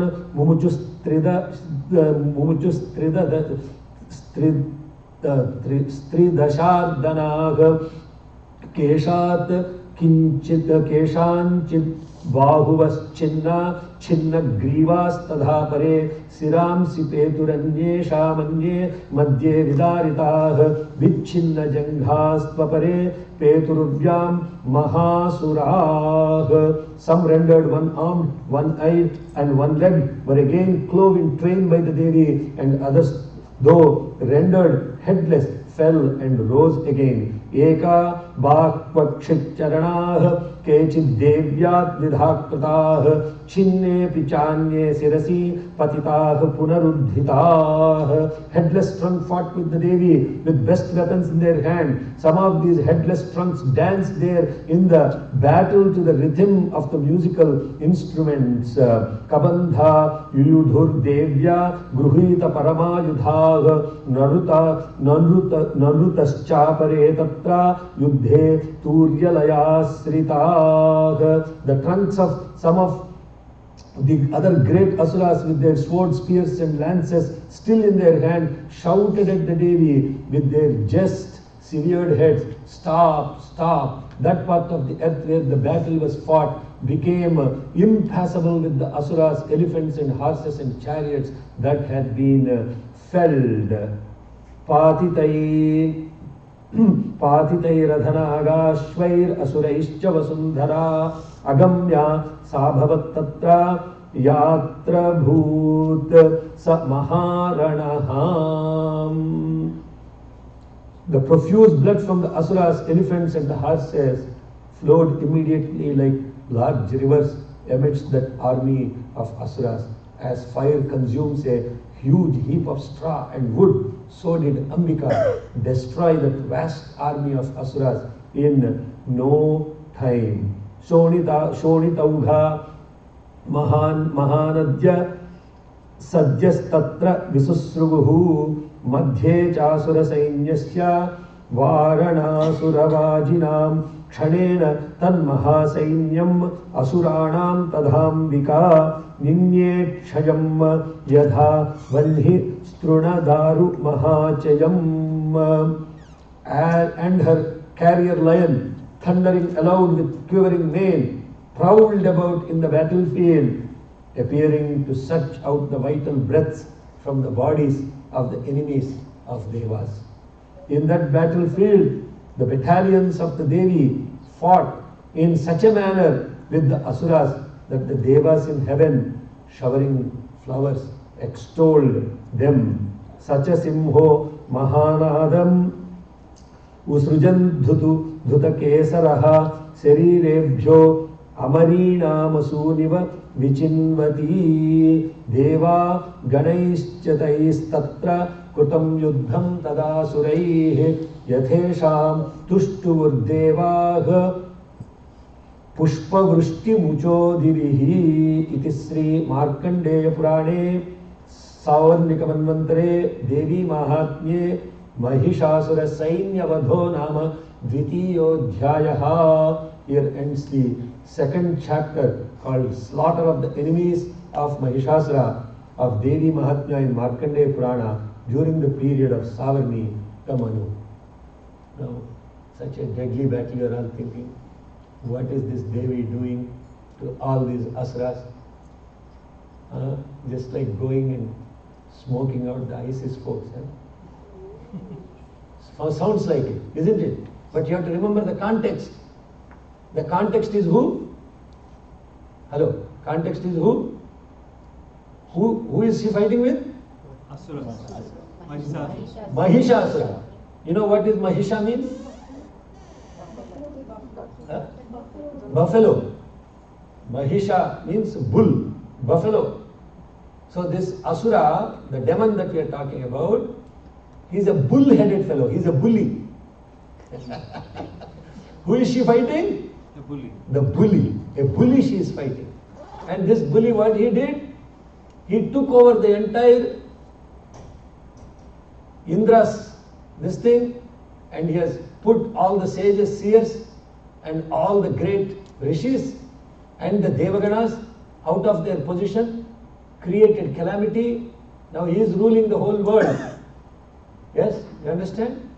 stridashardhanag keshat keshanchit bahuvas chinna grivas tadhapare siram sipeturanyesha manye madhye vidaritah vichinna janghas tvapare peturuvyam mahasurah. Some rendered one armed, one eyed, and one leg were again clove in twain by the Devi, and others, though rendered headless, fell and rose again. Eka bhakvakshit charanah kechid devyat vidhakrtah chinne pichanye sirasi patitah punarudhitah. Headless trunk fought with the Devi with best weapons in their hand. Some of these headless trunks danced there in the battle to the rhythm of the musical instruments. Kabandha yuyudhur devya gruhita paramayudhah narutaschapare tatra yuddhe turyalayasritah. The trunks of some of the other great asuras with their swords, spears and lances still in their hand shouted at the Devi with their just severed heads, "Stop, stop." That part of the earth where the battle was fought became impassable with the asuras, elephants and horses and chariots that had been felled. Patitai radhanagashvair asuraischa vasundhara agamya sabhavat tatra yatra bhut sa maharanaham. The profuse blood from the asuras, elephants and the horses flowed immediately like large rivers amidst that army of asuras. As fire consumes a huge heap of straw and wood, so did Ambika destroy that vast army of asuras in no time. Shonitaugha mahanadya sadyastatra visusruguhu madhye chasura sainyasya varanasuravajinam kshanena tanmahasainyam asuranam tadhambika ninye kshayam yadha valhi strunadaru mahachayam. And her carrier lion, thundering aloud with quivering mane, prowled about in the battlefield, appearing to suck out the vital breaths from the bodies of the enemies of Devas. In that battlefield, the battalions of the Devi fought in such a manner with the asuras that the Devas in heaven, showering flowers, extolled them. Sacha simho mahanadam usrujan dhuta kesaraha sarirebhyo amarinaamasuniva vichinvati deva ganaischataiस्तत्र kutam yuddham tadasuraih yathesham tuštuvurdevah pushpavrushti muchodirihi. Iti Sri Markandeya Purane Savarnika Manvantare Devi Mahatmye Mahishasura Sainya Vadho Nama Dvitiyodhyayaha. Here ends the second chapter called Slaughter of the Enemies of Mahishasura of Devi Mahatmya in Markandeya Purana during the period of Savarni Tamanu. Now, such a deadly battle, you are all thinking. What is this Devi doing to all these asuras? Just like going and smoking out the ISIS folks. Sounds like it, isn't it? But you have to remember the context. The context is who? Hello? Context is who? Who is she fighting with? Asuras. Mahishasura. You know what is Mahisha mean? Buffalo. Mahisha means bull, buffalo. So this Asura, the demon that we are talking about, he's a bull-headed fellow. He's a bully. Who is she fighting? The bully. The bully. A bully she is fighting. And this bully, what he did? He took over the entire Indra's this thing, and he has put all the sages, seers, and all the great rishis and the Devaganas out of their position, created calamity. Now he is ruling the whole world. Yes, you understand?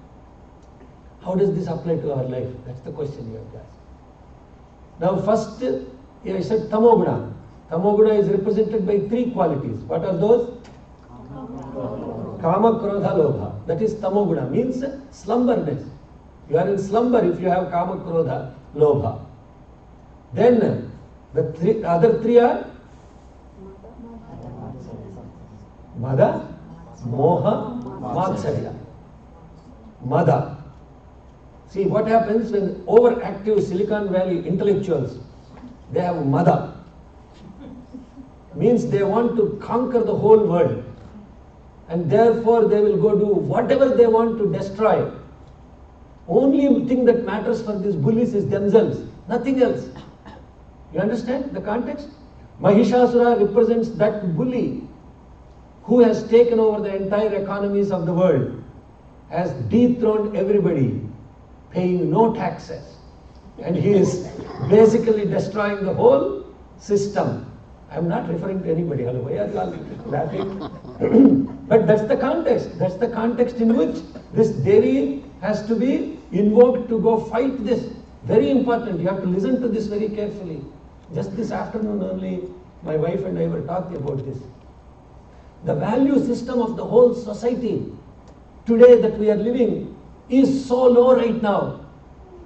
How does this apply to our life? That's the question you have to ask. Now first, I said Tamoguna. Tamoguna is represented by 3 qualities. What are those? Kama, Krodha, Lobha. That is Tamoguna, means slumberness. You are in slumber if you have Kama, Krodha, Lobha. Then the other 3 are Mada, Moha, Matsarya. Mada. See what happens when overactive Silicon Valley intellectuals, they have Mada. Means they want to conquer the whole world. And therefore they will go do whatever they want to destroy. Only thing that matters for these bullies is themselves, nothing else. You understand the context? Mahishasura represents that bully who has taken over the entire economies of the world, has dethroned everybody, paying no taxes. And he is basically destroying the whole system. I am not referring to anybody. Hello, why are you all laughing? But that's the context. That's the context in which this Devi has to be invoked to go fight this. Very important. You have to listen to this very carefully. Just this afternoon only, my wife and I were talking about this. The value system of the whole society today that we are living is so low right now.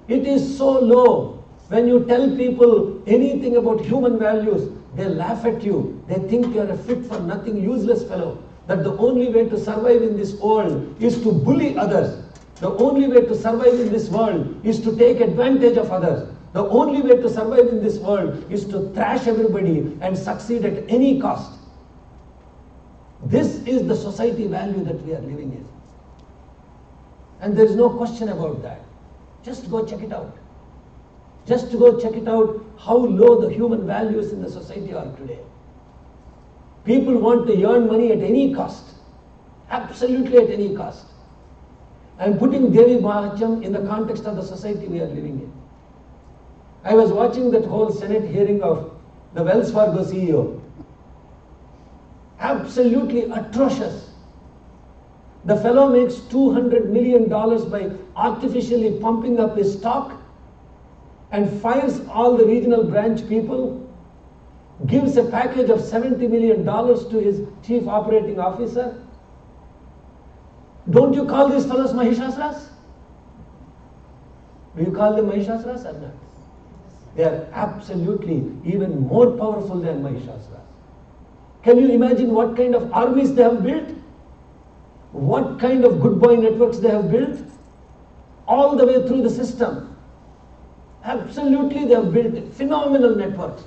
It is so low. When you tell people anything about human values, they laugh at you. They think you are a fit for nothing, useless fellow. That the only way to survive in this world is to bully others. The only way to survive in this world is to take advantage of others. The only way to survive in this world is to thrash everybody and succeed at any cost. This is the society value that we are living in. And there is no question about that. Just go check it out. Just to go check it out how low the human values in the society are today. People want to earn money at any cost. Absolutely at any cost. I am putting Devi Mahacham in the context of the society we are living in. I was watching that whole Senate hearing of the Wells Fargo CEO. Absolutely atrocious. The fellow makes $200 million by artificially pumping up his stock and fires all the regional branch people, gives a package of $70 million to his chief operating officer. Don't you call these fellows Mahishasuras? Do you call them Mahishasuras or not? They are absolutely even more powerful than Mahishasuras. Can you imagine what kind of armies they have built? What kind of good boy networks they have built? All the way through the system. Absolutely, they have built phenomenal networks.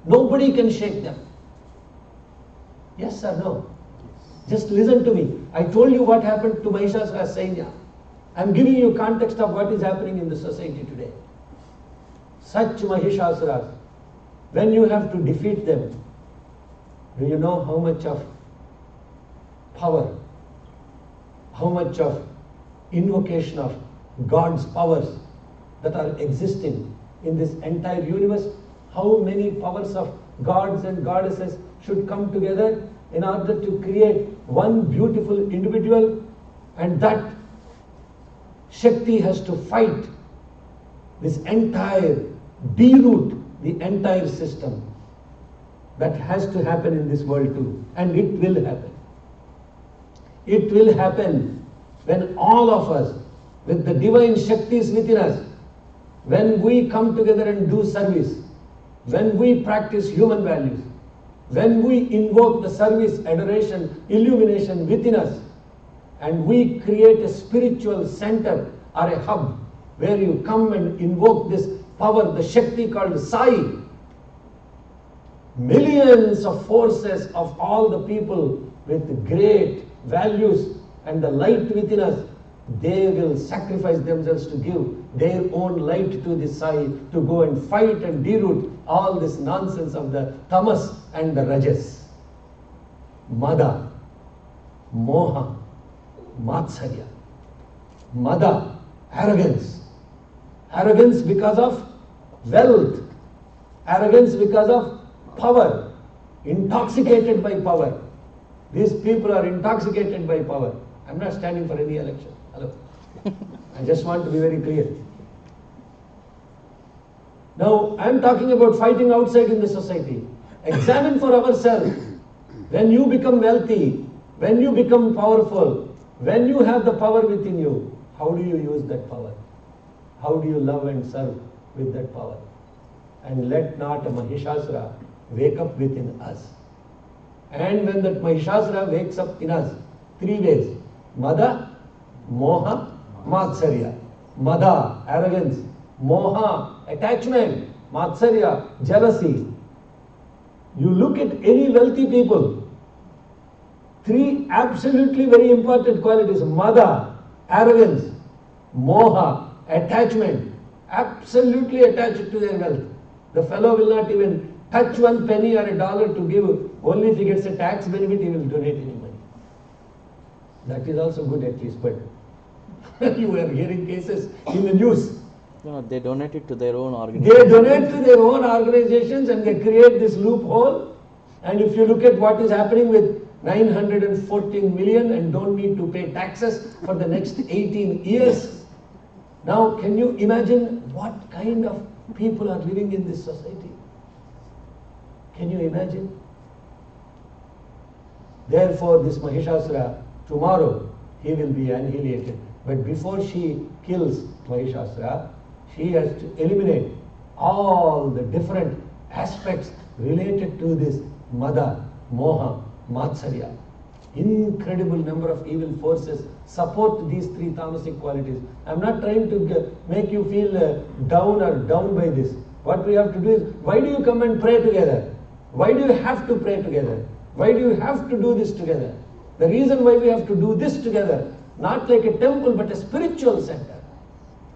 Nobody can shake them. Yes or no? Just listen to me. I told you what happened to Mahishasura Sainya. I am giving you context of what is happening in the society today. Such Mahishasuras, when you have to defeat them, do you know how much of power, how much of invocation of God's powers that are existing in this entire universe? How many powers of gods and goddesses should come together in order to create one beautiful individual, and that Shakti has to fight this entire deroot the entire system. That has to happen in this world too, and it will happen. It will happen when all of us, with the divine Shaktis within us, when we come together and do service, when we practice human values, when we invoke the service, adoration, illumination within us, and we create a spiritual center or a hub where you come and invoke this power, the Shakti called Sai, millions of forces of all the people with great values and the light within us, they will sacrifice themselves to give their own light to the Sai, to go and fight and deroot all this nonsense of the tamas and the rajas. Mada, moha, matsarya. Mada, arrogance. Arrogance because of wealth. Arrogance because of power, intoxicated by power. These people are intoxicated by power. I'm not standing for any election. Hello. I just want to be very clear. Now, I'm talking about fighting outside in the society. Examine for ourselves. When you become wealthy, when you become powerful, when you have the power within you, how do you use that power? How do you love and serve with that power? And let not a Mahishasura wake up within us. And when that Mahishasura wakes up in us, three ways: Mada, Moha, Matsarya. Mada, arrogance. Moha, attachment. Matsarya, jealousy. You look at any wealthy people, three absolutely very important qualities: Mada, arrogance; Moha, attachment. Absolutely attached to their wealth. The fellow will not even touch one penny or a dollar to give. Only if he gets a tax benefit, he will donate any money. That is also good at least, but you are hearing cases in the news. No, they donate it to their own They organization. donate to their own organizations and they create this loophole. And if you look at what is happening with 914 million and don't need to pay taxes for the next 18 years. Now, can you imagine what kind of people are living in this society? Can you imagine? Therefore, this Mahishasura, tomorrow, he will be annihilated. But before she kills Mahishasura, she has to eliminate all the different aspects related to this Mada, Moha, Matsarya. Incredible number of evil forces support these three tamasic qualities. I'm not trying to make you feel down or down by this. What we have to do is, why do you come and pray together? Why do you have to pray together? Why do you have to do this together? The reason why we have to do this together, not like a temple but a spiritual center.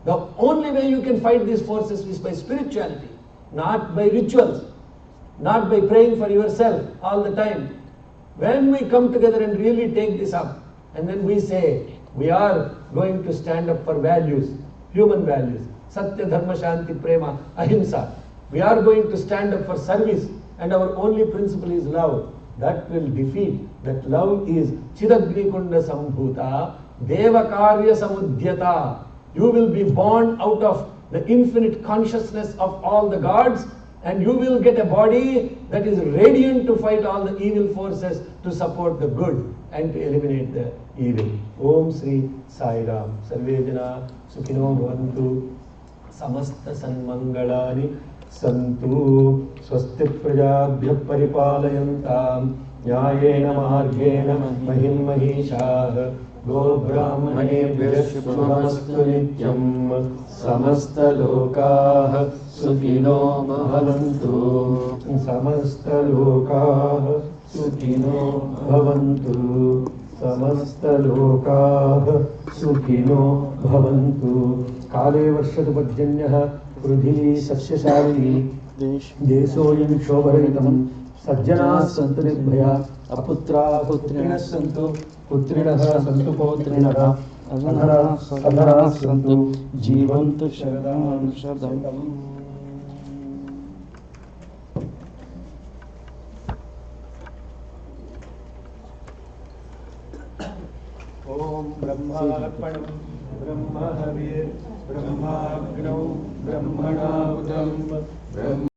The only way you can fight these forces is by spirituality, not by rituals, not by praying for yourself all the time. When we come together and really take this up, and then we say, we are going to stand up for values, human values, Satya, Dharma, Shanti, Prema, Ahimsa. We are going to stand up for service, and our only principle is love. That will defeat. That love is Chidagni Kunda Sambhuta, Deva Karya Samudhyata. You will be born out of the infinite consciousness of all the gods, and you will get a body that is radiant to fight all the evil forces, to support the good and to eliminate the evil. Om Sri Sai Ram. Sarve Jana Sukhino Bhavantu. Samasta Sanmangalani Santu. Swasti Prajabhya Paripalayantam. Nyayena Margena Mahim Mahishah. Go Brahmanebhya Shubhamastu Nityam. Samasta Lokah Sukhino Bhavantu. Samasta Lokah Sukhino Bhavantu. Samasta Lokah Sukhino Bhavantu. Kale Varshatu Parjanyah Prudhi Sasyashalini. Desoyam Shobharitam. Sajjana Santu Nirbhaya. Aputra Putrina Santu. Putrina Santu Putrina. Adhara Santu. Jivantu Sharadam Shadam. Om Brahmarpanam Brahma Havir Brahmagno Brahma ब्रह्मणाहुतं